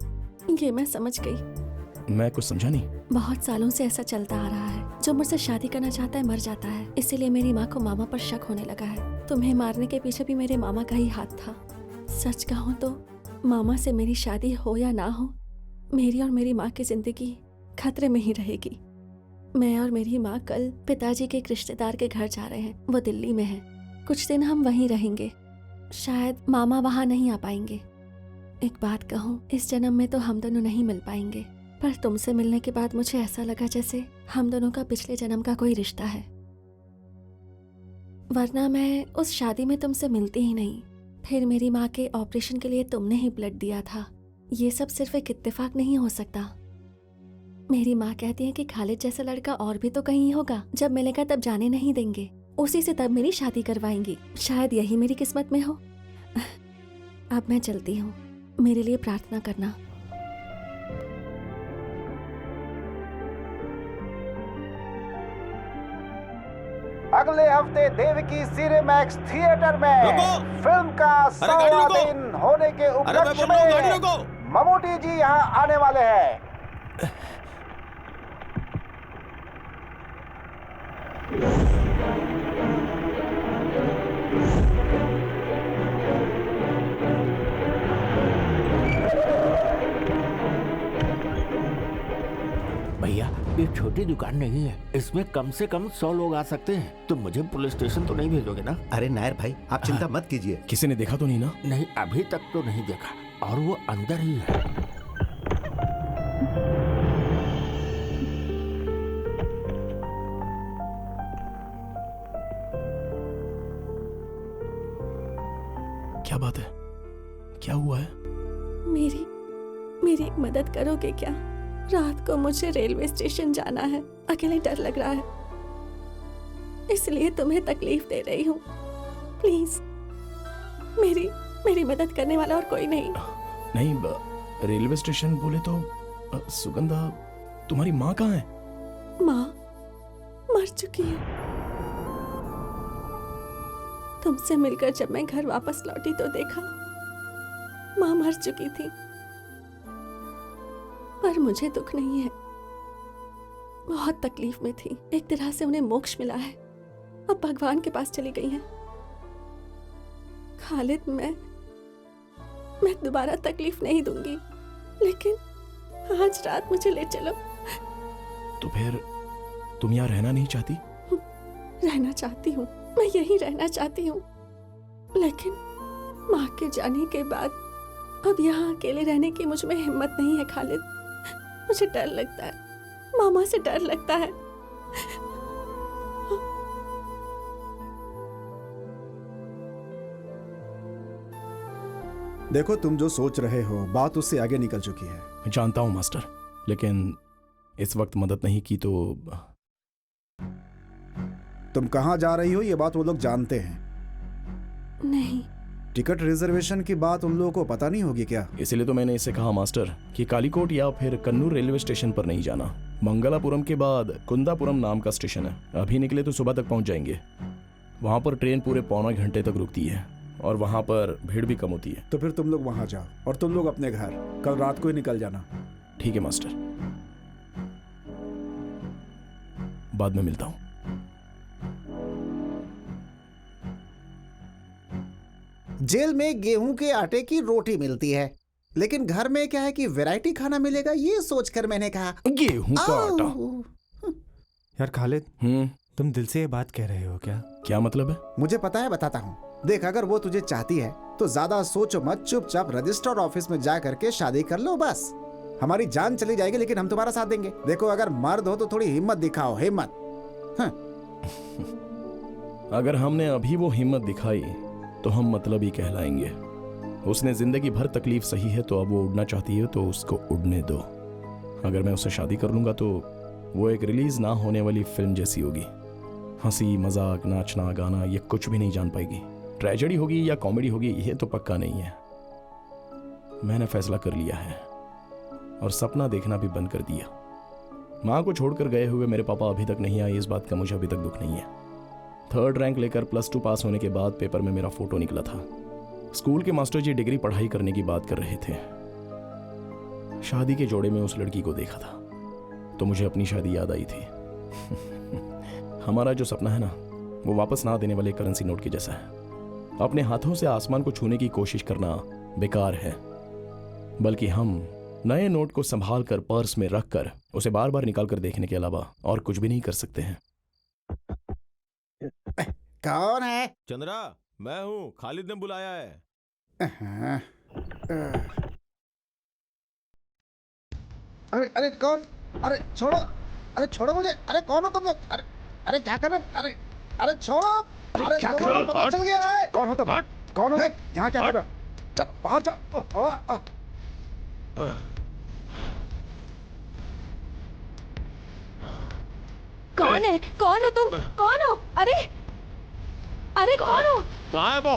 ये मैं समझ गई। मैं कुछ समझा नहीं। बहुत सालों से ऐसा चलता आ रहा है। जो मुझसे शादी करना चाहता है मर जाता है, इसीलिए मेरी माँ को मामा पर शक होने लगा है। तुम्हें मारने के पीछे भी मेरे मामा का ही हाथ था। सच कहूँ तो मामा से मेरी शादी हो या ना हो, मेरी और मेरी माँ की जिंदगी खतरे में ही रहेगी। मैं और मेरी माँ कल पिताजी के एक रिश्तेदार के घर जा रहे हैं। वो दिल्ली में है। कुछ दिन हम वहीं रहेंगे। शायद मामा वहाँ नहीं आ पाएंगे। एक बात कहूँ, इस जन्म में तो हम दोनों नहीं मिल पाएंगे, पर तुमसे मिलने के बाद मुझे ऐसा लगा जैसे हम दोनों का पिछले जन्म का कोई रिश्ता है। वरना मैं उस शादी में तुमसे मिलती ही नहीं। फिर मेरी माँ के ऑपरेशन के लिए तुमने ही ब्लड दिया था। ये सब सिर्फ एक इत्तेफाक नहीं हो सकता। मेरी माँ कहती है कि खालिद जैसा लड़का और भी तो कहीं होगा। जब मिलेगा तब जाने नहीं देंगे, उसी से तब मेरी शादी करवाएंगी। शायद यही मेरी किस्मत में हो। अब मैं चलती हूँ। मेरे लिए प्रार्थना करना। अगले हफ्ते देवकी सिनेमैक्स थिएटर में फिल्म का 100वां दिन होने के उपलक्ष्य में ममूटी जी यहाँ आने वाले हैं। ये छोटी दुकान नहीं है, इसमें कम से कम 100 लोग आ सकते हैं। तुम मुझे पुलिस स्टेशन तो नहीं भेजोगे ना? अरे नायर भाई, आप चिंता मत कीजिए। किसी ने देखा तो नहीं ना? नहीं, अभी तक तो नहीं देखा, और वो अंदर ही है। क्या बात है? क्या हुआ है? मेरी एक मदद करोगे क्या? रात को मुझे रेलवे स्टेशन जाना है, अकेले डर लग रहा है, इसलिए तुम्हें तकलीफ दे रही हूँ। प्लीज, मेरी मदद करने वाला और कोई नहीं। नहीं, रेलवे स्टेशन बोले तो सुगंधा, तुम्हारी माँ कहाँ है? माँ मर चुकी है। तुमसे मिलकर जब मैं घर वापस लौटी तो देखा माँ मर चुकी थी, पर मुझे दुख नहीं है। बहुत तकलीफ में थी, एक तरह से उन्हें मोक्ष मिला है, अब भगवान के पास चली गई हैं। खालिद, मैं दोबारा तकलीफ नहीं दूंगी, लेकिन आज रात मुझे ले चलो। तो फिर तुम यहाँ रहना नहीं चाहती? रहना चाहती हूँ, मैं यहीं रहना चाहती हूँ, लेकिन माँ के जाने के बाद अब यहाँ अकेले रहने की मुझ में हिम्मत नहीं है खालिद। मुझे डर लगता है, मामा से डर लगता है। देखो, तुम जो सोच रहे हो बात उससे आगे निकल चुकी है। मैं जानता हूँ मास्टर, लेकिन इस वक्त मदद नहीं की तो। तुम कहाँ जा रही हो ये बात वो लोग जानते हैं? नहीं। टिकट रिजर्वेशन की बात उन लोगों को पता नहीं होगी क्या? इसलिए तो मैंने इसे कहा मास्टर कि कालीकोट या फिर कन्नूर रेलवे स्टेशन पर नहीं जाना। मंगलापुरम के बाद कुंदापुरम नाम का स्टेशन है, अभी निकले तो सुबह तक पहुंच जाएंगे। वहां पर ट्रेन पूरे पौना घंटे तक रुकती है और वहां पर भीड़ भी कम होती है। तो फिर तुम लोग वहां जाओ और तुम लोग अपने घर कल रात को ही निकल जाना। ठीक है मास्टर, बाद में मिलता हूँ। जेल में गेहूं के आटे की रोटी मिलती है, लेकिन घर में क्या है कि वैरायटी खाना मिलेगा, ये सोचकर मैंने कहा गेहूं का आटा। यार खालिद, तुम दिल से ये बात कह रहे हो क्या? क्या मतलब है? मुझे पता है, बताता हूँ। देख, अगर वो तुझे चाहती है तो ज्यादा सोचो मत, चुपचाप रजिस्टर ऑफिस में जा करके शादी कर लो बस। हमारी जान चली जाएगी लेकिन हम तुम्हारा साथ देंगे। देखो, अगर मर्द हो तो थोड़ी हिम्मत दिखाओ, हिम्मत। अगर हमने अभी वो हिम्मत दिखाई तो हम मतलबी कहलाएंगे। उसने जिंदगी भर तकलीफ सही है, तो अब वो उड़ना चाहती है तो उसको उड़ने दो। अगर मैं उससे शादी कर लूंगा तो वो एक रिलीज ना होने वाली फिल्म जैसी होगी। हंसी मजाक, नाचना गाना, ये कुछ भी नहीं जान पाएगी। ट्रेजेडी होगी या कॉमेडी होगी ये तो पक्का नहीं है। मैंने फैसला कर लिया है और सपना देखना भी बंद कर दिया। माँ को छोड़कर गए हुए मेरे पापा अभी तक नहीं आए, इस बात का मुझे अभी तक दुख नहीं है। 3rd रैंक लेकर +2 पास होने के बाद पेपर में मेरा फोटो निकला था। स्कूल के मास्टर जी डिग्री पढ़ाई करने की बात कर रहे थे। शादी के जोड़े में उस लड़की को देखा था तो मुझे अपनी शादी याद आई थी। हमारा जो सपना है ना, वो वापस ना देने वाले करेंसी नोट के जैसा है। अपने हाथों से आसमान को छूने की कोशिश करना बेकार है, बल्कि हम नए नोट को संभाल कर पर्स में रख कर उसे बार बार निकाल कर देखने के अलावा और कुछ भी नहीं कर सकते हैं। कौन है? चंद्रा, मैं हूँ, खालिद ने बुलाया है। अरे अरे कौन? अरे छोड़ो, अरे छोड़ो मुझे। अरे कौन हो तुम लोग? अरे अरे क्या कर रहे? अरे अरे छोड़ो। अरे क्या कर रहे हो? पता चल गया है। कौन हो तुम? कौन हो? यहाँ क्या कर रहे हो? चल बाहर जाओ। कौन है? कौन हो तुम? कौन हो? अरे अरे कौन हो? कहाँ है वो?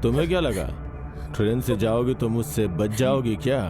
तुम्हें क्या लगा ट्रेन से जाओगी तो मुझसे बच जाओगी क्या?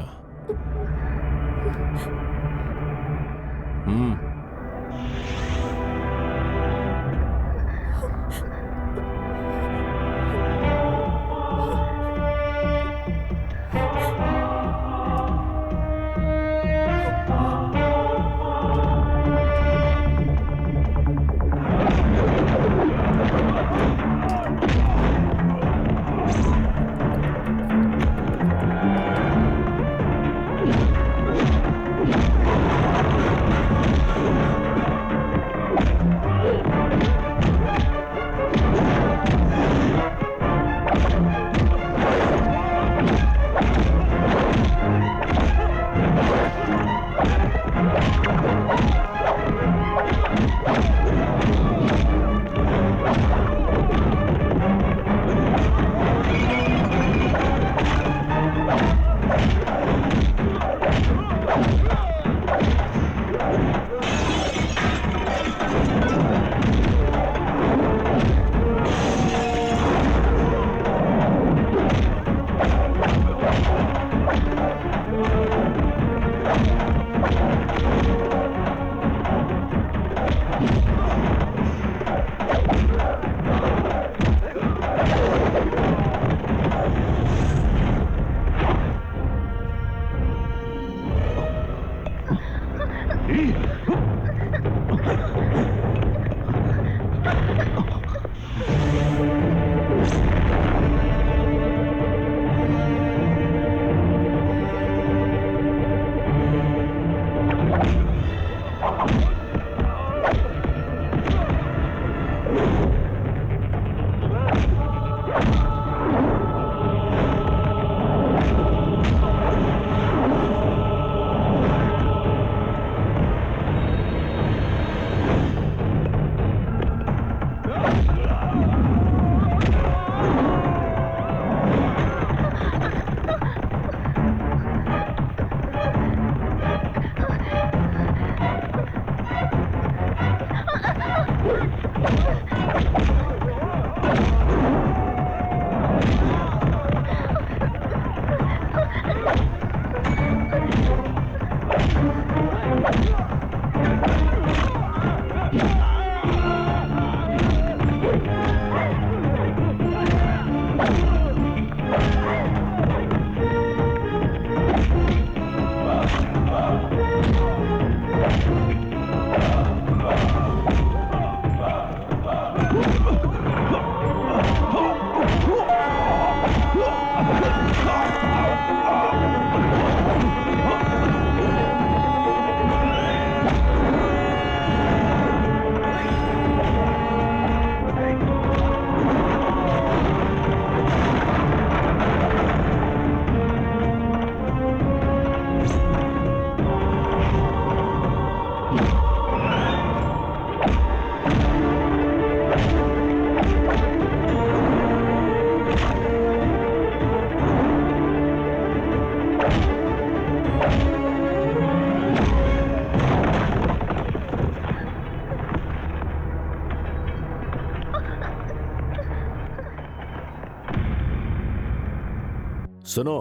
सुनो,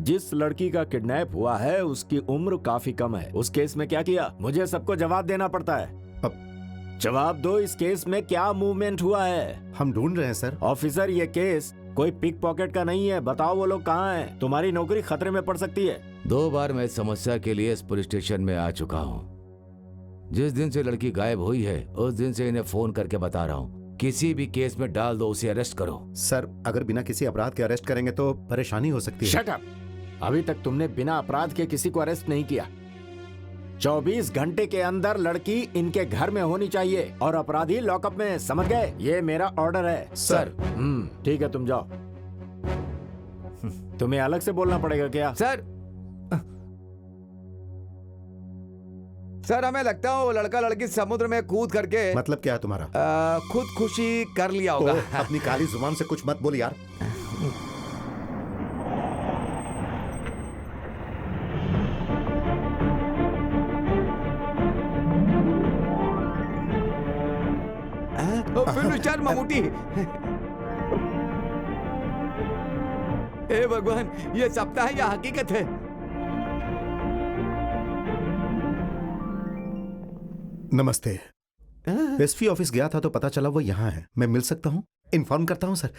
जिस लड़की का किडनैप हुआ है उसकी उम्र काफी कम है। उस केस में क्या किया? मुझे सबको जवाब देना पड़ता है। अब जवाब दो, इस केस में क्या मूवमेंट हुआ है? हम ढूंढ रहे हैं सर। ऑफिसर, ये केस कोई पिक पॉकेट का नहीं है। बताओ वो लोग कहाँ हैं? तुम्हारी नौकरी खतरे में पड़ सकती है। 2 बार मैं इस समस्या के लिए इस पुलिस स्टेशन में आ चुका हूँ। जिस दिन से लड़की गायब हुई है उस दिन से इन्हें फोन करके बता रहा हूँ, किसी भी केस में डाल दो, उसे अरेस्ट करो। सर, अगर बिना किसी अपराध के अरेस्ट करेंगे तो परेशानी हो सकती है। Shut up! अभी तक तुमने बिना अपराध के किसी को अरेस्ट नहीं किया। 24 घंटे के अंदर लड़की इनके घर में होनी चाहिए और अपराधी लॉकअप में, समझ गए? ये मेरा ऑर्डर है। सर। ठीक है, तुम जाओ। तुम्हें अलग से बोलना पड़ेगा क्या? सर, हमें लगता है वो लड़का लड़की समुद्र में कूद करके, मतलब क्या है तुम्हारा? खुदकुशी कर लिया होगा। अपनी काली जुबान से कुछ मत बोल यार। Film star Mammootty. हे भगवान, ये सपना है या हकीकत है? नमस्ते। एसपी ऑफिस गया था तो पता चला वो यहाँ है। मैं मिल सकता हूँ? इन्फॉर्म करता हूँ sir.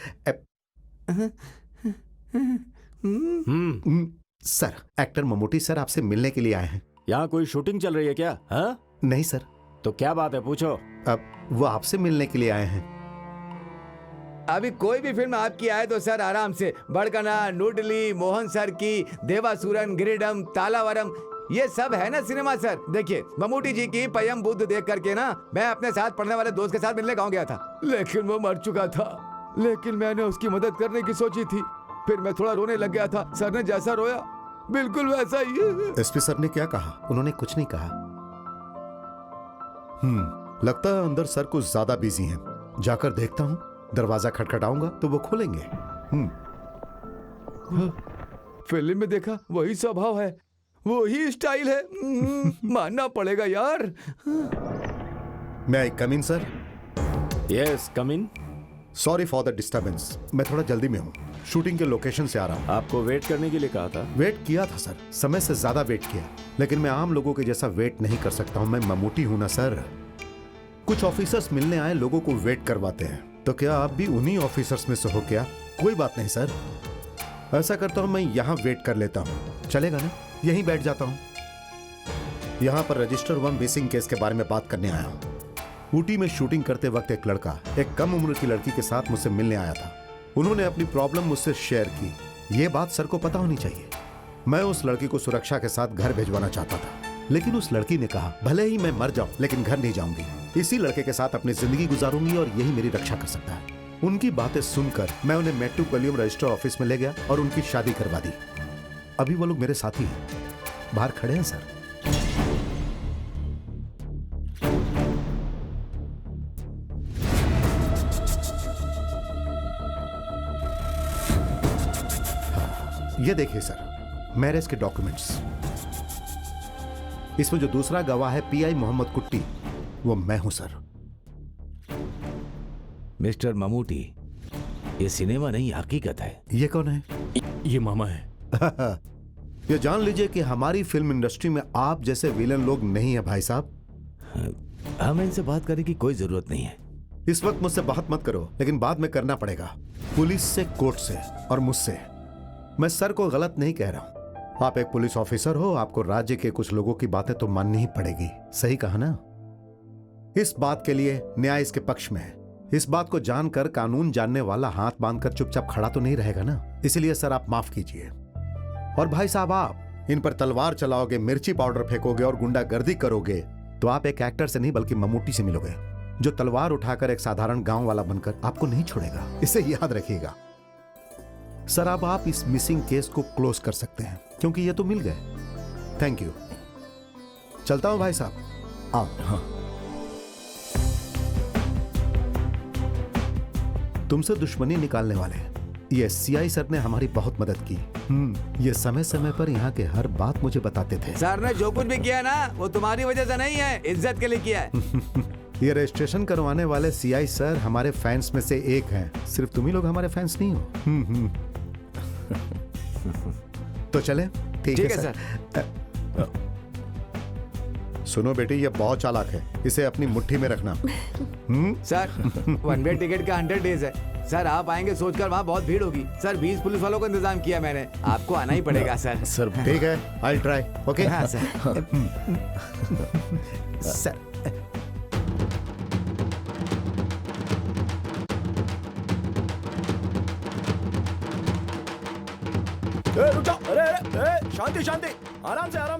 Sir, actor Mammootty sir आपसे मिलने के लिए आए हैं। यहाँ कोई शूटिंग चल रही है क्या? हाँ? नहीं सर। तो क्या बात है, पूछो। अब वो आपसे मिलने के लिए आए हैं। अभी कोई भी फिल्म आपकी आए तो सर आराम से, बड़कना, नूडली, मोहन सर की, देवासुरन, गिरिडम, तालावरम, ये सब है ना सिनेमा सर। देखिए, ममूटी जी की पयम बुद्ध देख करके ना मैं अपने साथ पढ़ने वाले दोस्त के साथ मिलने गाँव गया था, लेकिन वो मर चुका था। लेकिन मैंने उसकी मदद करने की सोची थी, फिर मैं थोड़ा रोने लग गया था। सर ने जैसा रोया बिल्कुल वैसा ही है। एसपी सर ने क्या कहा? उन्होंने कुछ नहीं कहा। लगता है अंदर सर कुछ ज्यादा बिजी हैं। जाकर देखता हूँ। दरवाजा खटखटाऊंगा तो वो खोलेंगे। फिल्म में देखा वही स्वभाव है, वही स्टाइल है। मानना पड़ेगा यार। May I come in sir? Yes, come in. Sorry for the disturbance, मैं थोड़ा जल्दी में हूँ। शूटिंग के लोकेशन से आ रहा हूँ। आपको वेट करने के लिए कहा था। वेट किया था सर, समय से ज्यादा वेट किया, लेकिन मैं आम लोगों के जैसा वेट नहीं कर सकता हूँ। मैं ममूटी हूँ ना सर। कुछ ऑफिसर्स मिलने आए लोगों को वेट करवाते हैं, तो क्या आप भी उन्हीं ऑफिसर्स में से हो क्या? कोई बात नहीं सर, ऐसा करता हूँ, मैं यहाँ वेट कर लेता हूँ। चलेगा ना? यहीं बैठ जाता हूँ। यहाँ पर रजिस्टर 1 मिसिंग केस के बारे में बात करने आया हूँ। ऊटी में शूटिंग करते वक्त एक लड़का एक कम उम्र की लड़की के साथ मुझसे मिलने आया था। उन्होंने अपनी प्रॉब्लम मुझसे शेयर की। ये बात सर को पता होनी चाहिए। मैं उस लड़की को सुरक्षा के साथ घर भिजवाना चाहता था, लेकिन उस लड़की ने कहा भले ही मैं मर जाऊं लेकिन घर नहीं जाऊंगी, इसी लड़के के साथ अपनी जिंदगी गुजारूंगी और यही मेरी रक्षा कर सकता है। उनकी बातें सुनकर मैं उन्हें मेट्रोपोलियम रजिस्टर ऑफिस में ले गया और उनकी शादी करवा दी। अभी वो लोग मेरे साथी हैं, बाहर खड़े हैं सर। ये देखिए सर, मैरिज के डॉक्यूमेंट्स। इसमें जो दूसरा गवाह है पीआई मोहम्मद कुट्टी, वो मैं हूं सर। मिस्टर ममूटी, ये सिनेमा नहीं हकीकत है। ये कौन है? ये मामा है। ये जान लीजिए कि हमारी फिल्म इंडस्ट्री में आप जैसे विलन लोग नहीं है भाई साहब। हमें इनसे बात करने की कोई जरूरत नहीं है। इस वक्त मुझसे बात मत करो, लेकिन बाद में करना पड़ेगा। पुलिस से, कोर्ट से और मुझसे। मैं सर को गलत नहीं कह रहा हूं। आप एक पुलिस ऑफिसर हो, आपको राज्य के कुछ लोगों की बातें तो माननी ही पड़ेगी। सही कहा ना? इस बात के लिए न्याय इसके पक्ष में है। इस बात को जानकर कानून जानने वाला हाथ बांधकर चुपचाप खड़ा तो नहीं रहेगा ना। इसलिए सर आप माफ कीजिए। और भाई साहब, आप इन पर तलवार चलाओगे, मिर्ची पाउडर फेंकोगे और गुंडागर्दी करोगे तो आप एक एक्टर से नहीं बल्कि ममूटी से मिलोगे, जो तलवार उठाकर एक साधारण गांव वाला बनकर आपको नहीं छोड़ेगा। इसे याद रखिएगा सर। अब आप इस मिसिंग केस को क्लोज कर सकते हैं क्योंकि ये तो मिल गए। Thank you. चलता हूं भाई साहब। आओ। हाँ। तुमसे दुश्मनी निकालने वाले ये सीआई सर ने हमारी बहुत मदद की। ये समय समय पर यहाँ के हर बात मुझे बताते थे। सर ने जो कुछ भी किया ना वो तुम्हारी वजह से नहीं है, इज्जत के लिए किया है। ये रजिस्ट्रेशन करवाने वाले सीआई सर हमारे फैंस में से एक हैं। सिर्फ तुम ही लोग हमारे फैंस नहीं हो। तो चले? ठीक है सर। सुनो बेटी, ये बहुत चालाक है, इसे अपनी मुट्ठी में रखना। सर 1 वे टिकट का 100 डेज है। सर आप आएंगे सोचकर वहाँ बहुत भीड़ होगी। सर 20 पुलिस वालों का इंतजाम किया मैंने, आपको आना ही पड़ेगा सर। सर ठीक है, आई ट्राई। ओके हाँ सर। सर रुक जाओ। अरे शांति शांति, आराम से आराम